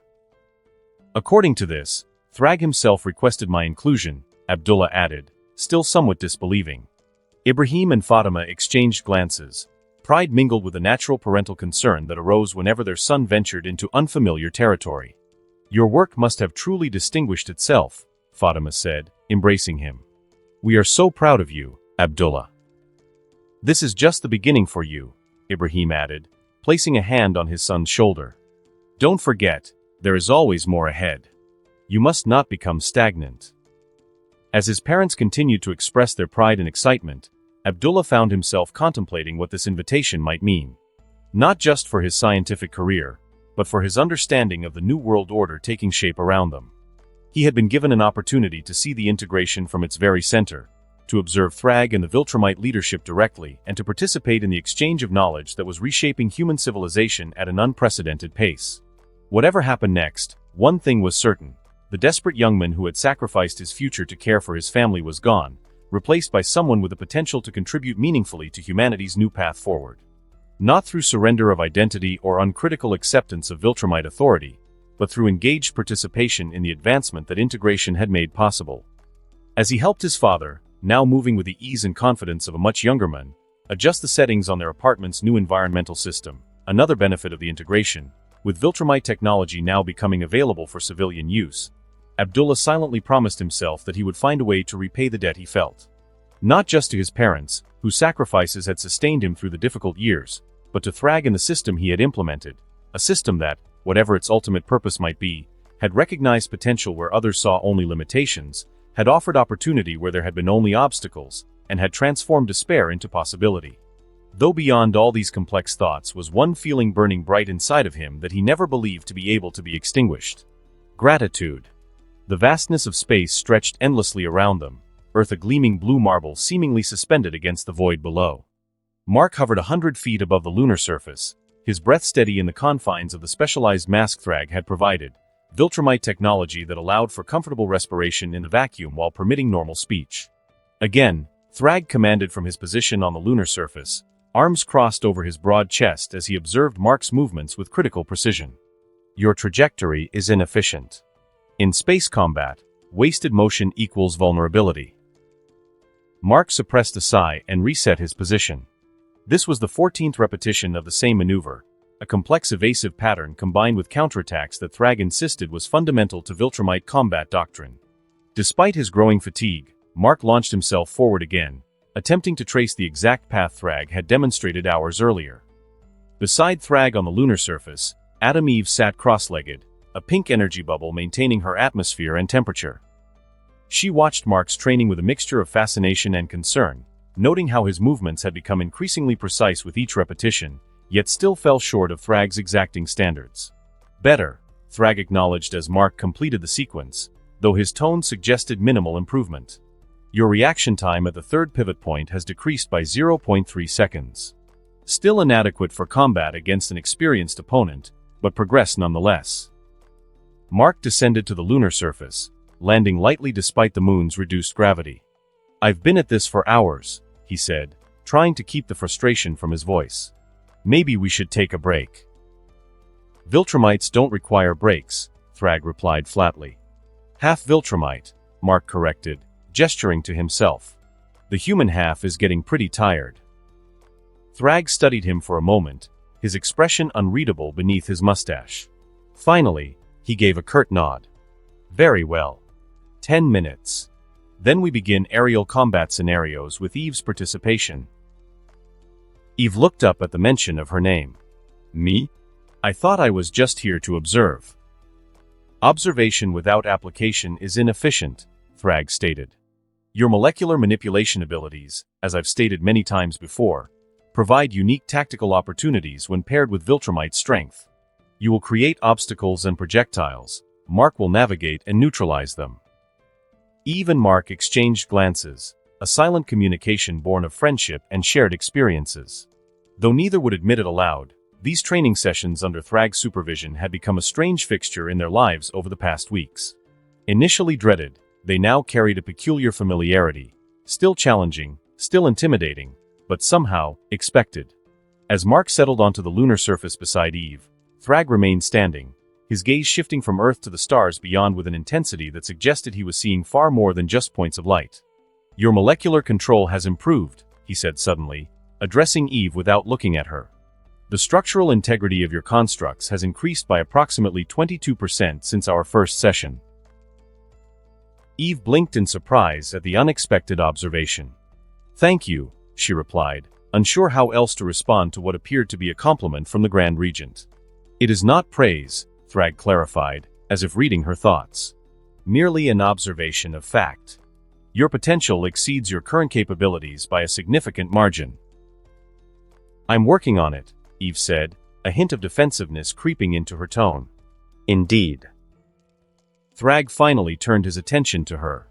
According to this, Thragg himself requested my inclusion, Abdullah added, still somewhat disbelieving. Ibrahim and Fatima exchanged glances. Pride mingled with the natural parental concern that arose whenever their son ventured into unfamiliar territory. Your work must have truly distinguished itself, Fatima said, embracing him. We are so proud of you, Abdullah. This is just the beginning for you, Ibrahim added, placing a hand on his son's shoulder. Don't forget, there is always more ahead. You must not become stagnant. As his parents continued to express their pride and excitement, Abdullah found himself contemplating what this invitation might mean. Not just for his scientific career, but for his understanding of the new world order taking shape around them. He had been given an opportunity to see the integration from its very center, to observe Thragg and the Viltrumite leadership directly, and to participate in the exchange of knowledge that was reshaping human civilization at an unprecedented pace. Whatever happened next, one thing was certain. The desperate young man who had sacrificed his future to care for his family was gone, replaced by someone with the potential to contribute meaningfully to humanity's new path forward. Not through surrender of identity or uncritical acceptance of Viltrumite authority, but through engaged participation in the advancement that integration had made possible. As he helped his father, now moving with the ease and confidence of a much younger man, adjust the settings on their apartment's new environmental system, another benefit of the integration, with Viltrumite technology now becoming available for civilian use, Abdullah silently promised himself that he would find a way to repay the debt he felt. Not just to his parents, whose sacrifices had sustained him through the difficult years, but to Thragg and the system he had implemented, a system that, whatever its ultimate purpose might be, had recognized potential where others saw only limitations, had offered opportunity where there had been only obstacles, and had transformed despair into possibility. Though beyond all these complex thoughts was one feeling burning bright inside of him that he never believed to be able to be extinguished. Gratitude. The vastness of space stretched endlessly around them, Earth a gleaming blue marble seemingly suspended against the void below. Mark hovered 100 feet above the lunar surface, his breath steady in the confines of the specialized mask Thragg had provided, Viltrumite technology that allowed for comfortable respiration in the vacuum while permitting normal speech. Again, Thragg commanded from his position on the lunar surface, arms crossed over his broad chest as he observed Mark's movements with critical precision. Your trajectory is inefficient. In space combat, wasted motion equals vulnerability. Mark suppressed a sigh and reset his position. This was the 14th repetition of the same maneuver, a complex evasive pattern combined with counterattacks that Thragg insisted was fundamental to Viltrumite combat doctrine. Despite his growing fatigue, Mark launched himself forward again, attempting to trace the exact path Thragg had demonstrated hours earlier. Beside Thragg on the lunar surface, Adam Eve sat cross-legged, a pink energy bubble maintaining her atmosphere and temperature. She watched Mark's training with a mixture of fascination and concern, noting how his movements had become increasingly precise with each repetition, yet still fell short of Thragg's exacting standards. Better, Thragg acknowledged as Mark completed the sequence, though his tone suggested minimal improvement. Your reaction time at the third pivot point has decreased by 0.3 seconds. Still inadequate for combat against an experienced opponent, but progress nonetheless. Mark descended to the lunar surface, landing lightly despite the moon's reduced gravity. I've been at this for hours, he said, trying to keep the frustration from his voice. Maybe we should take a break. Viltrumites don't require breaks, Thragg replied flatly. Half Viltrumite, Mark corrected, gesturing to himself. The human half is getting pretty tired. Thragg studied him for a moment, his expression unreadable beneath his mustache. Finally, he gave a curt nod. Very well. 10 minutes. Then we begin aerial combat scenarios with Eve's participation. Eve looked up at the mention of her name. Me? I thought I was just here to observe. Observation without application is inefficient, Thragg stated. Your molecular manipulation abilities, as I've stated many times before, provide unique tactical opportunities when paired with Viltrumite strength. You will create obstacles and projectiles. Mark will navigate and neutralize them. Eve and Mark exchanged glances, a silent communication born of friendship and shared experiences. Though neither would admit it aloud, these training sessions under Thragg's supervision had become a strange fixture in their lives over the past weeks. Initially dreaded, they now carried a peculiar familiarity, still challenging, still intimidating, but somehow expected. As Mark settled onto the lunar surface beside Eve, Thragg remained standing, his gaze shifting from Earth to the stars beyond with an intensity that suggested he was seeing far more than just points of light. Your molecular control has improved, he said suddenly, addressing Eve without looking at her. The structural integrity of your constructs has increased by approximately 22% since our first session. Eve blinked in surprise at the unexpected observation. Thank you, she replied, unsure how else to respond to what appeared to be a compliment from the Grand Regent. It is not praise, Thragg clarified, as if reading her thoughts. Merely an observation of fact. Your potential exceeds your current capabilities by a significant margin. I'm working on it, Eve said, a hint of defensiveness creeping into her tone. Indeed. Thragg finally turned his attention to her.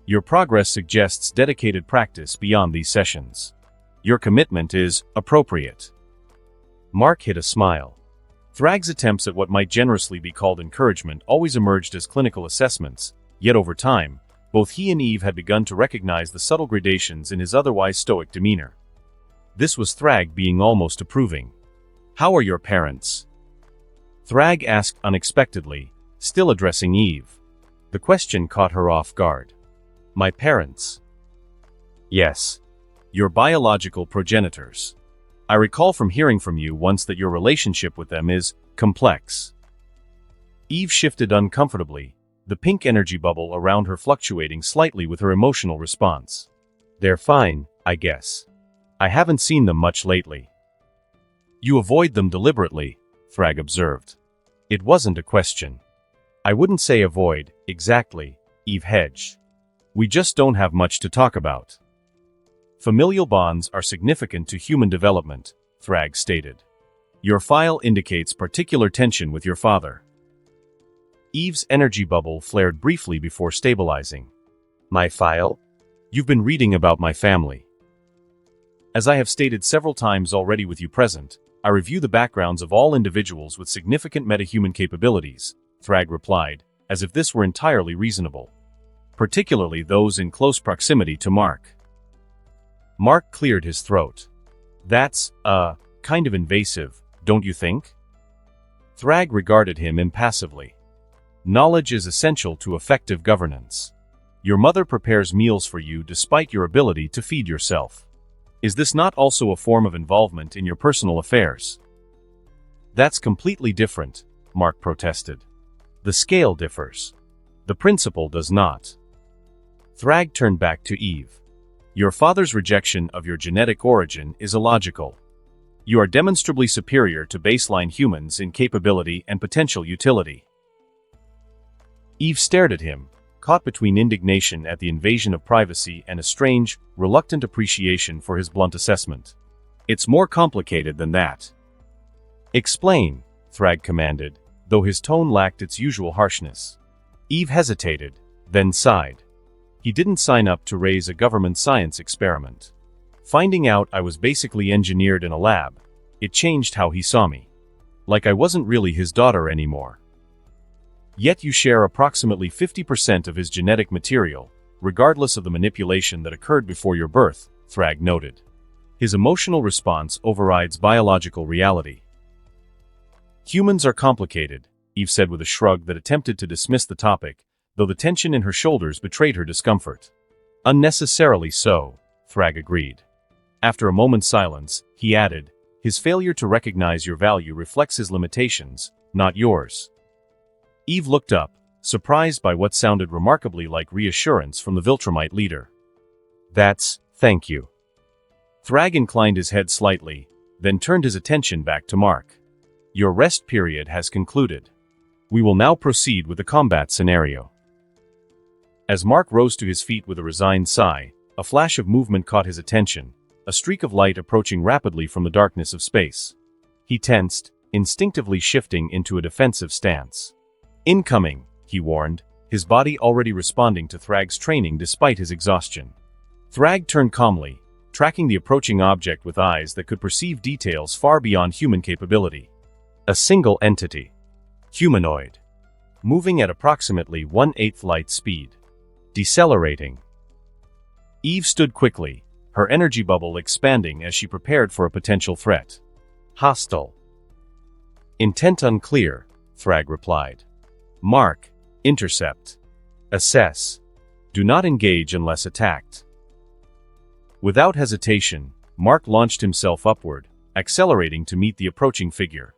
Your progress suggests dedicated practice beyond these sessions. Your commitment is appropriate. Mark hid a smile. Thragg's attempts at what might generously be called encouragement always emerged as clinical assessments, yet over time, both he and Eve had begun to recognize the subtle gradations in his otherwise stoic demeanor. This was Thragg being almost approving. How are your parents? Thragg asked unexpectedly, still addressing Eve. The question caught her off guard. My parents? Yes. Your biological progenitors. I recall from hearing from you once that your relationship with them is complex. Eve shifted uncomfortably, the pink energy bubble around her fluctuating slightly with her emotional response. They're fine, I guess. I haven't seen them much lately. You avoid them deliberately, Thragg observed. It wasn't a question. I wouldn't say avoid, exactly, Eve hedged. We just don't have much to talk about. Familial bonds are significant to human development, Thragg stated. Your file indicates particular tension with your father. Eve's energy bubble flared briefly before stabilizing. My file? You've been reading about my family. As I have stated several times already with you present, I review the backgrounds of all individuals with significant metahuman capabilities, Thragg replied, as if this were entirely reasonable. Particularly those in close proximity to Mark. Mark cleared his throat. That's, kind of invasive, don't you think? Thragg regarded him impassively. Knowledge is essential to effective governance. Your mother prepares meals for you despite your ability to feed yourself. Is this not also a form of involvement in your personal affairs? That's completely different, Mark protested. The scale differs. The principle does not. Thragg turned back to Eve. Your father's rejection of your genetic origin is illogical. You are demonstrably superior to baseline humans in capability and potential utility. Eve stared at him, caught between indignation at the invasion of privacy and a strange, reluctant appreciation for his blunt assessment. It's more complicated than that. Explain, Thragg commanded, though his tone lacked its usual harshness. Eve hesitated, then sighed. He didn't sign up to raise a government science experiment. Finding out I was basically engineered in a lab, it changed how he saw me. Like I wasn't really his daughter anymore. Yet you share approximately 50% of his genetic material, regardless of the manipulation that occurred before your birth, Thragg noted. His emotional response overrides biological reality. Humans are complicated, Eve said with a shrug that attempted to dismiss the topic, though the tension in her shoulders betrayed her discomfort. Unnecessarily so, Thragg agreed. After a moment's silence, he added, his failure to recognize your value reflects his limitations, not yours. Eve looked up, surprised by what sounded remarkably like reassurance from the Viltrumite leader. Thank you. Thragg inclined his head slightly, then turned his attention back to Mark. Your rest period has concluded. We will now proceed with the combat scenario. As Mark rose to his feet with a resigned sigh, a flash of movement caught his attention, a streak of light approaching rapidly from the darkness of space. He tensed, instinctively shifting into a defensive stance. Incoming, he warned, his body already responding to Thragg's training despite his exhaustion. Thragg turned calmly, tracking the approaching object with eyes that could perceive details far beyond human capability. A single entity. Humanoid. Moving at approximately 1/8 light speed. Decelerating. Eve stood quickly, her energy bubble expanding as she prepared for a potential threat. Hostile. Intent unclear, Thragg replied. Mark, intercept. Assess. Do not engage unless attacked. Without hesitation, Mark launched himself upward, accelerating to meet the approaching figure.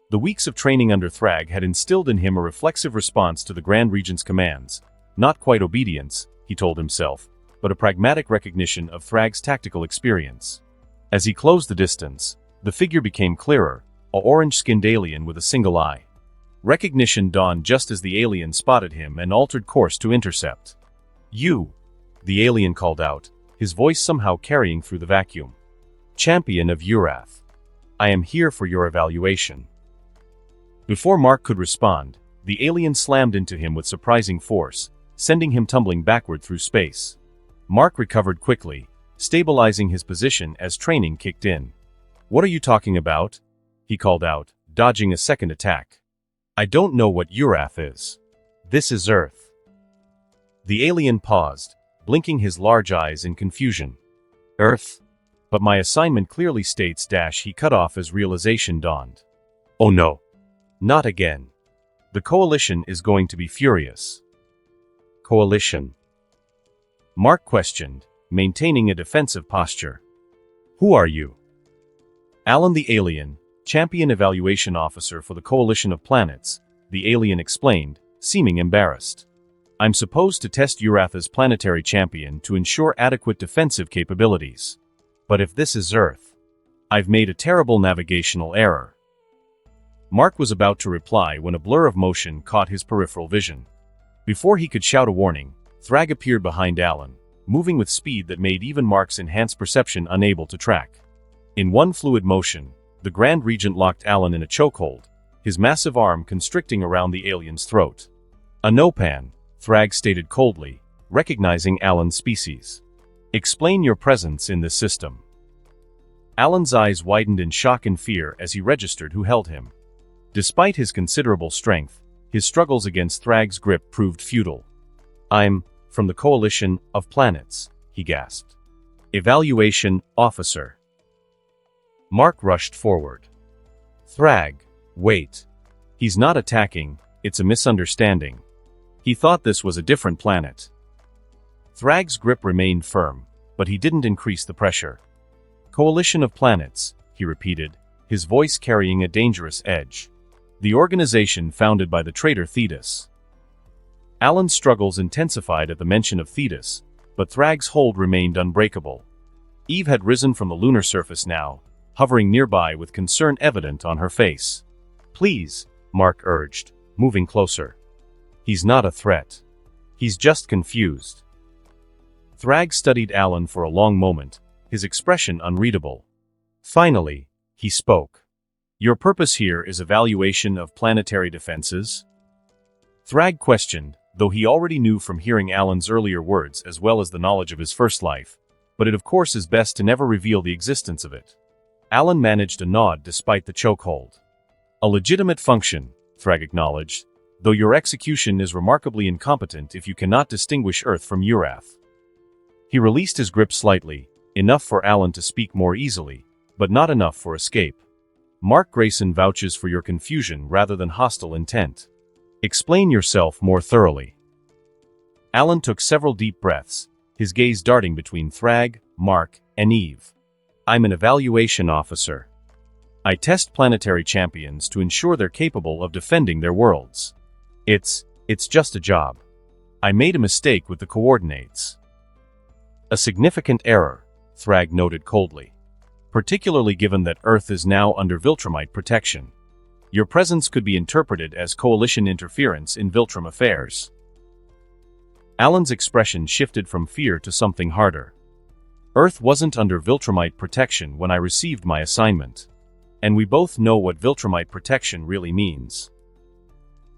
The weeks of training under Thragg had instilled in him a reflexive response to the Grand Regent's commands, not quite obedience, he told himself, but a pragmatic recognition of Thragg's tactical experience. As he closed the distance, the figure became clearer, a orange-skinned alien with a single eye. Recognition dawned just as the alien spotted him and altered course to intercept. You, the alien called out, his voice somehow carrying through the vacuum. Champion of Urath. I am here for your evaluation. Before Mark could respond, the alien slammed into him with surprising force, sending him tumbling backward through space. Mark recovered quickly, stabilizing his position as training kicked in. What are you talking about? He called out, dodging a second attack. I don't know what Urath is. This is Earth. The alien paused, blinking his large eyes in confusion. Earth? But my assignment clearly states he cut off as realization dawned. Oh no. Not again. The Coalition is going to be furious. Coalition? Mark questioned, maintaining a defensive posture. Who are you? Alan the Alien, Champion Evaluation Officer for the Coalition of Planets, the alien explained, seeming embarrassed. I'm supposed to test Urath's planetary champion to ensure adequate defensive capabilities. But if this is Earth, I've made a terrible navigational error. Mark was about to reply when a blur of motion caught his peripheral vision. Before he could shout a warning, Thragg appeared behind Alan, moving with speed that made even Mark's enhanced perception unable to track. In one fluid motion, the Grand Regent locked Alan in a chokehold, his massive arm constricting around the alien's throat. "A Nopan," Thragg stated coldly, recognizing Alan's species. "Explain your presence in this system." Alan's eyes widened in shock and fear as he registered who held him. Despite his considerable strength, his struggles against Thragg's grip proved futile. "I'm from the Coalition of Planets," he gasped. "Evaluation Officer." Mark rushed forward. "Thragg, wait. He's not attacking, it's a misunderstanding. He thought this was a different planet." Thragg's grip remained firm, but he didn't increase the pressure. "Coalition of Planets," he repeated, his voice carrying a dangerous edge. "The organization founded by the traitor Thetis." Alan's struggles intensified at the mention of Thetis, but Thragg's hold remained unbreakable. Eve had risen from the lunar surface now, hovering nearby with concern evident on her face. "Please," Mark urged, moving closer. "He's not a threat. He's just confused." Thragg studied Alan for a long moment, his expression unreadable. Finally, he spoke. "Your purpose here is evaluation of planetary defenses?" Thragg questioned, though he already knew from hearing Alan's earlier words as well as the knowledge of his first life, but it of course is best to never reveal the existence of it. Alan managed a nod despite the chokehold. "A legitimate function," Thragg acknowledged, "though your execution is remarkably incompetent if you cannot distinguish Earth from Urath." He released his grip slightly, enough for Alan to speak more easily, but not enough for escape. "Mark Grayson vouches for your confusion rather than hostile intent. Explain yourself more thoroughly." Alan took several deep breaths, his gaze darting between Thragg, Mark, and Eve. "I'm an evaluation officer. I test planetary champions to ensure they're capable of defending their worlds. It's just a job. I made a mistake with the coordinates." "A significant error," Thragg noted coldly. "Particularly given that Earth is now under Viltrumite protection. Your presence could be interpreted as coalition interference in Viltrum affairs." Alan's expression shifted from fear to something harder. "Earth wasn't under Viltrumite protection when I received my assignment. And we both know what Viltrumite protection really means."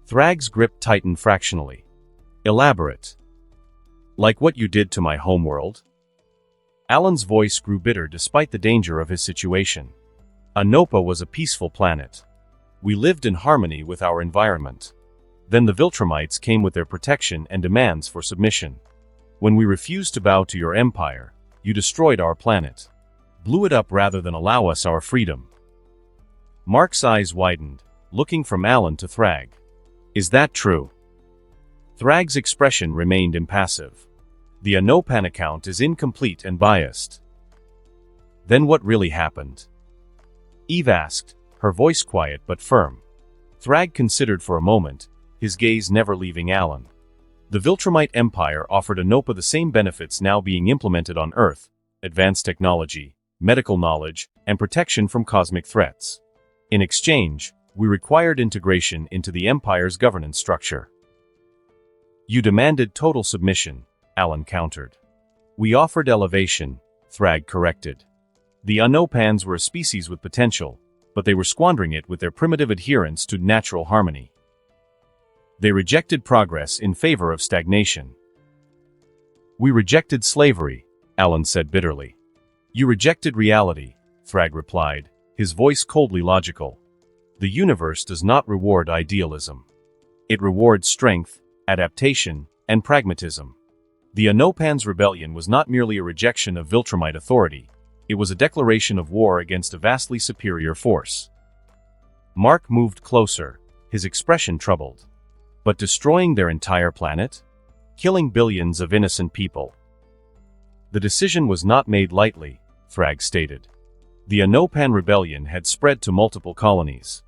Thragg's grip tightened fractionally. "Elaborate." "Like what you did to my homeworld?" Alan's voice grew bitter despite the danger of his situation. Anopa was a peaceful planet. We lived in harmony with our environment. Then the Viltrumites came with their protection and demands for submission. When we refused to bow to your empire, you destroyed our planet. Blew it up rather than allow us our freedom. Mark's eyes widened, looking from Alan to Thragg. "Is that true?" Thragg's expression remained impassive. "The Anopan account is incomplete and biased." "Then what really happened?" Eve asked, her voice quiet but firm. Thragg considered for a moment, his gaze never leaving Alan. The Viltrumite Empire offered Anopa the same benefits now being implemented on Earth: advanced technology, medical knowledge, and protection from cosmic threats. In exchange, we required integration into the Empire's governance structure. "You demanded total submission," Alan countered. "We offered elevation," Thragg corrected. "The Anopans were a species with potential, but they were squandering it with their primitive adherence to natural harmony. They rejected progress in favor of stagnation." "We rejected slavery," Alan said bitterly. "You rejected reality," Thragg replied, his voice coldly logical. "The universe does not reward idealism. It rewards strength, adaptation, and pragmatism. The Anopan's rebellion was not merely a rejection of Viltrumite authority, it was a declaration of war against a vastly superior force." Mark moved closer, his expression troubled. "But destroying their entire planet? Killing billions of innocent people?" "The decision was not made lightly," Thragg stated. "The Anopan rebellion had spread to multiple colonies.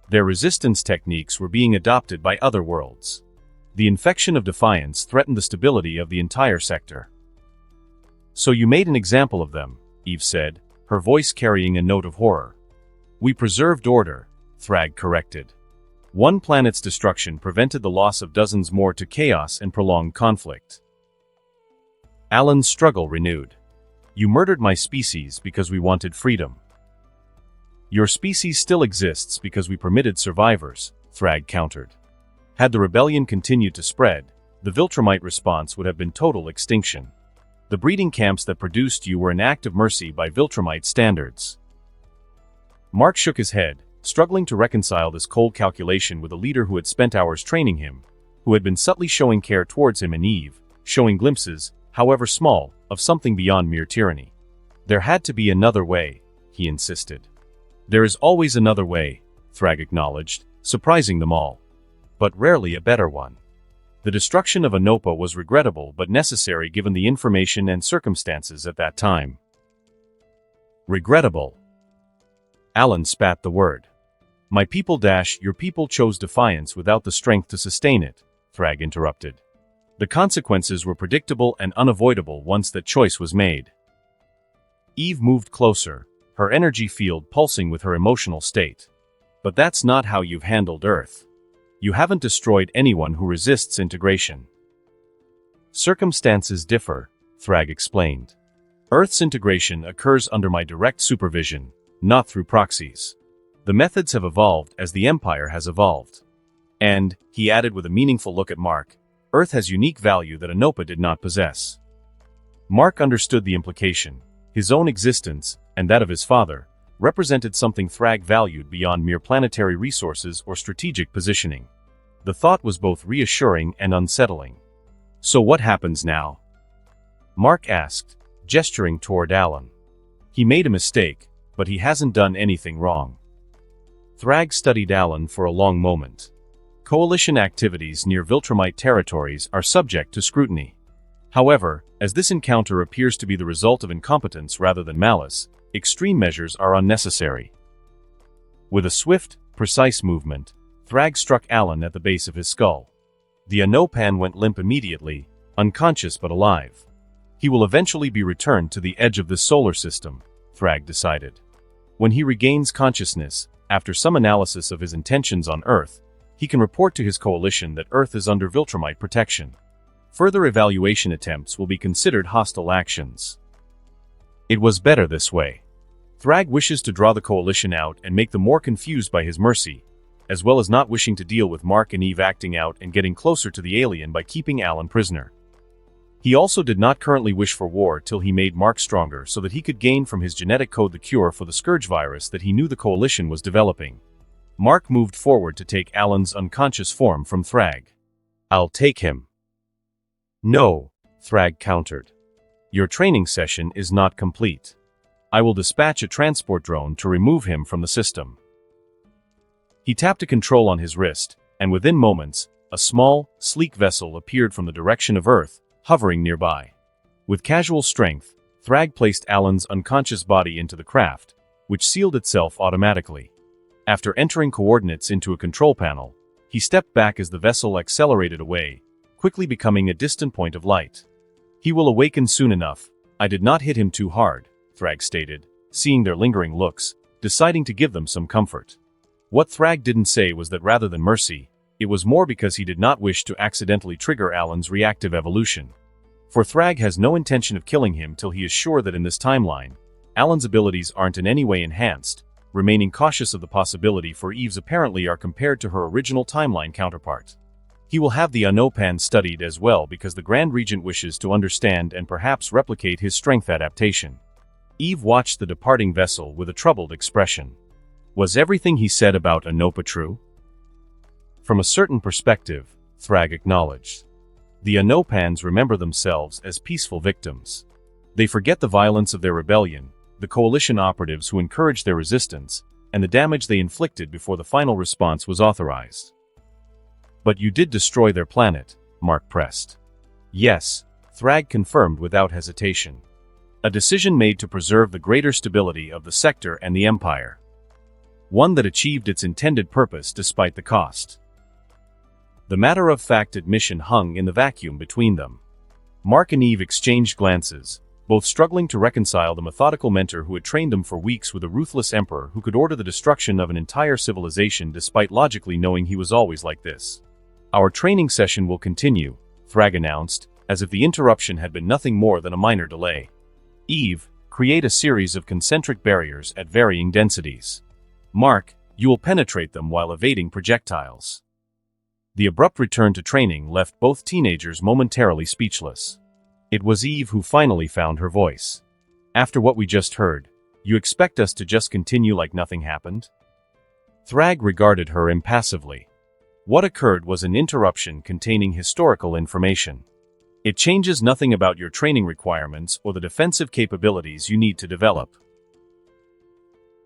Their resistance techniques were being adopted by other worlds. The infection of defiance threatened the stability of the entire sector." "So you made an example of them," Eve said, her voice carrying a note of horror. "We preserved order, Thragg corrected. One planet's destruction prevented the loss of dozens more to chaos and prolonged conflict. Alan's struggle renewed. You murdered my species because we wanted freedom. Your species still exists because we permitted survivors, Thragg countered. Had the rebellion continued to spread, the Viltrumite response would have been total extinction. The breeding camps that produced you were an act of mercy by Viltrumite standards. Mark shook his head, struggling to reconcile this cold calculation with a leader who had spent hours training him, who had been subtly showing care towards him and Eve, showing glimpses, however small, of something beyond mere tyranny. There had to be another way, he insisted. There is always another way, Thragg acknowledged, surprising them all. But rarely a better one. The destruction of Anopa was regrettable but necessary given the information and circumstances at that time. Regrettable. Alan spat the word. My people your people chose defiance without the strength to sustain it, Thragg interrupted. The consequences were predictable and unavoidable once that choice was made. Eve moved closer, her energy field pulsing with her emotional state. But that's not how you've handled Earth. You haven't destroyed anyone who resists integration. Circumstances differ, Thragg explained. Earth's integration occurs under my direct supervision, not through proxies. The methods have evolved as the Empire has evolved. And, he added with a meaningful look at Mark, Earth has unique value that Anopa did not possess. Mark understood the implication. His own existence, and that of his father, represented something Thragg valued beyond mere planetary resources or strategic positioning. The thought was both reassuring and unsettling. So what happens now? Mark asked, gesturing toward Alan. He made a mistake, but he hasn't done anything wrong. Thragg studied Alan for a long moment. Coalition activities near Viltrumite territories are subject to scrutiny. However, as this encounter appears to be the result of incompetence rather than malice, extreme measures are unnecessary. With a swift, precise movement, Thragg struck Alan at the base of his skull. The Anopan went limp immediately, unconscious but alive. He will eventually be returned to the edge of the solar system, Thragg decided. When he regains consciousness, after some analysis of his intentions on Earth, he can report to his coalition that Earth is under Viltrumite protection. Further evaluation attempts will be considered hostile actions. It was better this way. Thragg wishes to draw the coalition out and make them more confused by his mercy, as well as not wishing to deal with Mark and Eve acting out and getting closer to the alien by keeping Alan prisoner. He also did not currently wish for war till he made Mark stronger so that he could gain from his genetic code the cure for the Scourge virus that he knew the coalition was developing. Mark moved forward to take Alan's unconscious form from Thragg. I'll take him. No, Thragg countered. Your training session is not complete. I will dispatch a transport drone to remove him from the system. He tapped a control on his wrist, and within moments, a small, sleek vessel appeared from the direction of Earth, hovering nearby. With casual strength, Thragg placed Alan's unconscious body into the craft, which sealed itself automatically. After entering coordinates into a control panel, he stepped back as the vessel accelerated away, quickly becoming a distant point of light. He will awaken soon enough. I did not hit him too hard, Thragg stated, seeing their lingering looks, deciding to give them some comfort. What Thragg didn't say was that rather than mercy, it was more because he did not wish to accidentally trigger Alan's reactive evolution. For Thragg has no intention of killing him till he is sure that in this timeline, Alan's abilities aren't in any way enhanced, remaining cautious of the possibility for Eve's apparently are compared to her original timeline counterpart. He will have the Anopan studied as well because the Grand Regent wishes to understand and perhaps replicate his strength adaptation. Eve watched the departing vessel with a troubled expression. Was everything he said about Anopa true? From a certain perspective, Thragg acknowledged. The Anopans remember themselves as peaceful victims. They forget the violence of their rebellion, the coalition operatives who encouraged their resistance, and the damage they inflicted before the final response was authorized. But you did destroy their planet, Mark pressed. Yes, Thragg confirmed without hesitation. A decision made to preserve the greater stability of the sector and the Empire. One that achieved its intended purpose despite the cost. The matter-of-fact admission hung in the vacuum between them. Mark and Eve exchanged glances, both struggling to reconcile the methodical mentor who had trained them for weeks with a ruthless emperor who could order the destruction of an entire civilization despite logically knowing he was always like this. "Our training session will continue," Thragg announced, as if the interruption had been nothing more than a minor delay. "Eve, create a series of concentric barriers at varying densities. Mark, you will penetrate them while evading projectiles." The abrupt return to training left both teenagers momentarily speechless. It was Eve who finally found her voice. "After what we just heard, you expect us to just continue like nothing happened?" Thragg regarded her impassively. What occurred was an interruption containing historical information. It changes nothing about your training requirements or the defensive capabilities you need to develop.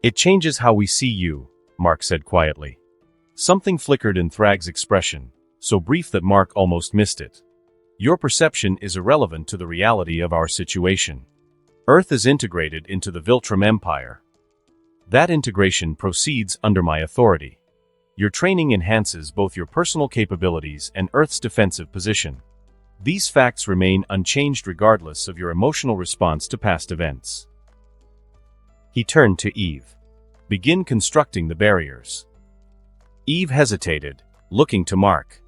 "It changes how we see you," Mark said quietly. Something flickered in Thragg's expression, so brief that Mark almost missed it. "Your perception is irrelevant to the reality of our situation. Earth is integrated into the Viltrum Empire. That integration proceeds under my authority. Your training enhances both your personal capabilities and Earth's defensive position. These facts remain unchanged regardless of your emotional response to past events." He turned to Eve. "Begin constructing the barriers." Eve hesitated, looking to Mark.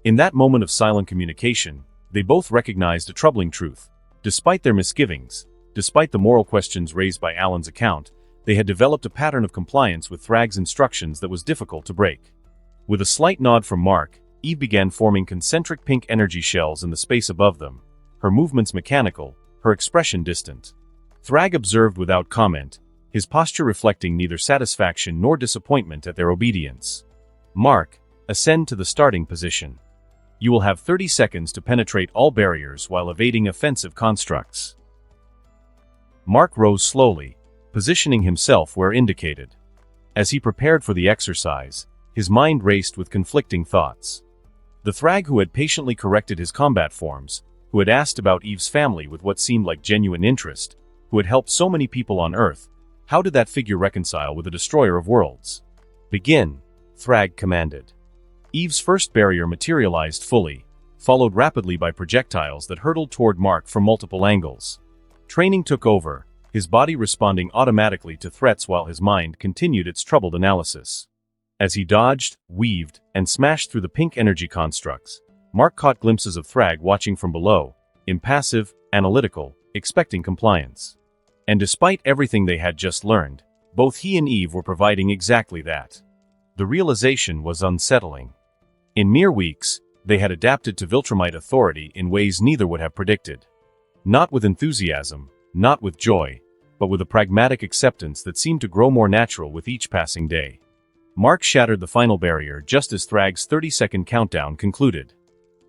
In that moment of silent communication, they both recognized a troubling truth. Despite their misgivings, despite the moral questions raised by Alan's account, they had developed a pattern of compliance with Thragg's instructions that was difficult to break. With a slight nod from Mark, Eve began forming concentric pink energy shells in the space above them, her movements mechanical, her expression distant. Thragg observed without comment, his posture reflecting neither satisfaction nor disappointment at their obedience. "Mark, ascend to the starting position. You will have 30 seconds to penetrate all barriers while evading offensive constructs." Mark rose slowly, positioning himself where indicated. As he prepared for the exercise, his mind raced with conflicting thoughts. The Thragg who had patiently corrected his combat forms, who had asked about Eve's family with what seemed like genuine interest, who had helped so many people on Earth, how did that figure reconcile with the destroyer of worlds? "Begin," Thragg commanded. Eve's first barrier materialized fully, followed rapidly by projectiles that hurtled toward Mark from multiple angles. Training took over, his body responding automatically to threats while his mind continued its troubled analysis. As he dodged, weaved, and smashed through the pink energy constructs, Mark caught glimpses of Thragg watching from below, impassive, analytical, expecting compliance. And despite everything they had just learned, both he and Eve were providing exactly that. The realization was unsettling. In mere weeks, they had adapted to Viltrumite authority in ways neither would have predicted. Not with enthusiasm, not with joy, but with a pragmatic acceptance that seemed to grow more natural with each passing day. Mark shattered the final barrier just as Thragg's 30-second countdown concluded.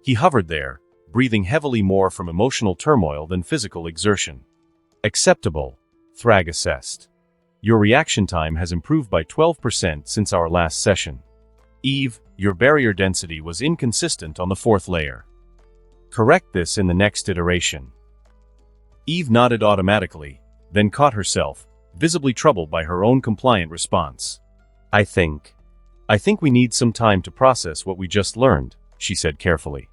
He hovered there, breathing heavily more from emotional turmoil than physical exertion. "Acceptable," Thragg assessed. "Your reaction time has improved by 12% since our last session. Eve, your barrier density was inconsistent on the 4th layer. Correct this in the next iteration." Eve nodded automatically, then caught herself, visibly troubled by her own compliant response. I think we need some time to process what we just learned," she said carefully.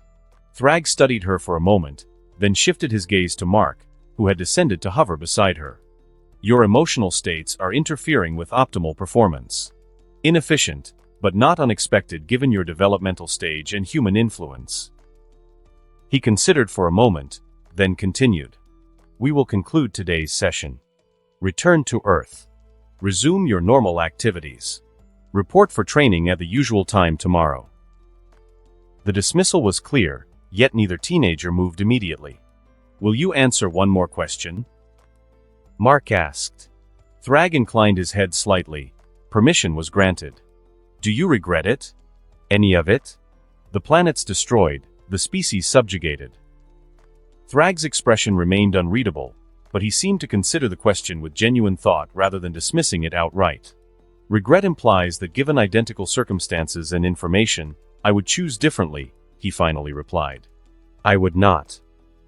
Thragg studied her for a moment, then shifted his gaze to Mark, who had descended to hover beside her. "Your emotional states are interfering with optimal performance. Inefficient, but not unexpected given your developmental stage and human influence." He considered for a moment, then continued. "We will conclude today's session. Return to Earth. Resume your normal activities. Report for training at the usual time tomorrow." The dismissal was clear, yet neither teenager moved immediately. "Will you answer one more question?" Mark asked. Thragg inclined his head slightly. Permission was granted. "Do you regret it? Any of it? The planets destroyed, the species subjugated." Thragg's expression remained unreadable, but he seemed to consider the question with genuine thought rather than dismissing it outright. "Regret implies that given identical circumstances and information, I would choose differently," he finally replied. "I would not.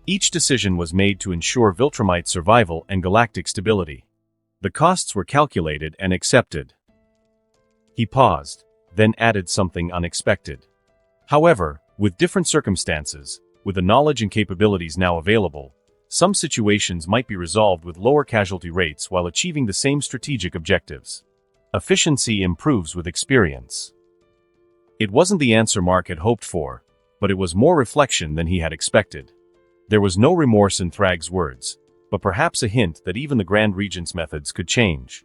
Each decision was made to ensure Viltrumite survival and galactic stability. The costs were calculated and accepted." He paused, then added something unexpected. "However, with different circumstances, with the knowledge and capabilities now available, some situations might be resolved with lower casualty rates while achieving the same strategic objectives. Efficiency improves with experience. It wasn't the answer Mark had hoped for, but it was more reflection than he had expected. There was no remorse in Thragg's words, but perhaps a hint that even the Grand Regent's methods could change.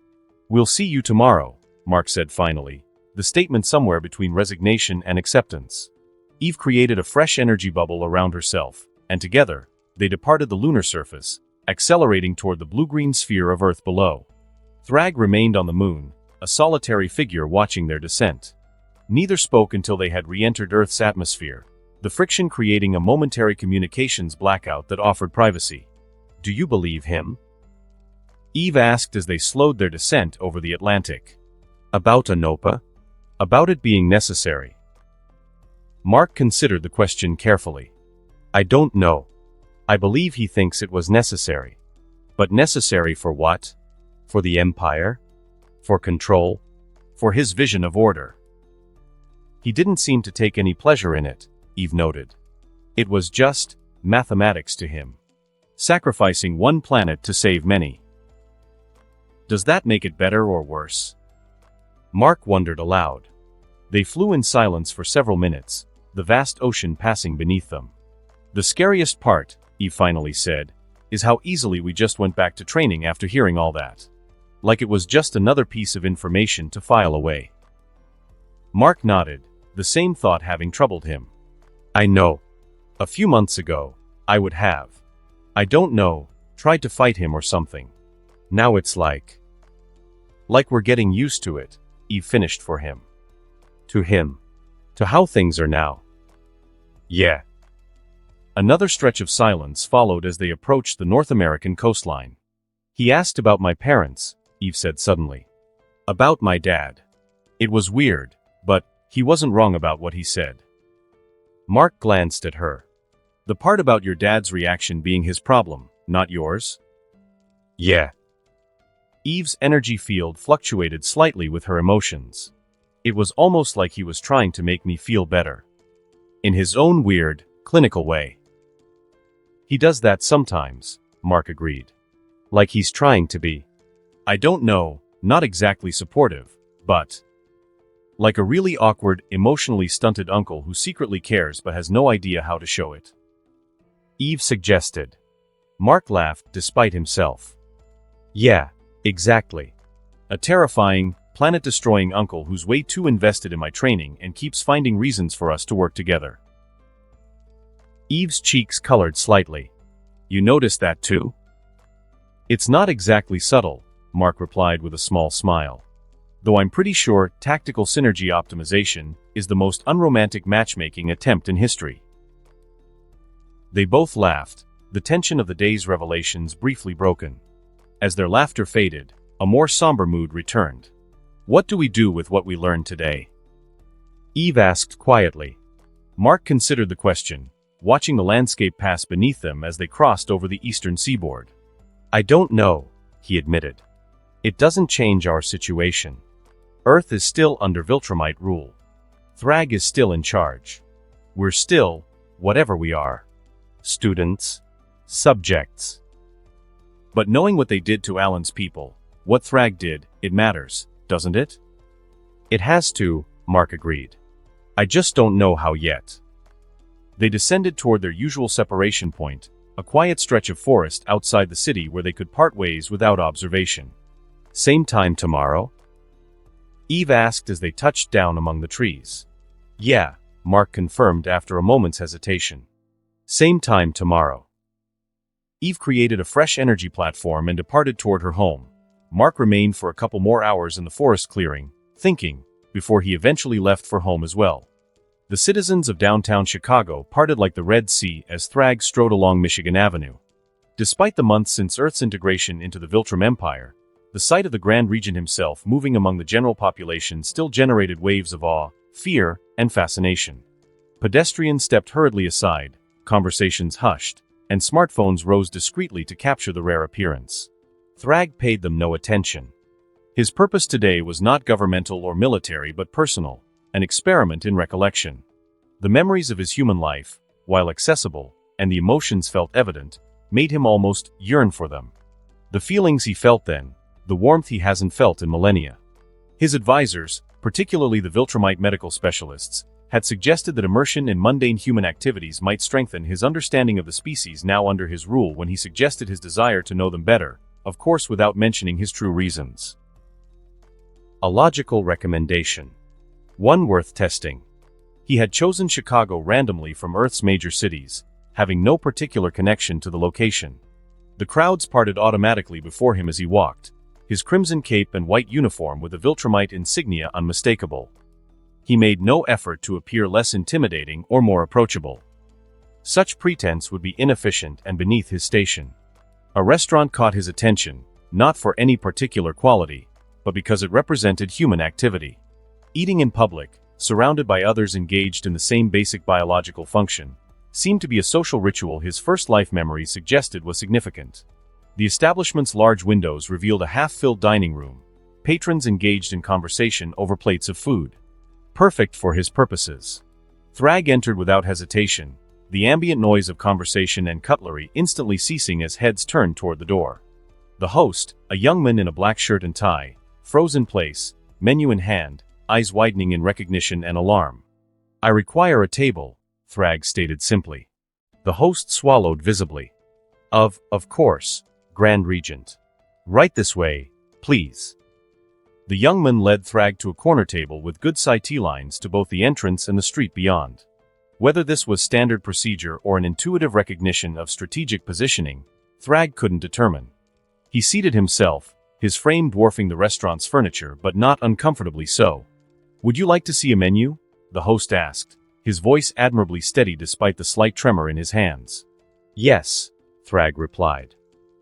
"We'll see you tomorrow," Mark said finally, the statement somewhere between resignation and acceptance. Eve created a fresh energy bubble around herself, and together, they departed the lunar surface, accelerating toward the blue-green sphere of Earth below. Thragg remained on the moon, a solitary figure watching their descent. Neither spoke until they had re-entered Earth's atmosphere, the friction creating a momentary communications blackout that offered privacy. "Do you believe him?" Eve asked as they slowed their descent over the Atlantic. "About Anopa? About it being necessary?" Mark considered the question carefully. "I don't know. I believe he thinks it was necessary. But necessary for what? For the Empire? For control? For his vision of order?" He didn't seem to take any pleasure in it, Eve noted. It was just mathematics to him. Sacrificing one planet to save many. Does that make it better or worse? Mark wondered aloud. They flew in silence for several minutes, the vast ocean passing beneath them. "The scariest part," Eve finally said, "is how easily we just went back to training after hearing all that. Like it was just another piece of information to file away." Mark nodded, the same thought having troubled him. "I know. A few months ago, I would have. I don't know, tried to fight him or something. Now it's like we're getting used to it," Eve finished for him. "To him. To how things are now." "Yeah." Another stretch of silence followed as they approached the North American coastline. "He asked about my parents," Eve said suddenly. "About my dad. It was weird, but he wasn't wrong about what he said." Mark glanced at her. "The part about your dad's reaction being his problem, not yours?" "Yeah." Eve's energy field fluctuated slightly with her emotions. It was almost like he was trying to make me feel better. In his own weird, clinical way. "He does that sometimes," Mark agreed. "Like he's trying to be. I don't know, not exactly supportive, but like a really awkward, emotionally stunted uncle who secretly cares but has no idea how to show it." Eve suggested. Mark laughed despite himself. "Yeah, exactly. A terrifying, planet-destroying uncle who's way too invested in my training and keeps finding reasons for us to work together." Eve's cheeks colored slightly. "You noticed that too?" "It's not exactly subtle," Mark replied with a small smile. "Though I'm pretty sure tactical synergy optimization is the most unromantic matchmaking attempt in history." They both laughed, the tension of the day's revelations briefly broken. As their laughter faded, a more somber mood returned. "What do we do with what we learned today?" Eve asked quietly. Mark considered the question, watching the landscape pass beneath them as they crossed over the eastern seaboard. "I don't know," he admitted. "It doesn't change our situation. Earth is still under Viltrumite rule. Thragg is still in charge. We're still, whatever we are. Students. Subjects. But knowing what they did to Alan's people, what Thragg did, it matters, doesn't it?" "It has to," Mark agreed. "I just don't know how yet." They descended toward their usual separation point, a quiet stretch of forest outside the city where they could part ways without observation. "Same time tomorrow?" Eve asked as they touched down among the trees. "Yeah," Mark confirmed after a moment's hesitation. "Same time tomorrow." Eve created a fresh energy platform and departed toward her home. Mark remained for a couple more hours in the forest clearing, thinking, before he eventually left for home as well. The citizens of downtown Chicago parted like the Red Sea as Thragg strode along Michigan Avenue. Despite the months since Earth's integration into the Viltrum Empire, the sight of the Grand Regent himself moving among the general population still generated waves of awe, fear, and fascination. Pedestrians stepped hurriedly aside, conversations hushed, and smartphones rose discreetly to capture the rare appearance. Thragg paid them no attention. His purpose today was not governmental or military but personal, an experiment in recollection. The memories of his human life, while accessible, and the emotions felt evident, made him almost yearn for them. The feelings he felt then, the warmth he hasn't felt in millennia. His advisors, particularly the Viltrumite medical specialists, had suggested that immersion in mundane human activities might strengthen his understanding of the species now under his rule when he suggested his desire to know them better, of course without mentioning his true reasons. A logical recommendation. One worth testing. He had chosen Chicago randomly from Earth's major cities, having no particular connection to the location. The crowds parted automatically before him as he walked, his crimson cape and white uniform with the Viltrumite insignia unmistakable. He made no effort to appear less intimidating or more approachable. Such pretense would be inefficient and beneath his station. A restaurant caught his attention, not for any particular quality, but because it represented human activity. Eating in public, surrounded by others engaged in the same basic biological function, seemed to be a social ritual his first life memories suggested was significant. The establishment's large windows revealed a half-filled dining room, patrons engaged in conversation over plates of food. Perfect for his purposes. Thragg entered without hesitation, the ambient noise of conversation and cutlery instantly ceasing as heads turned toward the door. The host, a young man in a black shirt and tie, froze in place, menu in hand, eyes widening in recognition and alarm. "I require a table," Thragg stated simply. The host swallowed visibly. Of course, Grand Regent. "Right this way, please." The young man led Thragg to a corner table with good sight lines to both the entrance and the street beyond. Whether this was standard procedure or an intuitive recognition of strategic positioning, Thragg couldn't determine. He seated himself, his frame dwarfing the restaurant's furniture but not uncomfortably so. "Would you like to see a menu?" the host asked, his voice admirably steady despite the slight tremor in his hands. "Yes," Thragg replied.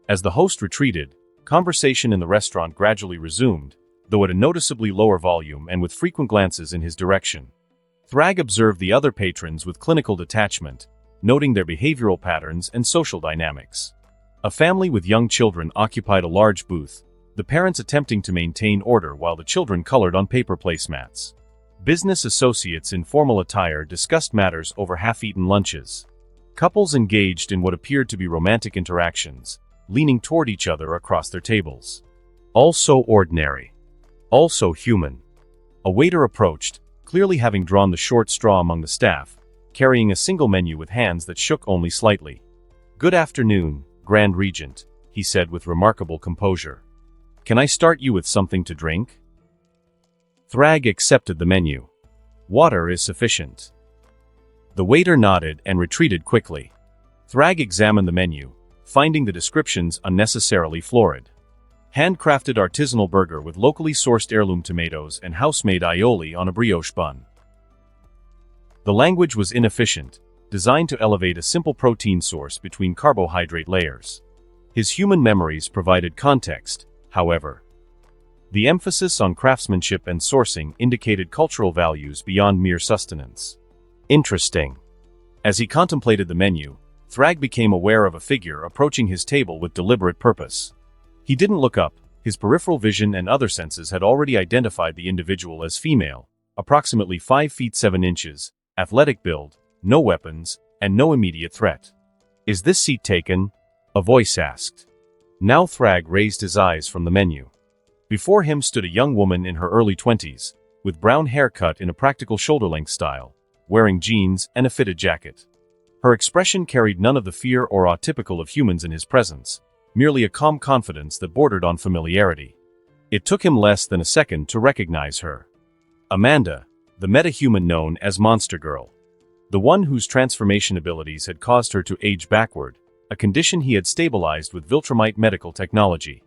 As the host retreated, conversation in the restaurant gradually resumed, though at a noticeably lower volume and with frequent glances in his direction. Thragg observed the other patrons with clinical detachment, noting their behavioral patterns and social dynamics. A family with young children occupied a large booth, the parents attempting to maintain order while the children colored on paper placemats. Business associates in formal attire discussed matters over half-eaten lunches. Couples engaged in what appeared to be romantic interactions, leaning toward each other across their tables. All so ordinary. All so human. A waiter approached, clearly having drawn the short straw among the staff, carrying a single menu with hands that shook only slightly. "Good afternoon, Grand Regent," he said with remarkable composure. "Can I start you with something to drink?" Thragg accepted the menu. "Water is sufficient." The waiter nodded and retreated quickly. Thragg examined the menu, finding the descriptions unnecessarily florid. Handcrafted artisanal burger with locally sourced heirloom tomatoes and house-made aioli on a brioche bun. The language was inefficient, designed to elevate a simple protein source between carbohydrate layers. His human memories provided context, however. The emphasis on craftsmanship and sourcing indicated cultural values beyond mere sustenance. Interesting. As he contemplated the menu, Thragg became aware of a figure approaching his table with deliberate purpose. He didn't look up, his peripheral vision and other senses had already identified the individual as female, approximately 5 feet 7 inches, athletic build, no weapons, and no immediate threat. "Is this seat taken?" a voice asked. Now Thragg raised his eyes from the menu. Before him stood a young woman in her early 20s, with brown hair cut in a practical shoulder-length style, wearing jeans and a fitted jacket. Her expression carried none of the fear or awe typical of humans in his presence, merely a calm confidence that bordered on familiarity. It took him less than a second to recognize her. Amanda, the metahuman known as Monster Girl. The one whose transformation abilities had caused her to age backward, a condition he had stabilized with Viltrumite medical technology.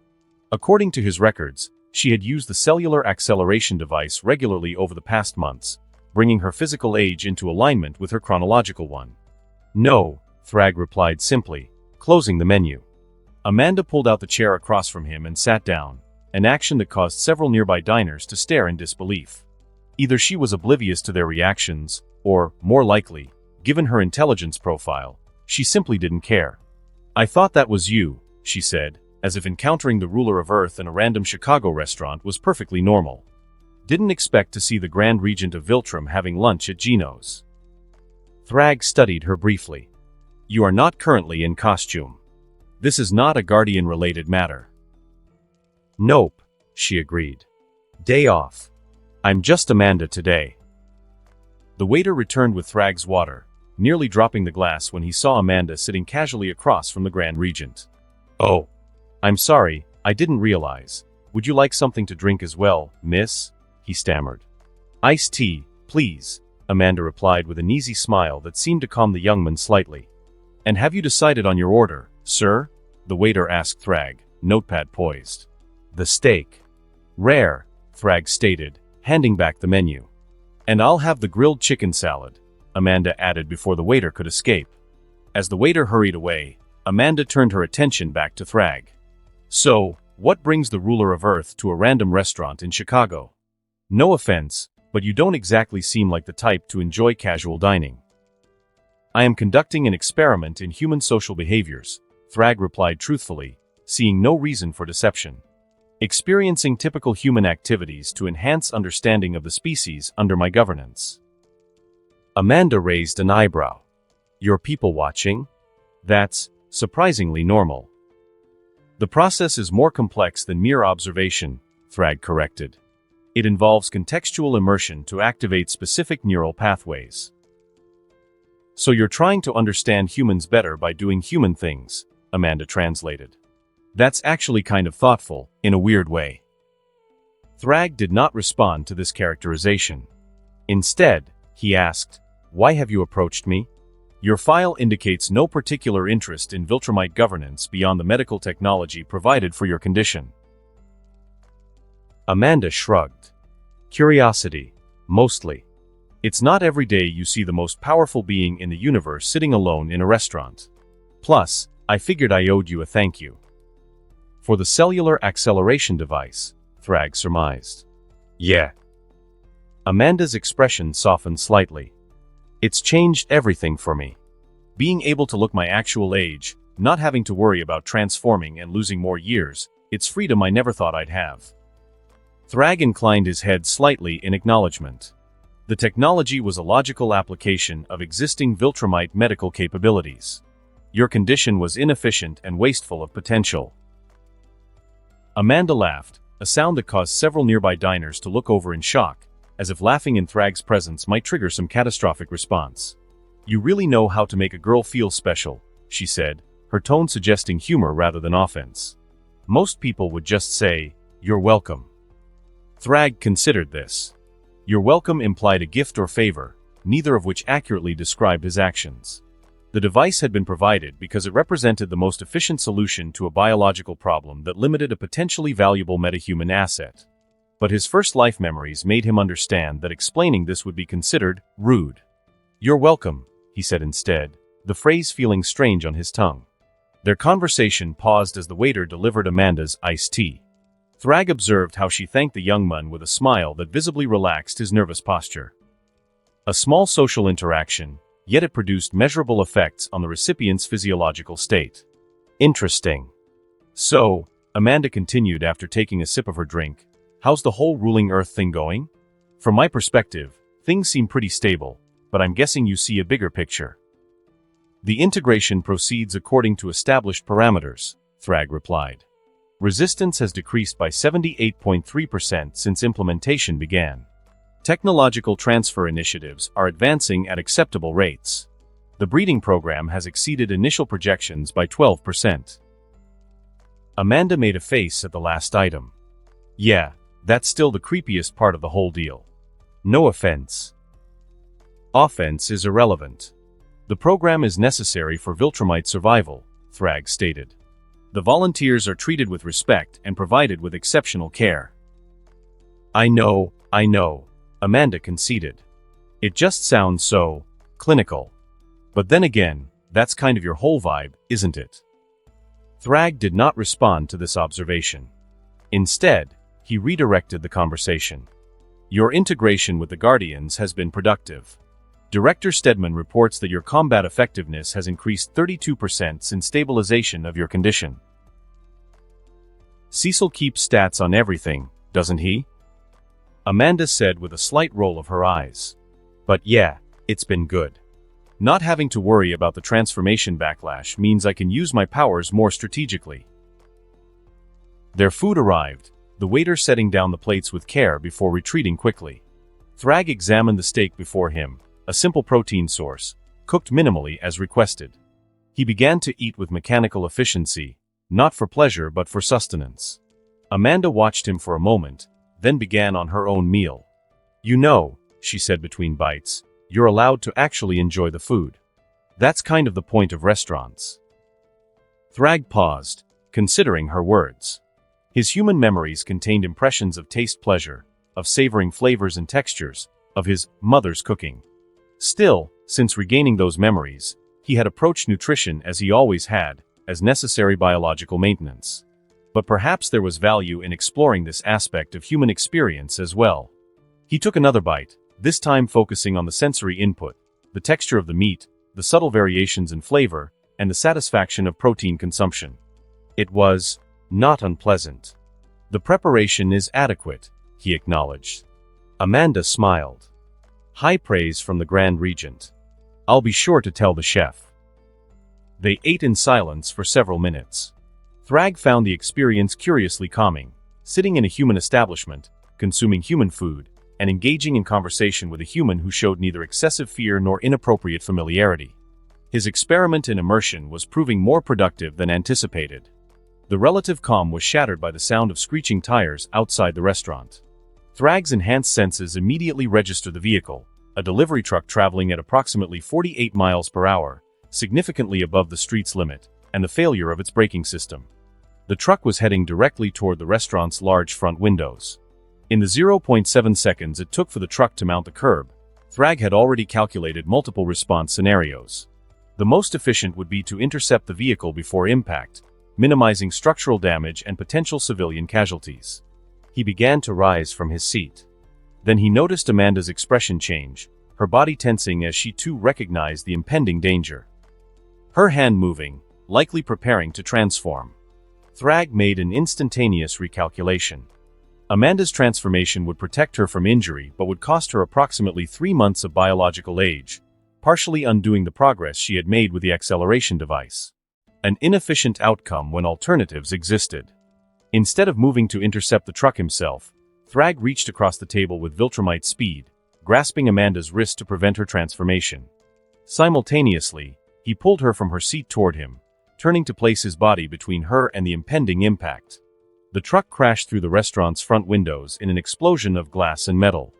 According to his records, she had used the cellular acceleration device regularly over the past months, bringing her physical age into alignment with her chronological one. "No," Thragg replied simply, closing the menu. Amanda pulled out the chair across from him and sat down, an action that caused several nearby diners to stare in disbelief. Either she was oblivious to their reactions, or, more likely, given her intelligence profile, she simply didn't care. "I thought that was you," she said, as if encountering the ruler of Earth in a random Chicago restaurant was perfectly normal. "Didn't expect to see the Grand Regent of Viltrum having lunch at Gino's." Thragg studied her briefly. "You are not currently in costume." This is not a Guardian-related matter. Nope, she agreed. Day off. I'm just Amanda today. The waiter returned with Thragg's water, nearly dropping the glass when he saw Amanda sitting casually across from the Grand Regent. Oh. I'm sorry, I didn't realize. Would you like something to drink as well, miss? He stammered. Iced tea, please, Amanda replied with an easy smile that seemed to calm the young man slightly. And have you decided on your order, sir? The waiter asked Thragg, notepad poised. The steak. Rare, Thragg stated, handing back the menu. And I'll have the grilled chicken salad, Amanda added before the waiter could escape. As the waiter hurried away, Amanda turned her attention back to Thragg. So, what brings the ruler of Earth to a random restaurant in Chicago? No offense, but you don't exactly seem like the type to enjoy casual dining. I am conducting an experiment in human social behaviors, Thragg replied truthfully, seeing no reason for deception. Experiencing typical human activities to enhance understanding of the species under my governance. Amanda raised an eyebrow. You're people watching? That's surprisingly normal. The process is more complex than mere observation, Thragg corrected. It involves contextual immersion to activate specific neural pathways. So you're trying to understand humans better by doing human things, Amanda translated. That's actually kind of thoughtful, in a weird way. Thragg did not respond to this characterization. Instead, he asked, Why have you approached me? Your file indicates no particular interest in Viltrumite governance beyond the medical technology provided for your condition. Amanda shrugged. Curiosity, mostly. It's not every day you see the most powerful being in the universe sitting alone in a restaurant. Plus, I figured I owed you a thank you. For the cellular acceleration device, Thragg surmised. Yeah. Amanda's expression softened slightly. It's changed everything for me. Being able to look my actual age, not having to worry about transforming and losing more years, it's freedom I never thought I'd have. Thragg inclined his head slightly in acknowledgement. The technology was a logical application of existing Viltrumite medical capabilities. Your condition was inefficient and wasteful of potential. Amanda laughed, a sound that caused several nearby diners to look over in shock, as if laughing in Thragg's presence might trigger some catastrophic response. You really know how to make a girl feel special, she said, her tone suggesting humor rather than offense. Most people would just say, You're welcome. Thragg considered this. You're welcome implied a gift or favor, neither of which accurately described his actions. The device had been provided because it represented the most efficient solution to a biological problem that limited a potentially valuable metahuman asset. But his first life memories made him understand that explaining this would be considered rude. You're welcome, he said instead, the phrase feeling strange on his tongue. Their conversation paused as the waiter delivered Amanda's iced tea. Thragg observed how she thanked the young man with a smile that visibly relaxed his nervous posture. A small social interaction, yet it produced measurable effects on the recipient's physiological state. Interesting. So, Amanda continued after taking a sip of her drink, how's the whole ruling Earth thing going? From my perspective, things seem pretty stable, but I'm guessing you see a bigger picture. The integration proceeds according to established parameters, Thragg replied. Resistance has decreased by 78.3% since implementation began. Technological transfer initiatives are advancing at acceptable rates. The breeding program has exceeded initial projections by 12%. Amanda made a face at the last item. Yeah, that's still the creepiest part of the whole deal. No offense. Offense is irrelevant. The program is necessary for Viltrumite survival, Thragg stated. The volunteers are treated with respect and provided with exceptional care. I know, Amanda conceded. It just sounds so clinical. But then again, that's kind of your whole vibe, isn't it? Thragg did not respond to this observation. Instead, he redirected the conversation. Your integration with the Guardians has been productive. Director Stedman reports that your combat effectiveness has increased 32% since stabilization of your condition. Cecil keeps stats on everything, doesn't he? Amanda said with a slight roll of her eyes. But yeah, it's been good. Not having to worry about the transformation backlash means I can use my powers more strategically. Their food arrived, the waiter setting down the plates with care before retreating quickly. Thragg examined the steak before him, a simple protein source, cooked minimally as requested. He began to eat with mechanical efficiency, not for pleasure but for sustenance. Amanda watched him for a moment, then began on her own meal. "You know," she said between bites, "you're allowed to actually enjoy the food. That's kind of the point of restaurants." Thragg paused, considering her words. His human memories contained impressions of taste pleasure, of savoring flavors and textures, of his mother's cooking. Still, since regaining those memories, he had approached nutrition as he always had, as necessary biological maintenance. But perhaps there was value in exploring this aspect of human experience as well. He took another bite, this time focusing on the sensory input, the texture of the meat, the subtle variations in flavor, and the satisfaction of protein consumption. It was not unpleasant. "The preparation is adequate," he acknowledged. Amanda smiled. "High praise from the Grand Regent. I'll be sure to tell the chef." They ate in silence for several minutes. Thragg found the experience curiously calming, sitting in a human establishment, consuming human food, and engaging in conversation with a human who showed neither excessive fear nor inappropriate familiarity. His experiment in immersion was proving more productive than anticipated. The relative calm was shattered by the sound of screeching tires outside the restaurant. Thragg's enhanced senses immediately registered the vehicle, a delivery truck traveling at approximately 48 miles per hour, significantly above the street's limit, and the failure of its braking system. The truck was heading directly toward the restaurant's large front windows. In the 0.7 seconds it took for the truck to mount the curb, Thragg had already calculated multiple response scenarios. The most efficient would be to intercept the vehicle before impact, minimizing structural damage and potential civilian casualties. He began to rise from his seat. Then he noticed Amanda's expression change, her body tensing as she too recognized the impending danger. Her hand moving, likely preparing to transform. Thragg made an instantaneous recalculation. Amanda's transformation would protect her from injury but would cost her approximately 3 months of biological age, partially undoing the progress she had made with the acceleration device. An inefficient outcome when alternatives existed. Instead of moving to intercept the truck himself, Thragg reached across the table with Viltrumite speed, grasping Amanda's wrist to prevent her transformation. Simultaneously, he pulled her from her seat toward him, turning to place his body between her and the impending impact. The truck crashed through the restaurant's front windows in an explosion of glass and metal.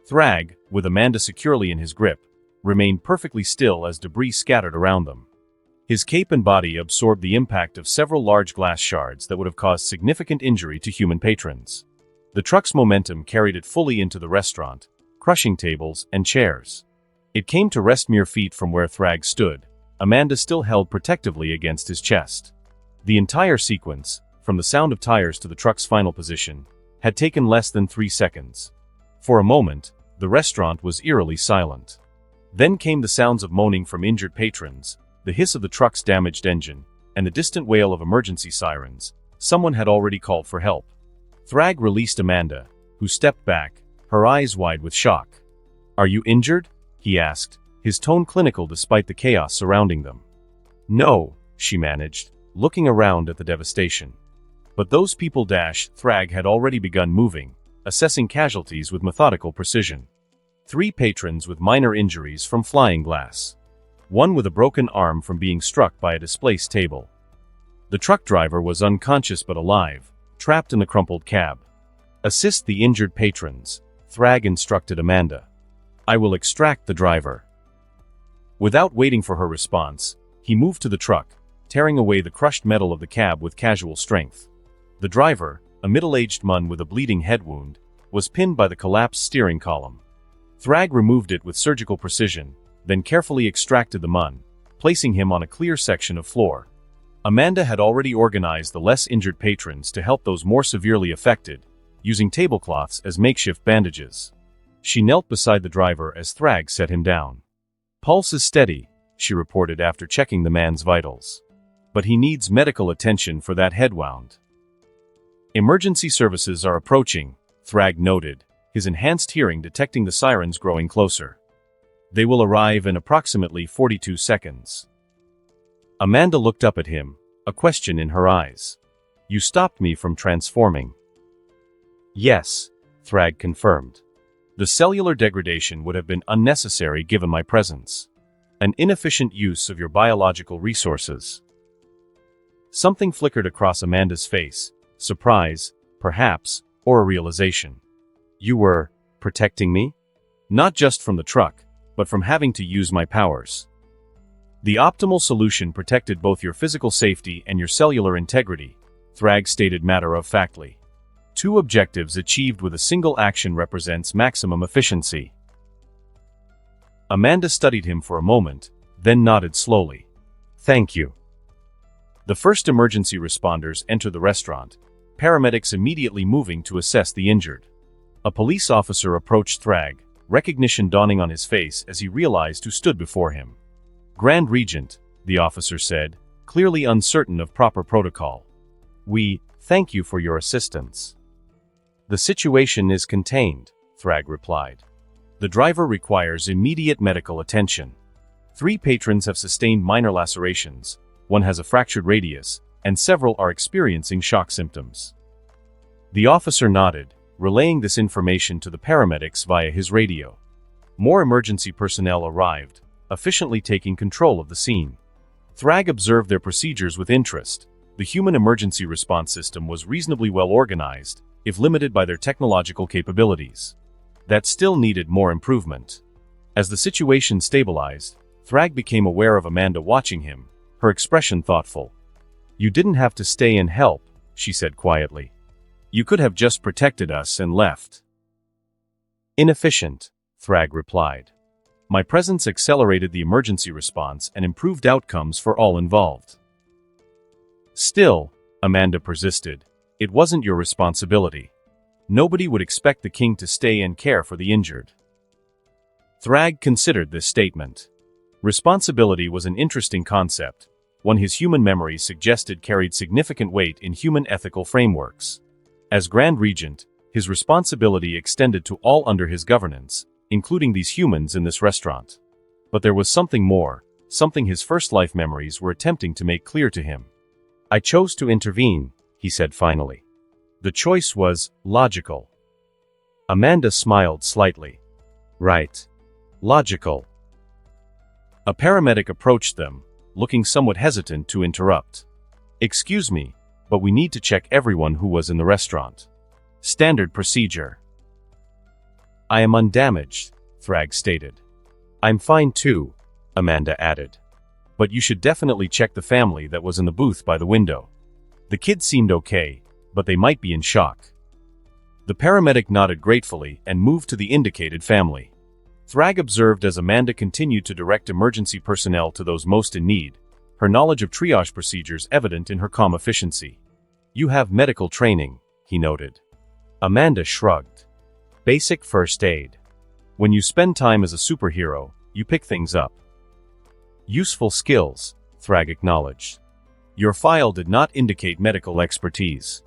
Thragg, with Amanda securely in his grip, remained perfectly still as debris scattered around them. His cape and body absorbed the impact of several large glass shards that would have caused significant injury to human patrons. The truck's momentum carried it fully into the restaurant, crushing tables and chairs. It came to rest mere feet from where Thragg stood, Amanda still held protectively against his chest. The entire sequence, from the sound of tires to the truck's final position, had taken less than 3 seconds. For a moment, the restaurant was eerily silent. Then came the sounds of moaning from injured patrons, the hiss of the truck's damaged engine, and the distant wail of emergency sirens. Someone had already called for help. Thragg released Amanda, who stepped back, her eyes wide with shock. "Are you injured?" he asked, his tone clinical despite the chaos surrounding them. "No," she managed, looking around at the devastation. But those people Thragg had already begun moving, assessing casualties with methodical precision. 3 patrons with minor injuries from flying glass. 1 with a broken arm from being struck by a displaced table. The truck driver was unconscious but alive, trapped in the crumpled cab. "Assist the injured patrons," Thragg instructed Amanda. "I will extract the driver." Without waiting for her response, he moved to the truck, tearing away the crushed metal of the cab with casual strength. The driver, a middle-aged man with a bleeding head wound, was pinned by the collapsed steering column. Thragg removed it with surgical precision, then carefully extracted the man, placing him on a clear section of floor. Amanda had already organized the less injured patrons to help those more severely affected, using tablecloths as makeshift bandages. She knelt beside the driver as Thragg set him down. "Pulse is steady," she reported after checking the man's vitals. "But he needs medical attention for that head wound." "Emergency services are approaching," Thragg noted, his enhanced hearing detecting the sirens growing closer. They will arrive in approximately 42 seconds. Amanda looked up at him, a question in her eyes. You stopped me from transforming. Yes, Thragg confirmed. The cellular degradation would have been unnecessary given my presence. An inefficient use of your biological resources. Something flickered across Amanda's face, surprise, perhaps, or a realization. You were protecting me? Not just from the truck, but from having to use my powers. The optimal solution protected both your physical safety and your cellular integrity, Thragg stated matter-of-factly. 2 objectives achieved with a single action represents maximum efficiency. Amanda studied him for a moment, then nodded slowly. Thank you. The first emergency responders entered the restaurant, paramedics immediately moving to assess the injured. A police officer approached Thragg, recognition dawning on his face as he realized who stood before him. Grand Regent, the officer said, clearly uncertain of proper protocol. We thank you for your assistance. The situation is contained, Thragg replied. The driver requires immediate medical attention. 3 patrons have sustained minor lacerations, 1 has a fractured radius, and several are experiencing shock symptoms. The officer nodded, relaying this information to the paramedics via his radio. More emergency personnel arrived, efficiently taking control of the scene. Thragg observed their procedures with interest. The human emergency response system was reasonably well organized, if limited by their technological capabilities. That still needed more improvement. As the situation stabilized, Thragg became aware of Amanda watching him, her expression thoughtful. You didn't have to stay and help, she said quietly. You could have just protected us and left. Inefficient, Thragg replied. My presence accelerated the emergency response and improved outcomes for all involved. Still, Amanda persisted, it wasn't your responsibility. Nobody would expect the king to stay and care for the injured. Thragg considered this statement. Responsibility was an interesting concept, one his human memories suggested carried significant weight in human ethical frameworks. As Grand Regent, his responsibility extended to all under his governance, including these humans in this restaurant. But there was something more, something his first life memories were attempting to make clear to him. I chose to intervene, he said finally. The choice was logical. Amanda smiled slightly. Right. Logical. A paramedic approached them, looking somewhat hesitant to interrupt. Excuse me, but we need to check everyone who was in the restaurant. Standard procedure. I am undamaged, Thragg stated. I'm fine too, Amanda added. But you should definitely check the family that was in the booth by the window. The kids seemed okay, but they might be in shock. The paramedic nodded gratefully and moved to the indicated family. Thragg observed as Amanda continued to direct emergency personnel to those most in need, her knowledge of triage procedures evident in her calm efficiency. You have medical training, he noted. Amanda shrugged. Basic first aid. When you spend time as a superhero, you pick things up. Useful skills, Thragg acknowledged. Your file did not indicate medical expertise.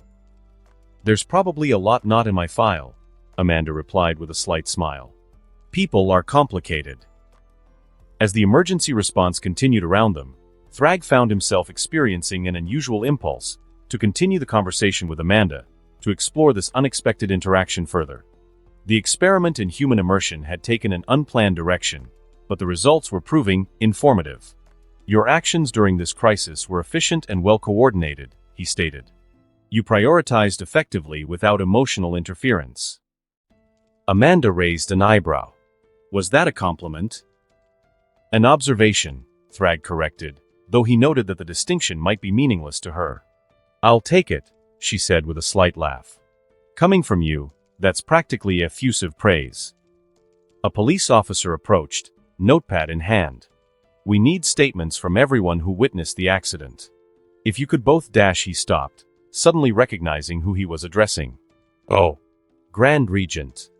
There's probably a lot not in my file, Amanda replied with a slight smile. People are complicated. As the emergency response continued around them, Thragg found himself experiencing an unusual impulse to continue the conversation with Amanda, to explore this unexpected interaction further. The experiment in human immersion had taken an unplanned direction, but the results were proving informative. Your actions during this crisis were efficient and well coordinated, he stated. You prioritized effectively without emotional interference. Amanda raised an eyebrow. Was that a compliment? An observation, Thragg corrected, though he noted that the distinction might be meaningless to her. I'll take it, she said with a slight laugh. Coming from you, that's practically effusive praise. A police officer approached, notepad in hand. We need statements from everyone who witnessed the accident. If you could both dash, he stopped, suddenly recognizing who he was addressing. Oh. Grand Regent.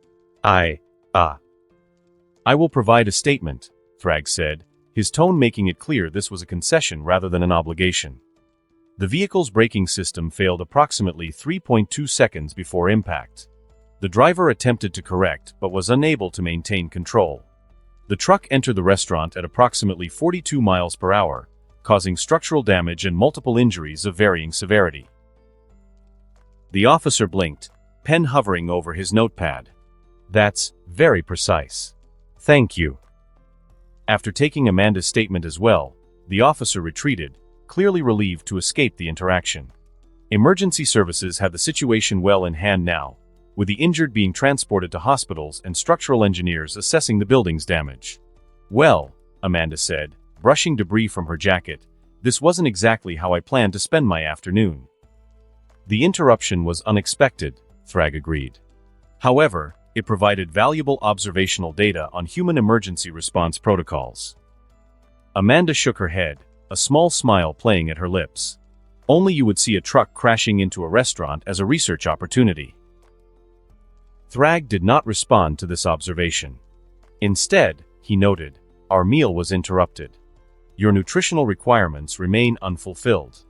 I will provide a statement, Thragg said, his tone making it clear this was a concession rather than an obligation. The vehicle's braking system failed approximately 3.2 seconds before impact. The driver attempted to correct but was unable to maintain control. The truck entered the restaurant at approximately 42 miles per hour, causing structural damage and multiple injuries of varying severity. The officer blinked, pen hovering over his notepad. "That's very precise. Thank you." After taking Amanda's statement as well, the officer retreated, clearly relieved to escape the interaction. Emergency services had the situation well in hand now, with the injured being transported to hospitals and structural engineers assessing the building's damage. "Well," Amanda said, brushing debris from her jacket, "this wasn't exactly how I planned to spend my afternoon." The interruption was unexpected, Thragg agreed. However, it provided valuable observational data on human emergency response protocols. Amanda shook her head, a small smile playing at her lips. Only you would see a truck crashing into a restaurant as a research opportunity. Thragg did not respond to this observation. Instead, he noted, "Our meal was interrupted. Your nutritional requirements remain unfulfilled.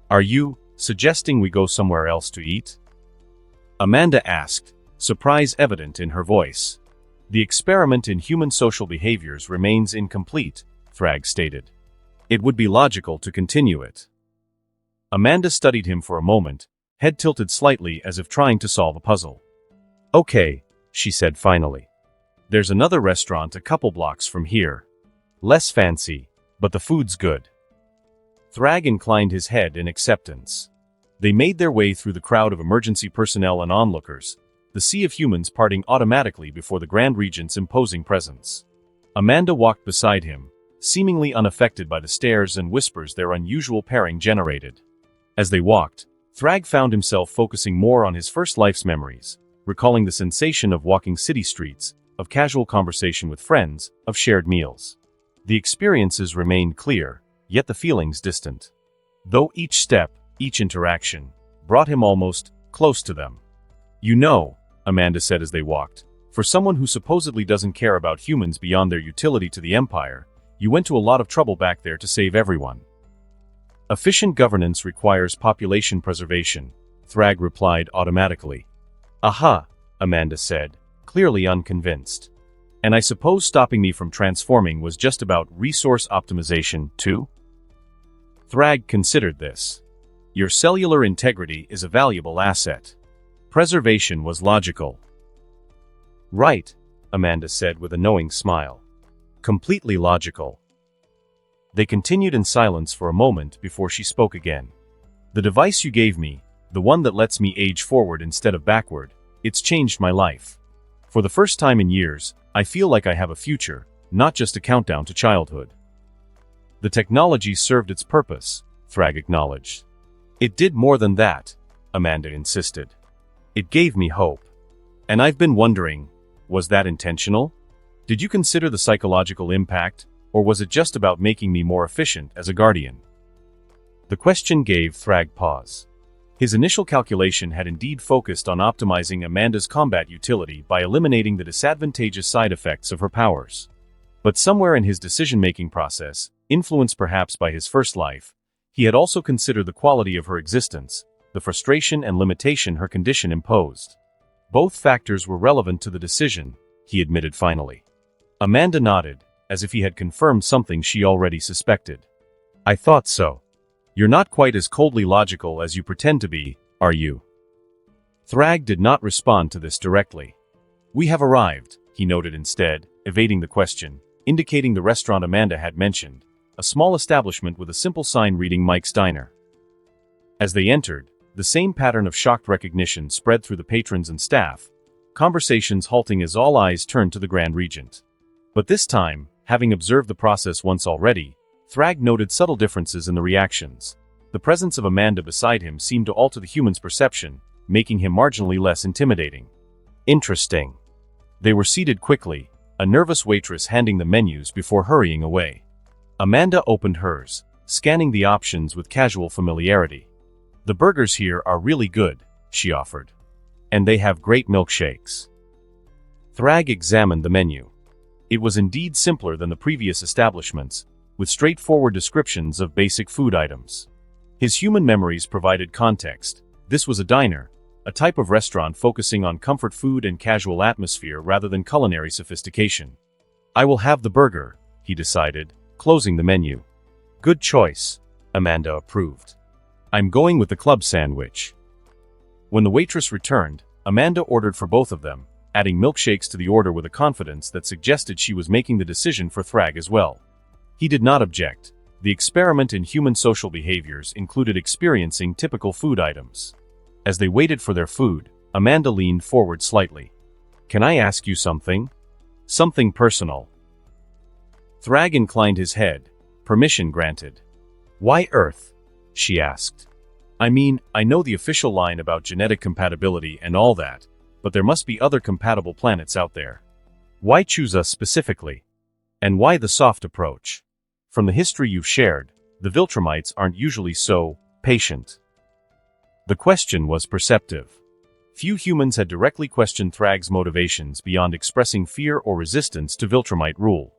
Are you suggesting we go somewhere else to eat?" Amanda asked, surprise evident in her voice. "The experiment in human social behaviors remains incomplete," Thragg stated. "It would be logical to continue it." Amanda studied him for a moment, head tilted slightly as if trying to solve a puzzle. "Okay," she said finally. "There's another restaurant a couple blocks from here. Less fancy, but the food's good." Thragg inclined his head in acceptance. They made their way through the crowd of emergency personnel and onlookers, the sea of humans parting automatically before the Grand Regent's imposing presence. Amanda walked beside him, seemingly unaffected by the stares and whispers their unusual pairing generated. As they walked, Thragg found himself focusing more on his first life's memories, recalling the sensation of walking city streets, of casual conversation with friends, of shared meals. The experiences remained clear, yet the feelings distant. Though each step, each interaction, brought him almost close to them. "You know," Amanda said as they walked, "for someone who supposedly doesn't care about humans beyond their utility to the Empire, you went to a lot of trouble back there to save everyone." "Efficient governance requires population preservation," Thragg replied automatically. "Aha," Amanda said, clearly unconvinced. "And I suppose stopping me from transforming was just about resource optimization, too?" Thragg considered this. "Your cellular integrity is a valuable asset. Preservation was logical." "Right," Amanda said with a knowing smile. "Completely logical." They continued in silence for a moment before she spoke again. "The device you gave me, the one that lets me age forward instead of backward, it's changed my life. For the first time in years, I feel like I have a future, not just a countdown to childhood." "The technology served its purpose," Thragg acknowledged. "It did more than that," Amanda insisted. "It gave me hope. And I've been wondering, was that intentional? Did you consider the psychological impact, or was it just about making me more efficient as a guardian?" The question gave Thragg pause. His initial calculation had indeed focused on optimizing Amanda's combat utility by eliminating the disadvantageous side effects of her powers. But somewhere in his decision-making process, influenced perhaps by his first life, he had also considered the quality of her existence, the frustration and limitation her condition imposed. Both factors were relevant to the decision, he admitted finally. Amanda nodded, as if he had confirmed something she already suspected. "I thought so. You're not quite as coldly logical as you pretend to be, are you?" Thragg did not respond to this directly. "We have arrived," he noted instead, evading the question, indicating the restaurant Amanda had mentioned, a small establishment with a simple sign reading Mike's Diner. As they entered, the same pattern of shocked recognition spread through the patrons and staff, conversations halting as all eyes turned to the Grand Regent. But this time, having observed the process once already, Thragg noted subtle differences in the reactions. The presence of Amanda beside him seemed to alter the human's perception, making him marginally less intimidating. Interesting. They were seated quickly, a nervous waitress handing the menus before hurrying away. Amanda opened hers, scanning the options with casual familiarity. "The burgers here are really good," she offered. "And they have great milkshakes." Thragg examined the menu. It was indeed simpler than the previous establishments, with straightforward descriptions of basic food items. His human memories provided context. This was a diner, a type of restaurant focusing on comfort food and casual atmosphere rather than culinary sophistication. I will have the burger, he decided, closing the menu. Good choice, Amanda approved. I'm going with the club sandwich. When the waitress returned, Amanda ordered for both of them, adding milkshakes to the order with a confidence that suggested she was making the decision for Thragg as well. He did not object. The experiment in human social behaviors included experiencing typical food items. As they waited for their food, Amanda leaned forward slightly. Can I ask you something? Something personal. Thragg inclined his head. Permission granted. Why Earth? She asked. I mean, I know the official line about genetic compatibility and all that, but there must be other compatible planets out there. Why choose us specifically? And why the soft approach? From the history you've shared, the Viltrumites aren't usually so patient. The question was perceptive. Few humans had directly questioned Thragg's motivations beyond expressing fear or resistance to Viltrumite rule.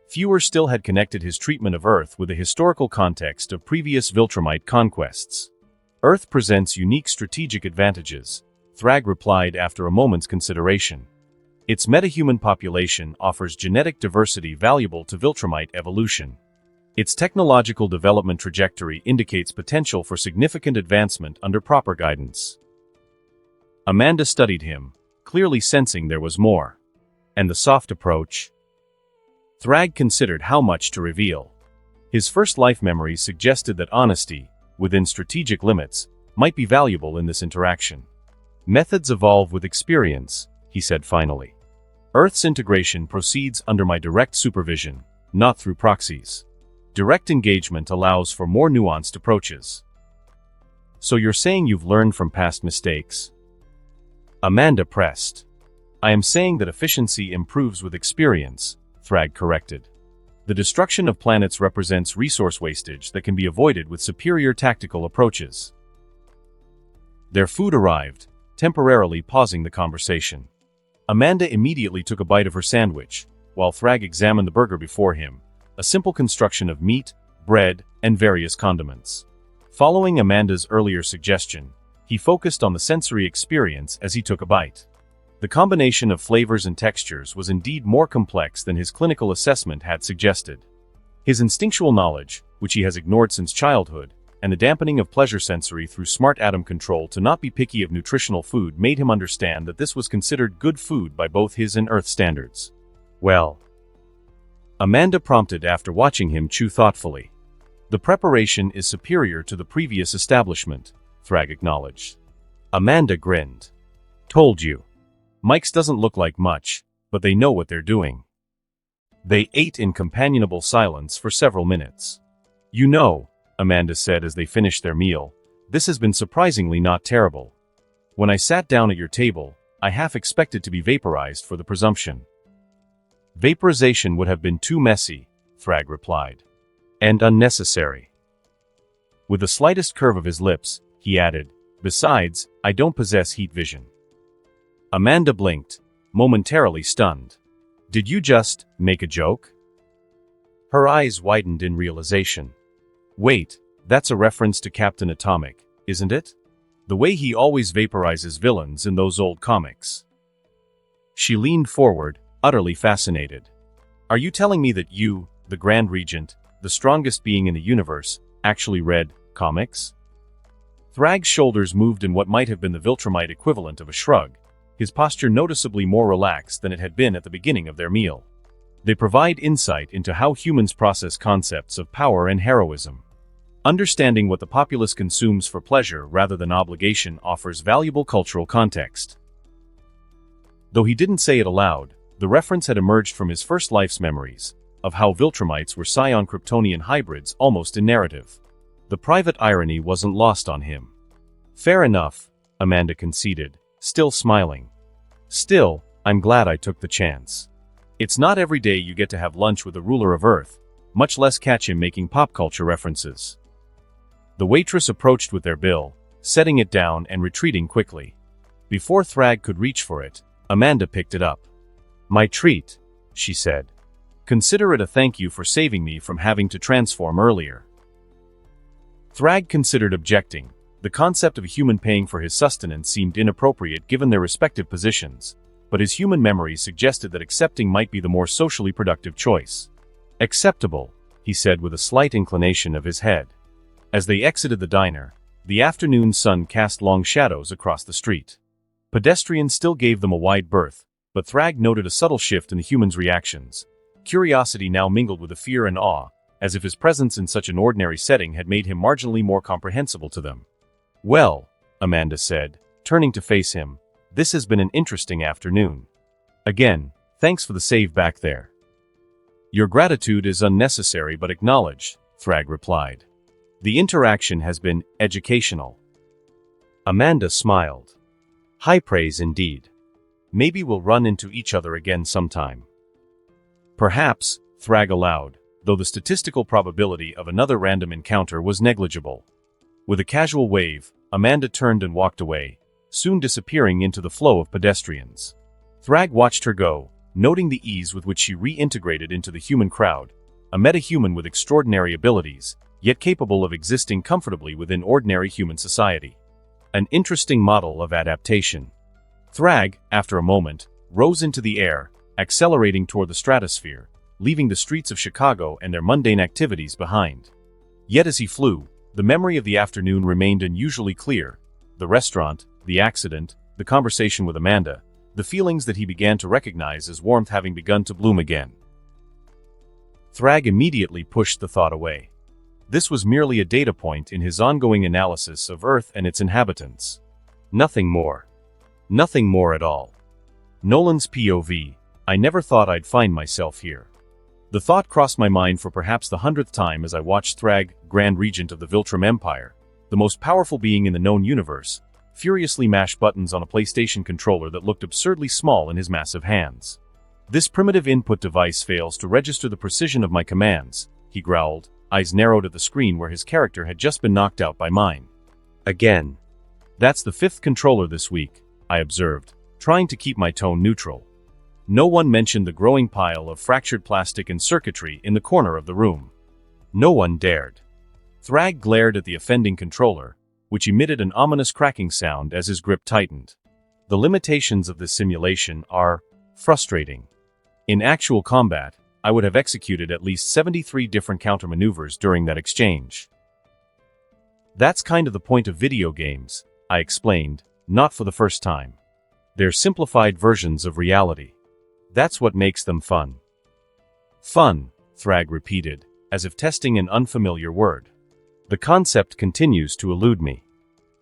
Fewer still had connected his treatment of Earth with the historical context of previous Viltrumite conquests. Earth presents unique strategic advantages, Thragg replied after a moment's consideration. Its metahuman population offers genetic diversity valuable to Viltrumite evolution. Its technological development trajectory indicates potential for significant advancement under proper guidance. Amanda studied him, clearly sensing there was more. And the soft approach? Thragg considered how much to reveal. His first life memories suggested that honesty, within strategic limits, might be valuable in this interaction. Methods evolve with experience, he said finally. Earth's integration proceeds under my direct supervision, not through proxies. Direct engagement allows for more nuanced approaches. So you're saying you've learned from past mistakes? Amanda pressed. I am saying that efficiency improves with experience, Thragg corrected. The destruction of planets represents resource wastage that can be avoided with superior tactical approaches. Their food arrived, temporarily pausing the conversation. Amanda immediately took a bite of her sandwich, while Thragg examined the burger before him, a simple construction of meat, bread, and various condiments. Following Amanda's earlier suggestion, he focused on the sensory experience as he took a bite. The combination of flavors and textures was indeed more complex than his clinical assessment had suggested. His instinctual knowledge, which he has ignored since childhood, and the dampening of pleasure sensory through smart atom control to not be picky of nutritional food made him understand that this was considered good food by both his and Earth standards. Well, Amanda prompted after watching him chew thoughtfully. The preparation is superior to the previous establishment, Thragg acknowledged. Amanda grinned. Told you. Mike's doesn't look like much, but they know what they're doing. They ate in companionable silence for several minutes. You know, Amanda said as they finished their meal, this has been surprisingly not terrible. When I sat down at your table, I half expected to be vaporized for the presumption. Vaporization would have been too messy, Thragg replied. And unnecessary. With the slightest curve of his lips, he added, besides, I don't possess heat vision. Amanda blinked, momentarily stunned. Did you just make a joke? Her eyes widened in realization. Wait, that's a reference to Captain Atomic, isn't it? The way he always vaporizes villains in those old comics. She leaned forward, utterly fascinated. Are you telling me that you, the Grand Regent, the strongest being in the universe, actually read comics? Thragg's shoulders moved in what might have been the Viltrumite equivalent of a shrug, his posture noticeably more relaxed than it had been at the beginning of their meal. They provide insight into how humans process concepts of power and heroism. Understanding what the populace consumes for pleasure rather than obligation offers valuable cultural context. Though he didn't say it aloud, the reference had emerged from his first life's memories, of how Viltrumites were Scion-Kryptonian hybrids almost in narrative. The private irony wasn't lost on him. Fair enough, Amanda conceded, still smiling. Still, I'm glad I took the chance. It's not every day you get to have lunch with the ruler of Earth, much less catch him making pop culture references. The waitress approached with their bill, setting it down and retreating quickly. Before Thragg could reach for it, Amanda picked it up. My treat, she said. Consider it a thank you for saving me from having to transform earlier. Thragg considered objecting. The concept of a human paying for his sustenance seemed inappropriate given their respective positions, but his human memory suggested that accepting might be the more socially productive choice. "Acceptable," he said with a slight inclination of his head. As they exited the diner, the afternoon sun cast long shadows across the street. Pedestrians still gave them a wide berth, but Thragg noted a subtle shift in the humans' reactions. Curiosity now mingled with the fear and awe, as if his presence in such an ordinary setting had made him marginally more comprehensible to them. "Well," Amanda said, turning to face him, "this has been an interesting afternoon. Again, thanks for the save back there." "Your gratitude is unnecessary but acknowledged," Thragg replied. "The interaction has been educational." Amanda smiled. "High praise indeed. Maybe we'll run into each other again sometime." "Perhaps," Thragg allowed, though the statistical probability of another random encounter was negligible. With a casual wave, Amanda turned and walked away, soon disappearing into the flow of pedestrians. Thragg watched her go, noting the ease with which she reintegrated into the human crowd, a metahuman with extraordinary abilities, yet capable of existing comfortably within ordinary human society. An interesting model of adaptation. Thragg, after a moment, rose into the air, accelerating toward the stratosphere, leaving the streets of Chicago and their mundane activities behind. Yet as he flew, the memory of the afternoon remained unusually clear. The restaurant, the accident, the conversation with Amanda, the feelings that he began to recognize as warmth having begun to bloom again. Thragg immediately pushed the thought away. This was merely a data point in his ongoing analysis of Earth and its inhabitants. Nothing more. Nothing more at all. Nolan's POV, "I never thought I'd find myself here." The thought crossed my mind for perhaps the 100th time as I watched Thragg, Grand Regent of the Viltrum Empire, the most powerful being in the known universe, furiously mash buttons on a PlayStation controller that looked absurdly small in his massive hands. "This primitive input device fails to register the precision of my commands," he growled, eyes narrowed at the screen where his character had just been knocked out by mine. "Again. That's the 5th controller this week," I observed, trying to keep my tone neutral. No one mentioned the growing pile of fractured plastic and circuitry in the corner of the room. No one dared. Thragg glared at the offending controller, which emitted an ominous cracking sound as his grip tightened. The limitations of this simulation are frustrating. In actual combat, I would have executed at least 73 different countermaneuvers during that exchange. "That's kind of the point of video games," I explained, not for the first time. "They're simplified versions of reality. That's what makes them fun." "Fun," Thragg repeated, as if testing an unfamiliar word. "The concept continues to elude me.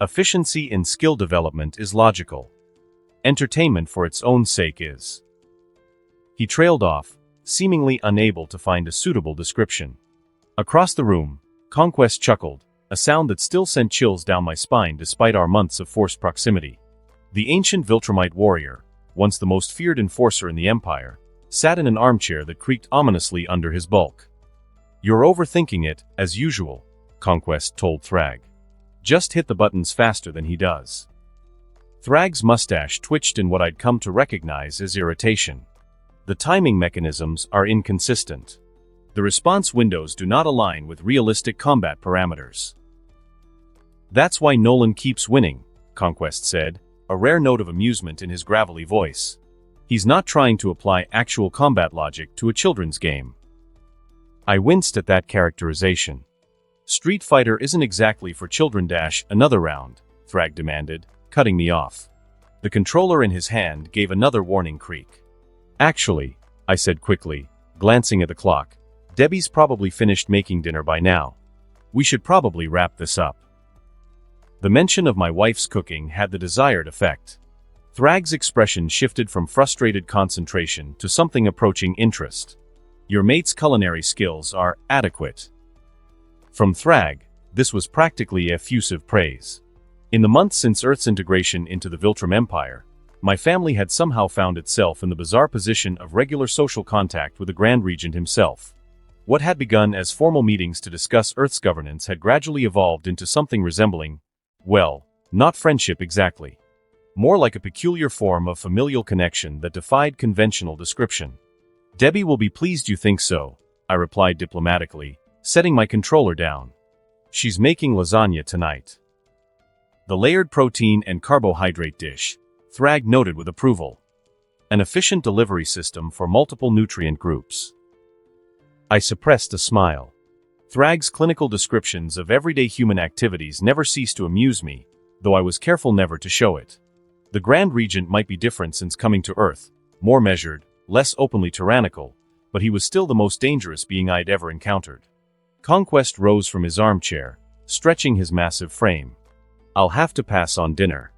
Efficiency in skill development is logical. Entertainment for its own sake is." He trailed off, seemingly unable to find a suitable description. Across the room, Conquest chuckled, a sound that still sent chills down my spine despite our months of forced proximity. The ancient Viltrumite warrior, once the most feared enforcer in the Empire, sat in an armchair that creaked ominously under his bulk. "You're overthinking it, as usual," Conquest told Thragg. "Just hit the buttons faster than he does." Thragg's mustache twitched in what I'd come to recognize as irritation. The timing mechanisms are inconsistent. The response windows do not align with realistic combat parameters. "That's why Nolan keeps winning," Conquest said, a rare note of amusement in his gravelly voice. "He's not trying to apply actual combat logic to a children's game." I winced at that characterization. "Street Fighter isn't exactly for children. Another round," Thragg demanded, cutting me off. The controller in his hand gave another warning creak. "Actually," I said quickly, glancing at the clock, "Debbie's probably finished making dinner by now. We should probably wrap this up." The mention of my wife's cooking had the desired effect. Thragg's expression shifted from frustrated concentration to something approaching interest. "Your mate's culinary skills are adequate." From Thragg, this was practically effusive praise. In the months since Earth's integration into the Viltrum Empire, my family had somehow found itself in the bizarre position of regular social contact with the Grand Regent himself. What had begun as formal meetings to discuss Earth's governance had gradually evolved into something resembling, well, not friendship exactly. More like a peculiar form of familial connection that defied conventional description. "Debbie will be pleased you think so," I replied diplomatically, setting my controller down. "She's making lasagna tonight." The layered protein and carbohydrate dish, Thragg noted with approval. An efficient delivery system for multiple nutrient groups. I suppressed a smile. Thragg's clinical descriptions of everyday human activities never ceased to amuse me, though I was careful never to show it. The Grand Regent might be different since coming to Earth, more measured, less openly tyrannical, but he was still the most dangerous being I'd ever encountered. Conquest rose from his armchair, stretching his massive frame. I'll have to pass on dinner.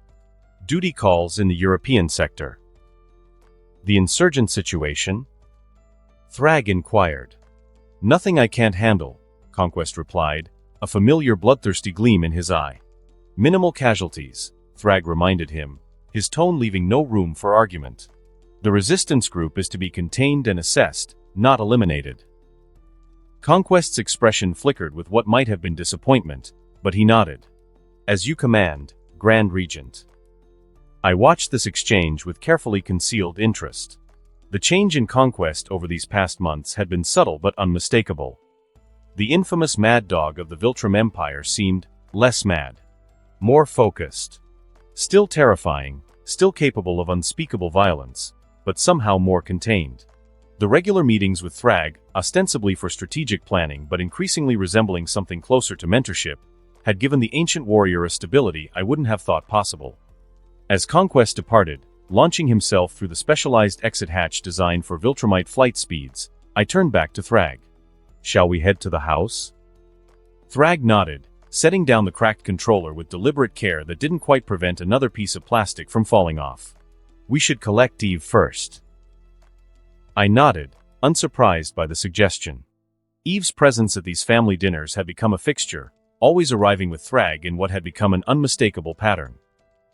Duty calls in the European sector. The insurgent situation? Thragg inquired. Nothing I can't handle, Conquest replied, a familiar bloodthirsty gleam in his eye. Minimal casualties, Thragg reminded him, his tone leaving no room for argument. The resistance group is to be contained and assessed, not eliminated. Conquest's expression flickered with what might have been disappointment, but he nodded. As you command, Grand Regent. I watched this exchange with carefully concealed interest. The change in Conquest over these past months had been subtle but unmistakable. The infamous mad dog of the Viltrum Empire seemed less mad, more focused. Still terrifying, still capable of unspeakable violence, but somehow more contained. The regular meetings with Thragg, ostensibly for strategic planning but increasingly resembling something closer to mentorship, had given the ancient warrior a stability I wouldn't have thought possible. As Conquest departed, launching himself through the specialized exit hatch designed for Viltrumite flight speeds, I turned back to Thragg. Shall we head to the house? Thragg nodded, setting down the cracked controller with deliberate care that didn't quite prevent another piece of plastic from falling off. We should collect Eve first. I nodded, unsurprised by the suggestion. Eve's presence at these family dinners had become a fixture, always arriving with Thragg in what had become an unmistakable pattern.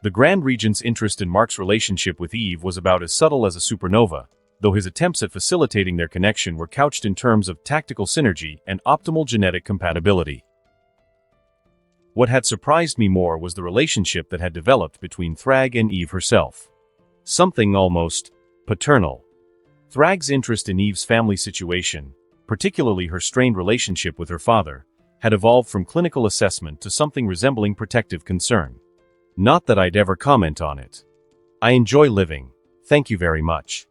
The Grand Regent's interest in Mark's relationship with Eve was about as subtle as a supernova, though his attempts at facilitating their connection were couched in terms of tactical synergy and optimal genetic compatibility. What had surprised me more was the relationship that had developed between Thragg and Eve herself. Something almost paternal. Thragg's interest in Eve's family situation, particularly her strained relationship with her father, had evolved from clinical assessment to something resembling protective concern. Not that I'd ever comment on it. I enjoy living, thank you very much.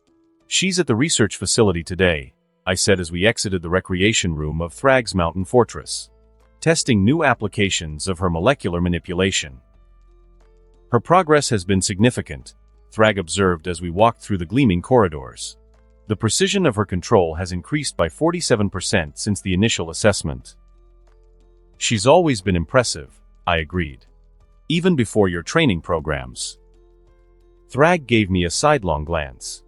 She's at the research facility today, I said as we exited the recreation room of Thragg's mountain fortress, testing new applications of her molecular manipulation. Her progress has been significant, Thragg observed as we walked through the gleaming corridors. The precision of her control has increased by 47% since the initial assessment. She's always been impressive, I agreed. Even before your training programs. Thragg gave me a sidelong glance.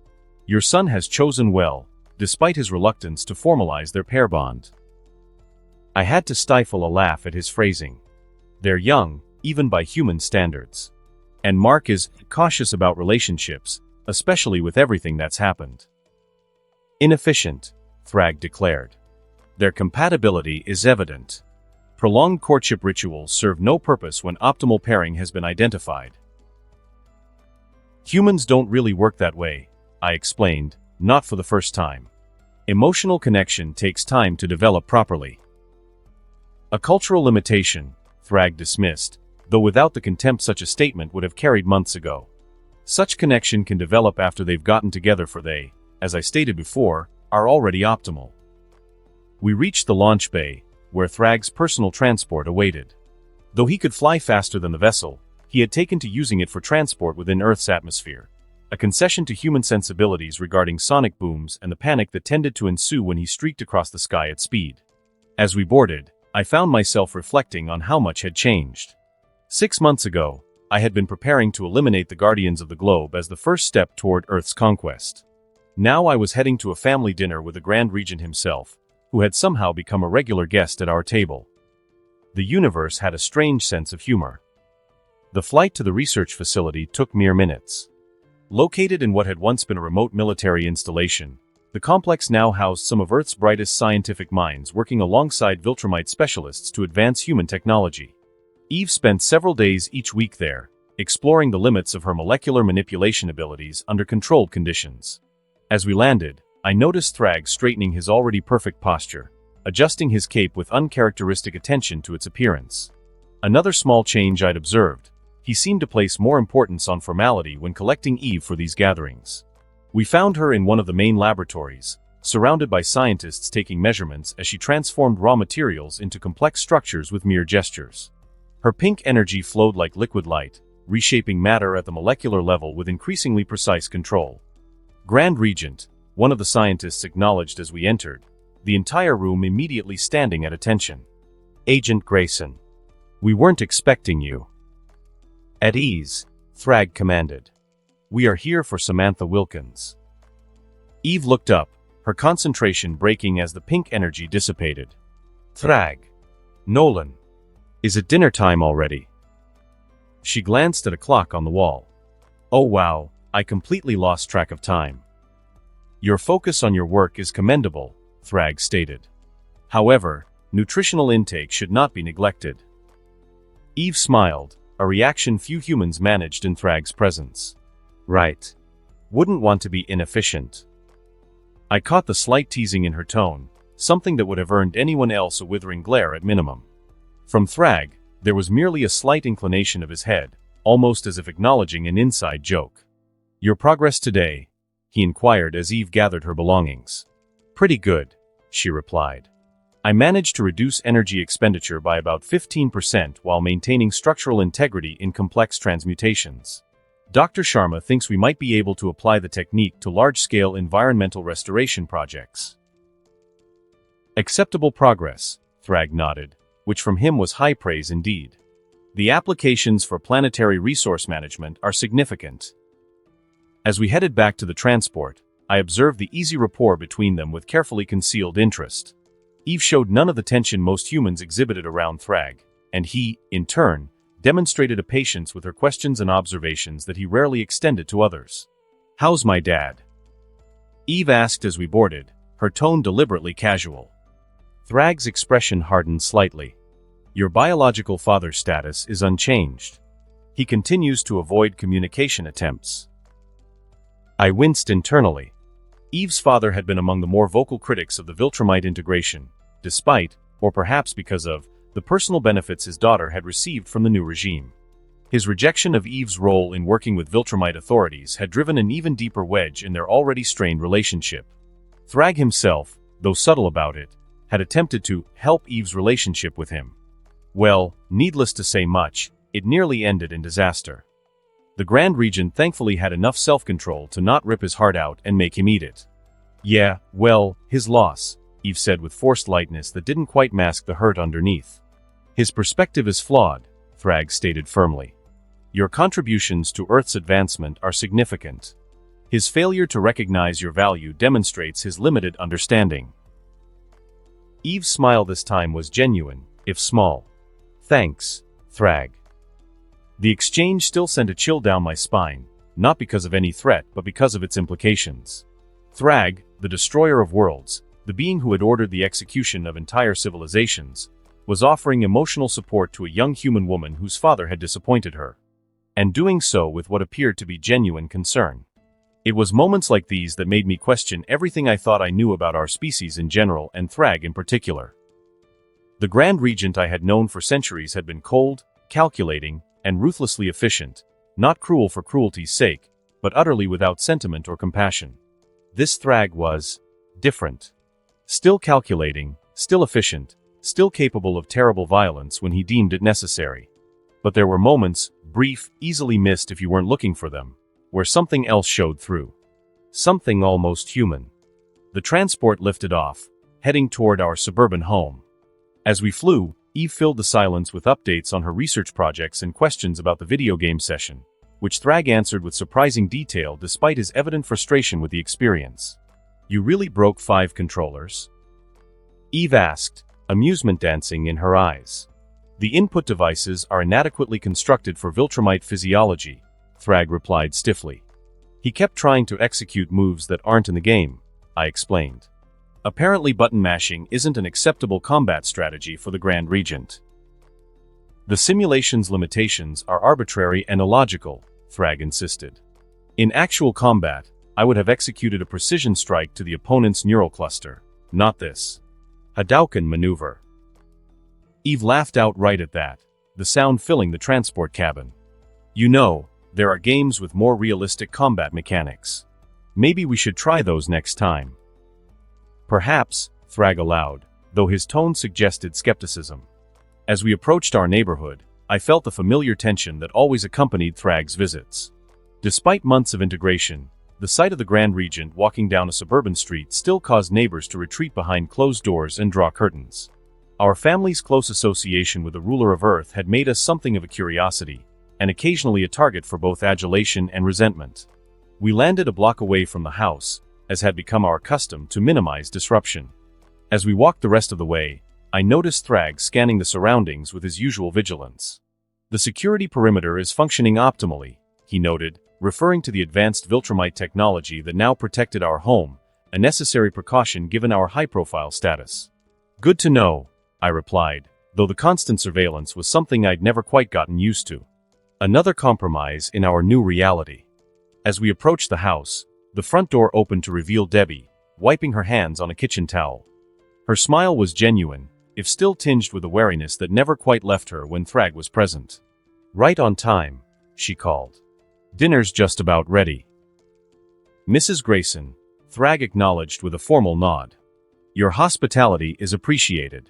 Your son has chosen well, despite his reluctance to formalize their pair bond. I had to stifle a laugh at his phrasing. They're young, even by human standards. And Mark is cautious about relationships, especially with everything that's happened. Inefficient, Thragg declared. Their compatibility is evident. Prolonged courtship rituals serve no purpose when optimal pairing has been identified. Humans don't really work that way, I explained, not for the first time. Emotional connection takes time to develop properly. A cultural limitation, Thragg dismissed, though without the contempt such a statement would have carried months ago. Such connection can develop after they've gotten together for they, as I stated before, are already optimal. We reached the launch bay, where Thragg's personal transport awaited. Though he could fly faster than the vessel, he had taken to using it for transport within Earth's atmosphere, a concession to human sensibilities regarding sonic booms and the panic that tended to ensue when he streaked across the sky at speed. As we boarded, I found myself reflecting on how much had changed. 6 months ago, I had been preparing to eliminate the Guardians of the Globe as the first step toward Earth's conquest. Now I was heading to a family dinner with the Grand Regent himself, who had somehow become a regular guest at our table. The universe had a strange sense of humor. The flight to the research facility took mere minutes. Located in what had once been a remote military installation, the complex now housed some of Earth's brightest scientific minds working alongside Viltrumite specialists to advance human technology. Eve spent several days each week there, exploring the limits of her molecular manipulation abilities under controlled conditions. As we landed, I noticed Thragg straightening his already perfect posture, adjusting his cape with uncharacteristic attention to its appearance. Another small change I'd observed: he seemed to place more importance on formality when collecting Eve for these gatherings. We found her in one of the main laboratories, surrounded by scientists taking measurements as she transformed raw materials into complex structures with mere gestures. Her pink energy flowed like liquid light, reshaping matter at the molecular level with increasingly precise control. Grand Regent, one of the scientists acknowledged as we entered, the entire room immediately standing at attention. Agent Grayson. We weren't expecting you. At ease, Thragg commanded. We are here for Samantha Wilkins. Eve looked up, her concentration breaking as the pink energy dissipated. Thragg. Nolan. Is it dinner time already? She glanced at a clock on the wall. Oh wow, I completely lost track of time. Your focus on your work is commendable, Thragg stated. However, nutritional intake should not be neglected. Eve smiled, a reaction few humans managed in Thragg's presence. Right. Wouldn't want to be inefficient. I caught the slight teasing in her tone, something that would have earned anyone else a withering glare at minimum. From Thragg, there was merely a slight inclination of his head, almost as if acknowledging an inside joke. Your progress today? He inquired as Eve gathered her belongings. Pretty good, she replied. I managed to reduce energy expenditure by about 15% while maintaining structural integrity in complex transmutations. Dr. Sharma thinks we might be able to apply the technique to large-scale environmental restoration projects. Acceptable progress, Thragg nodded, which from him was high praise indeed. The applications for planetary resource management are significant. As we headed back to the transport, I observed the easy rapport between them with carefully concealed interest. Eve showed none of the tension most humans exhibited around Thragg, and he, in turn, demonstrated a patience with her questions and observations that he rarely extended to others. How's my dad? Eve asked as we boarded, her tone deliberately casual. Thragg's expression hardened slightly. Your biological father's status is unchanged. He continues to avoid communication attempts. I winced internally. Eve's father had been among the more vocal critics of the Viltrumite integration, despite, or perhaps because of, the personal benefits his daughter had received from the new regime. His rejection of Eve's role in working with Viltrumite authorities had driven an even deeper wedge in their already strained relationship. Thragg himself, though subtle about it, had attempted to help Eve's relationship with him. Well, needless to say much, it nearly ended in disaster. The Grand Regent thankfully had enough self-control to not rip his heart out and make him eat it. Yeah, well, his loss, Eve said with forced lightness that didn't quite mask the hurt underneath. His perspective is flawed, Thragg stated firmly. Your contributions to Earth's advancement are significant. His failure to recognize your value demonstrates his limited understanding. Eve's smile this time was genuine, if small. Thanks, Thragg. The exchange still sent a chill down my spine, not because of any threat but because of its implications. Thragg, the destroyer of worlds, the being who had ordered the execution of entire civilizations, was offering emotional support to a young human woman whose father had disappointed her. And doing so with what appeared to be genuine concern. It was moments like these that made me question everything I thought I knew about our species in general and Thragg in particular. The Grand Regent I had known for centuries had been cold, calculating, and ruthlessly efficient, not cruel for cruelty's sake, but utterly without sentiment or compassion. This Thragg was different. Still calculating, still efficient, still capable of terrible violence when he deemed it necessary. But there were moments, brief, easily missed if you weren't looking for them, where something else showed through. Something almost human. The transport lifted off, heading toward our suburban home. As we flew, Eve filled the silence with updates on her research projects and questions about the video game session, which Thragg answered with surprising detail despite his evident frustration with the experience. You really broke 5 controllers? Eve asked, amusement dancing in her eyes. The input devices are inadequately constructed for Viltrumite physiology, Thragg replied stiffly. He kept trying to execute moves that aren't in the game, I explained. Apparently button mashing isn't an acceptable combat strategy for the Grand Regent. The simulation's limitations are arbitrary and illogical, Thragg insisted. In actual combat, I would have executed a precision strike to the opponent's neural cluster, not this Hadouken maneuver. Eve laughed outright at that, the sound filling the transport cabin. You know, there are games with more realistic combat mechanics. Maybe we should try those next time. Perhaps, Thragg allowed, though his tone suggested skepticism. As we approached our neighborhood, I felt the familiar tension that always accompanied Thragg's visits. Despite months of integration, the sight of the Grand Regent walking down a suburban street still caused neighbors to retreat behind closed doors and draw curtains. Our family's close association with the ruler of Earth had made us something of a curiosity, and occasionally a target for both adulation and resentment. We landed a block away from the house, as had become our custom to minimize disruption. As we walked the rest of the way, I noticed Thragg scanning the surroundings with his usual vigilance. The security perimeter is functioning optimally, he noted, referring to the advanced Viltrumite technology that now protected our home, a necessary precaution given our high-profile status. Good to know, I replied, though the constant surveillance was something I'd never quite gotten used to. Another compromise in our new reality. As we approached the house, the front door opened to reveal Debbie, wiping her hands on a kitchen towel. Her smile was genuine, if still tinged with a wariness that never quite left her when Thragg was present. Right on time, she called. Dinner's just about ready. Mrs. Grayson, Thragg acknowledged with a formal nod. Your hospitality is appreciated.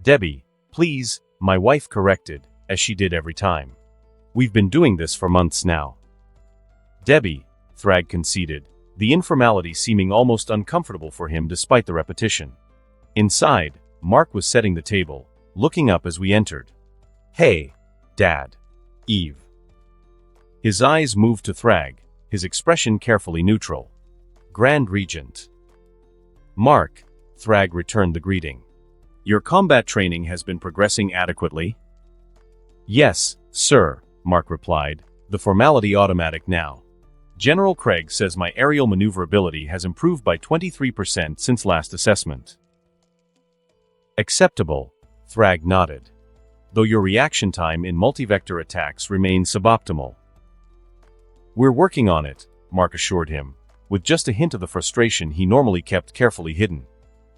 Debbie, please, my wife corrected, as she did every time. We've been doing this for months now. Debbie, Thragg conceded, the informality seeming almost uncomfortable for him despite the repetition. Inside, Mark was setting the table, looking up as we entered. Hey, Dad. Eve. His eyes moved to Thragg, his expression carefully neutral. Grand Regent. Mark, Thragg returned the greeting. Your combat training has been progressing adequately? Yes, sir, Mark replied, the formality automatic now. General Craig says my aerial maneuverability has improved by 23% since last assessment. Acceptable, Thragg nodded. Though your reaction time in multivector attacks remains suboptimal. We're working on it, Mark assured him, with just a hint of the frustration he normally kept carefully hidden.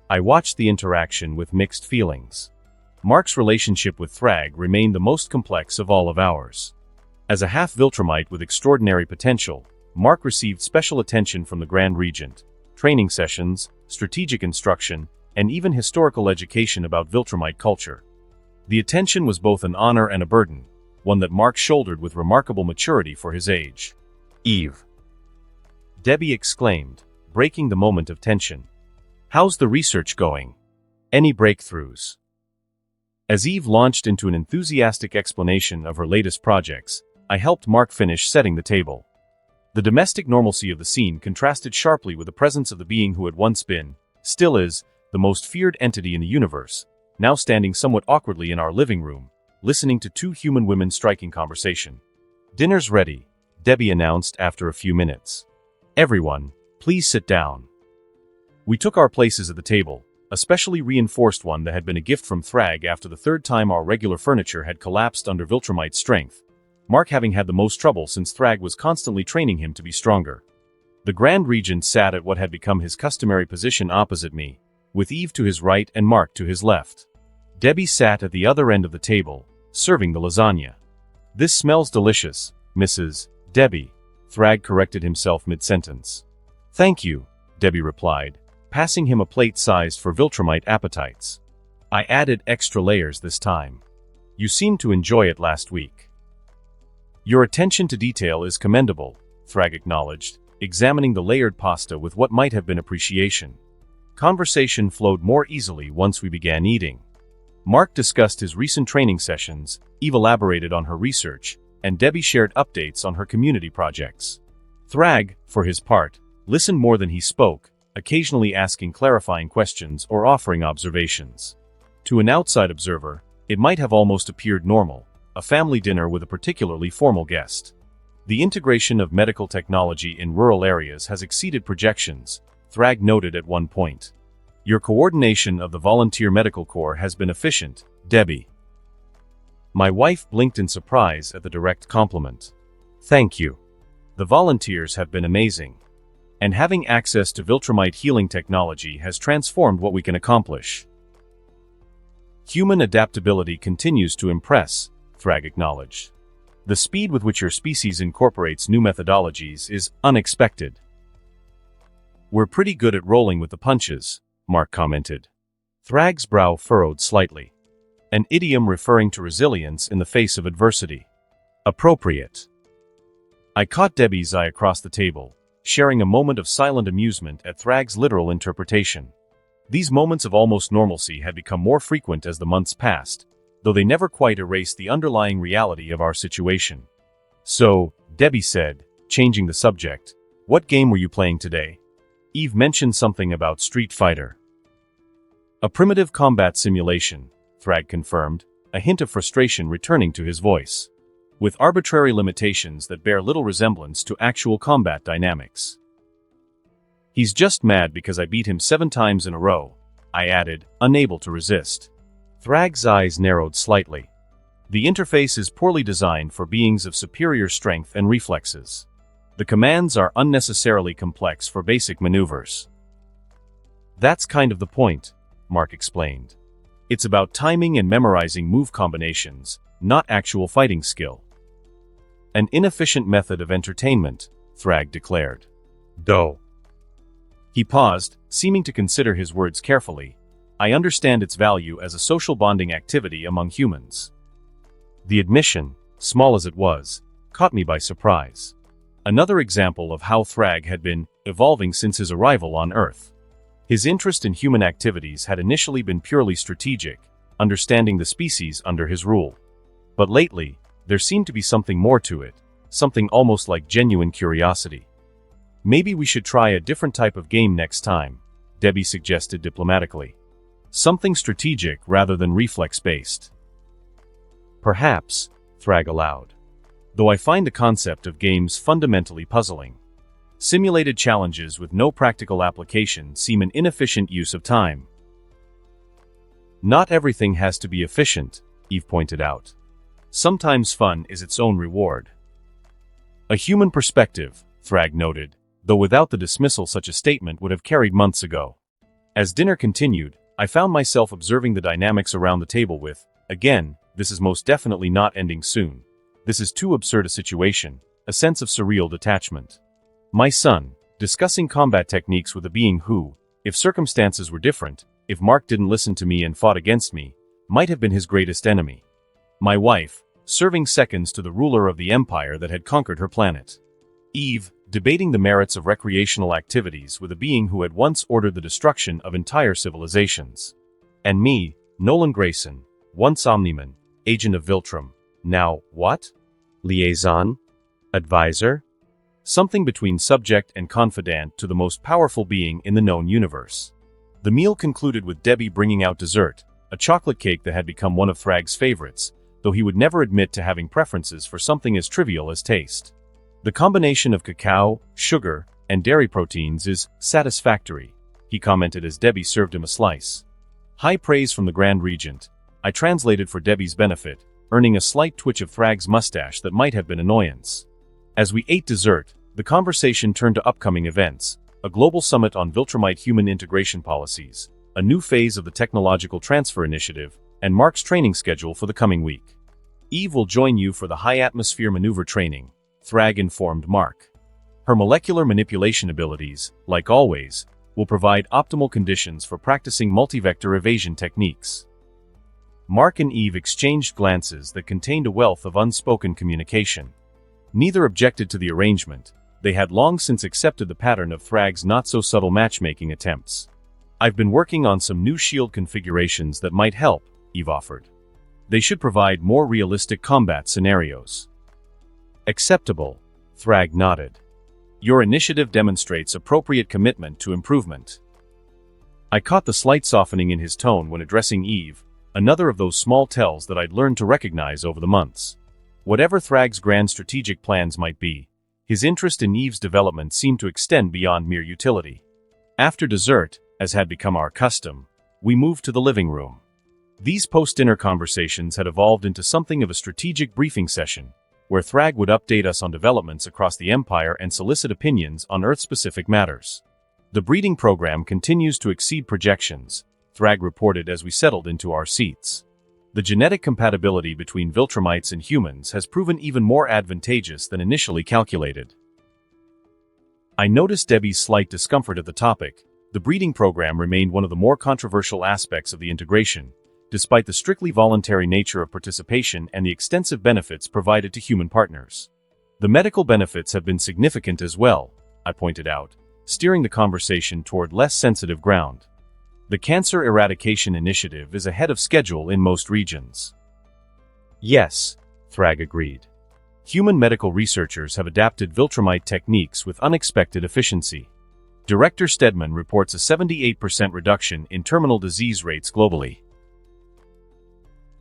I watched the interaction with mixed feelings. Mark's relationship with Thragg remained the most complex of all of ours. As a half-Viltrumite with extraordinary potential, Mark received special attention from the Grand Regent, training sessions, strategic instruction, and even historical education about Viltrumite culture. The attention was both an honor and a burden, one that Mark shouldered with remarkable maturity for his age. Eve. Debbie exclaimed, breaking the moment of tension. How's the research going? Any breakthroughs? As Eve launched into an enthusiastic explanation of her latest projects, I helped Mark finish setting the table. The domestic normalcy of the scene contrasted sharply with the presence of the being who had once been, still is, the most feared entity in the universe, now standing somewhat awkwardly in our living room, listening to two human women striking conversation. Dinner's ready, Debbie announced after a few minutes. Everyone, please sit down. We took our places at the table, a specially reinforced one that had been a gift from Thragg after the third time our regular furniture had collapsed under Viltrumite's strength, Mark having had the most trouble since Thragg was constantly training him to be stronger. The Grand Regent sat at what had become his customary position opposite me, with Eve to his right and Mark to his left. Debbie sat at the other end of the table, serving the lasagna. This smells delicious, Mrs. Debbie, Thragg corrected himself mid-sentence. Thank you, Debbie replied, passing him a plate sized for Viltrumite appetites. I added extra layers this time. You seemed to enjoy it last week. Your attention to detail is commendable, Thragg acknowledged, examining the layered pasta with what might have been appreciation. Conversation flowed more easily once we began eating. Mark discussed his recent training sessions, Eve elaborated on her research, and Debbie shared updates on her community projects. Thragg, for his part, listened more than he spoke, occasionally asking clarifying questions or offering observations. To an outside observer, it might have almost appeared normal, a family dinner with a particularly formal guest. The integration of medical technology in rural areas has exceeded projections, Thragg noted at one point. Your coordination of the volunteer medical corps has been efficient, Debbie. My wife blinked in surprise at the direct compliment. Thank you. The volunteers have been amazing. And having access to Viltrumite healing technology has transformed what we can accomplish. Human adaptability continues to impress, Thragg acknowledged. The speed with which your species incorporates new methodologies is unexpected. We're pretty good at rolling with the punches, Mark commented. Thragg's brow furrowed slightly. An idiom referring to resilience in the face of adversity. Appropriate. I caught Debbie's eye across the table, sharing a moment of silent amusement at Thragg's literal interpretation. These moments of almost normalcy had become more frequent as the months passed, though they never quite erased the underlying reality of our situation. So, Debbie said, changing the subject, "What game were you playing today?" Eve mentioned something about Street Fighter. "A primitive combat simulation," Thragg confirmed, a hint of frustration returning to his voice. "With arbitrary limitations that bear little resemblance to actual combat dynamics." "He's just mad because I beat him 7 times in a row," I added, unable to resist. Thragg's eyes narrowed slightly. "The interface is poorly designed for beings of superior strength and reflexes. The commands are unnecessarily complex for basic maneuvers." "That's kind of the point," Mark explained. "It's about timing and memorizing move combinations, not actual fighting skill." "An inefficient method of entertainment," Thragg declared. "Though." He paused, seeming to consider his words carefully. "I understand its value as a social bonding activity among humans." The admission, small as it was, caught me by surprise. Another example of how Thragg had been evolving since his arrival on Earth. His interest in human activities had initially been purely strategic, understanding the species under his rule. But lately, there seemed to be something more to it, something almost like genuine curiosity. "Maybe we should try a different type of game next time," Debbie suggested diplomatically. "Something strategic rather than reflex-based." "Perhaps," Thragg allowed. "Though I find the concept of games fundamentally puzzling. Simulated challenges with no practical application seem an inefficient use of time." "Not everything has to be efficient," Eve pointed out. "Sometimes fun is its own reward." "A human perspective," Thragg noted, though without the dismissal such a statement would have carried months ago. As dinner continued, I found myself observing the dynamics around the table with, "Again, this is most definitely not ending soon. This is too absurd a situation," a sense of surreal detachment. My son, discussing combat techniques with a being who, if circumstances were different, if Mark didn't listen to me and fought against me, might have been his greatest enemy. My wife, serving seconds to the ruler of the empire that had conquered her planet. Eve, debating the merits of recreational activities with a being who had once ordered the destruction of entire civilizations. And me, Nolan Grayson, once Omniman, agent of Viltrum, now, what? Liaison? Advisor? Something between subject and confidant to the most powerful being in the known universe. The meal concluded with Debbie bringing out dessert, a chocolate cake that had become one of Thragg's favorites, though he would never admit to having preferences for something as trivial as taste. "The combination of cacao, sugar, and dairy proteins is satisfactory," he commented as Debbie served him a slice. High praise from the Grand Regent. I translated for Debbie's benefit, earning a slight twitch of Thragg's mustache that might have been annoyance. As we ate dessert, the conversation turned to upcoming events, a global summit on Viltrumite human integration policies, a new phase of the Technological Transfer Initiative, and Mark's training schedule for the coming week. "Eve will join you for the high-atmosphere maneuver training," Thragg informed Mark. "Her molecular manipulation abilities, like always, will provide optimal conditions for practicing multi-vector evasion techniques." Mark and Eve exchanged glances that contained a wealth of unspoken communication. Neither objected to the arrangement. They had long since accepted the pattern of Thragg's not-so-subtle matchmaking attempts. "I've been working on some new shield configurations that might help," Eve offered. "They should provide more realistic combat scenarios." "Acceptable," Thragg nodded. "Your initiative demonstrates appropriate commitment to improvement." I caught the slight softening in his tone when addressing Eve, another of those small tells that I'd learned to recognize over the months. Whatever Thragg's grand strategic plans might be, his interest in Eve's development seemed to extend beyond mere utility. After dessert, as had become our custom, we moved to the living room. These post-dinner conversations had evolved into something of a strategic briefing session, where Thragg would update us on developments across the Empire and solicit opinions on Earth-specific matters. "The breeding program continues to exceed projections," Thragg reported as we settled into our seats. "The genetic compatibility between Viltrumites and humans has proven even more advantageous than initially calculated." I noticed Debbie's slight discomfort at the topic. The breeding program remained one of the more controversial aspects of the integration, despite the strictly voluntary nature of participation and the extensive benefits provided to human partners. The medical benefits have been significant as well, I pointed out, steering the conversation toward less sensitive ground. The Cancer Eradication Initiative is ahead of schedule in most regions. Yes, Thragg agreed. Human medical researchers have adapted Viltrumite techniques with unexpected efficiency. Director Stedman reports a 78% reduction in terminal disease rates globally.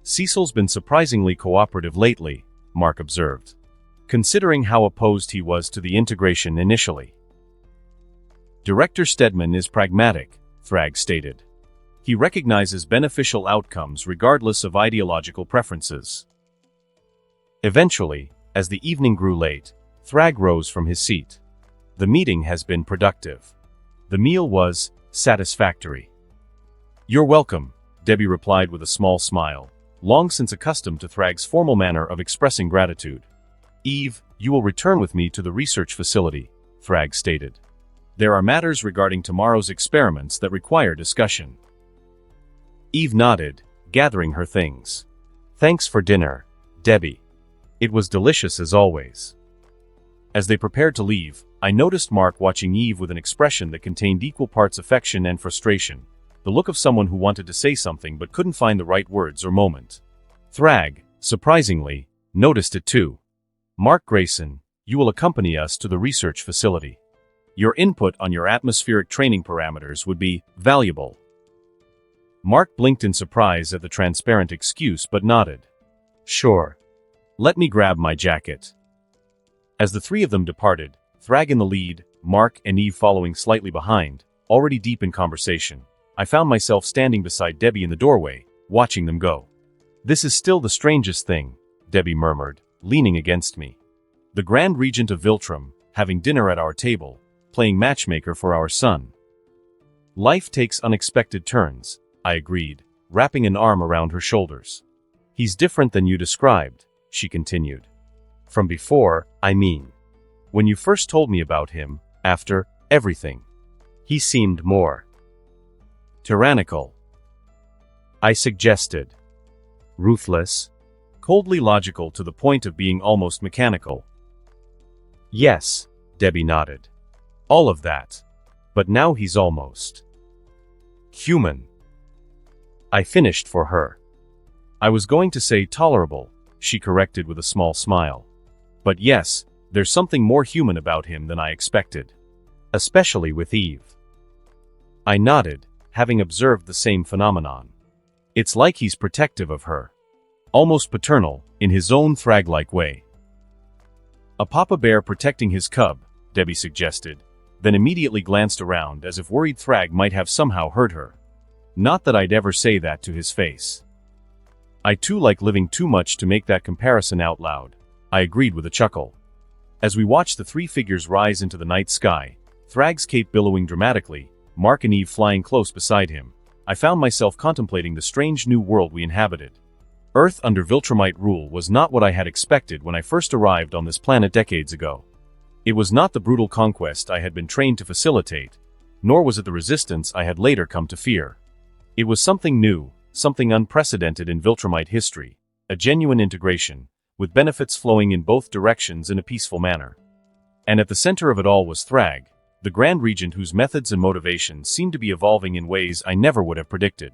Cecil's been surprisingly cooperative lately, Mark observed, considering how opposed he was to the integration initially. Director Stedman is pragmatic, Thragg stated. He recognizes beneficial outcomes regardless of ideological preferences. Eventually, as the evening grew late, Thragg rose from his seat. The meeting has been productive. The meal was satisfactory. You're welcome, Debbie replied with a small smile, long since accustomed to Thragg's formal manner of expressing gratitude. Eve, you will return with me to the research facility, Thragg stated. There are matters regarding tomorrow's experiments that require discussion. Eve nodded, gathering her things. Thanks for dinner, Debbie. It was delicious as always. As they prepared to leave, I noticed Mark watching Eve with an expression that contained equal parts affection and frustration, the look of someone who wanted to say something but couldn't find the right words or moment. Thragg, surprisingly, noticed it too. Mark Grayson, you will accompany us to the research facility. Your input on your atmospheric training parameters would be valuable. Mark blinked in surprise at the transparent excuse but nodded. Sure. Let me grab my jacket. As the three of them departed, Thragg in the lead, Mark and Eve following slightly behind, already deep in conversation, I found myself standing beside Debbie in the doorway, watching them go. This is still the strangest thing, Debbie murmured, leaning against me. The Grand Regent of Viltrum, having dinner at our table, playing matchmaker for our son. Life takes unexpected turns, I agreed, wrapping an arm around her shoulders. He's different than you described, she continued. From before, I mean. When you first told me about him, after everything. He seemed more tyrannical. I suggested. Ruthless. Coldly logical to the point of being almost mechanical. Yes, Debbie nodded. All of that. But now he's almost human. I finished for her. I was going to say tolerable, she corrected with a small smile. But yes, there's something more human about him than I expected. Especially with Eve. I nodded, having observed the same phenomenon. It's like he's protective of her. Almost paternal, in his own Thragg-like way. A papa bear protecting his cub, Debbie suggested, then immediately glanced around as if worried Thragg might have somehow hurt her. Not that I'd ever say that to his face. I too like living too much to make that comparison out loud, I agreed with a chuckle. As we watched the three figures rise into the night sky, Thragg's cape billowing dramatically, Mark and Eve flying close beside him, I found myself contemplating the strange new world we inhabited. Earth under Viltrumite rule was not what I had expected when I first arrived on this planet decades ago. It was not the brutal conquest I had been trained to facilitate, nor was it the resistance I had later come to fear. It was something new, something unprecedented in Viltrumite history, a genuine integration, with benefits flowing in both directions in a peaceful manner. And at the center of it all was Thragg, the Grand Regent whose methods and motivations seemed to be evolving in ways I never would have predicted.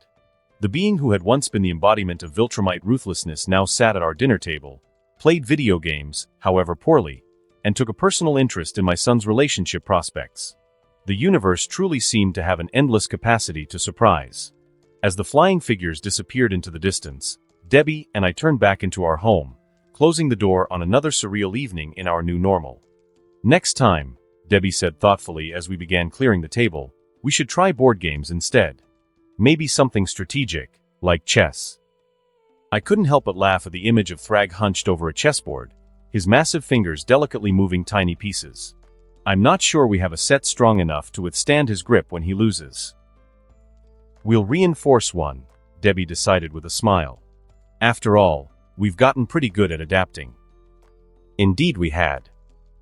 The being who had once been the embodiment of Viltrumite ruthlessness now sat at our dinner table, played video games, however poorly, and took a personal interest in my son's relationship prospects. The universe truly seemed to have an endless capacity to surprise. As the flying figures disappeared into the distance, Debbie and I turned back into our home, closing the door on another surreal evening in our new normal. Next time, Debbie said thoughtfully as we began clearing the table, we should try board games instead. Maybe something strategic, like chess. I couldn't help but laugh at the image of Thragg hunched over a chessboard, his massive fingers delicately moving tiny pieces. I'm not sure we have a set strong enough to withstand his grip when he loses. We'll reinforce one, Debbie decided with a smile. After all, we've gotten pretty good at adapting. Indeed we had.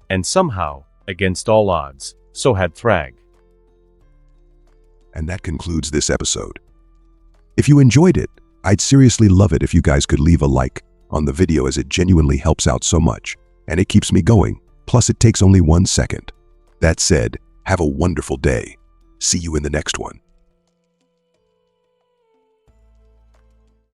And somehow, against all odds, So had Thragg. And that concludes this episode. If you enjoyed it, I'd seriously love it if you guys could leave a like on the video, as it genuinely helps out so much, and it keeps me going. Plus, it takes only 1 second. That said, have a wonderful day. See you in the next one.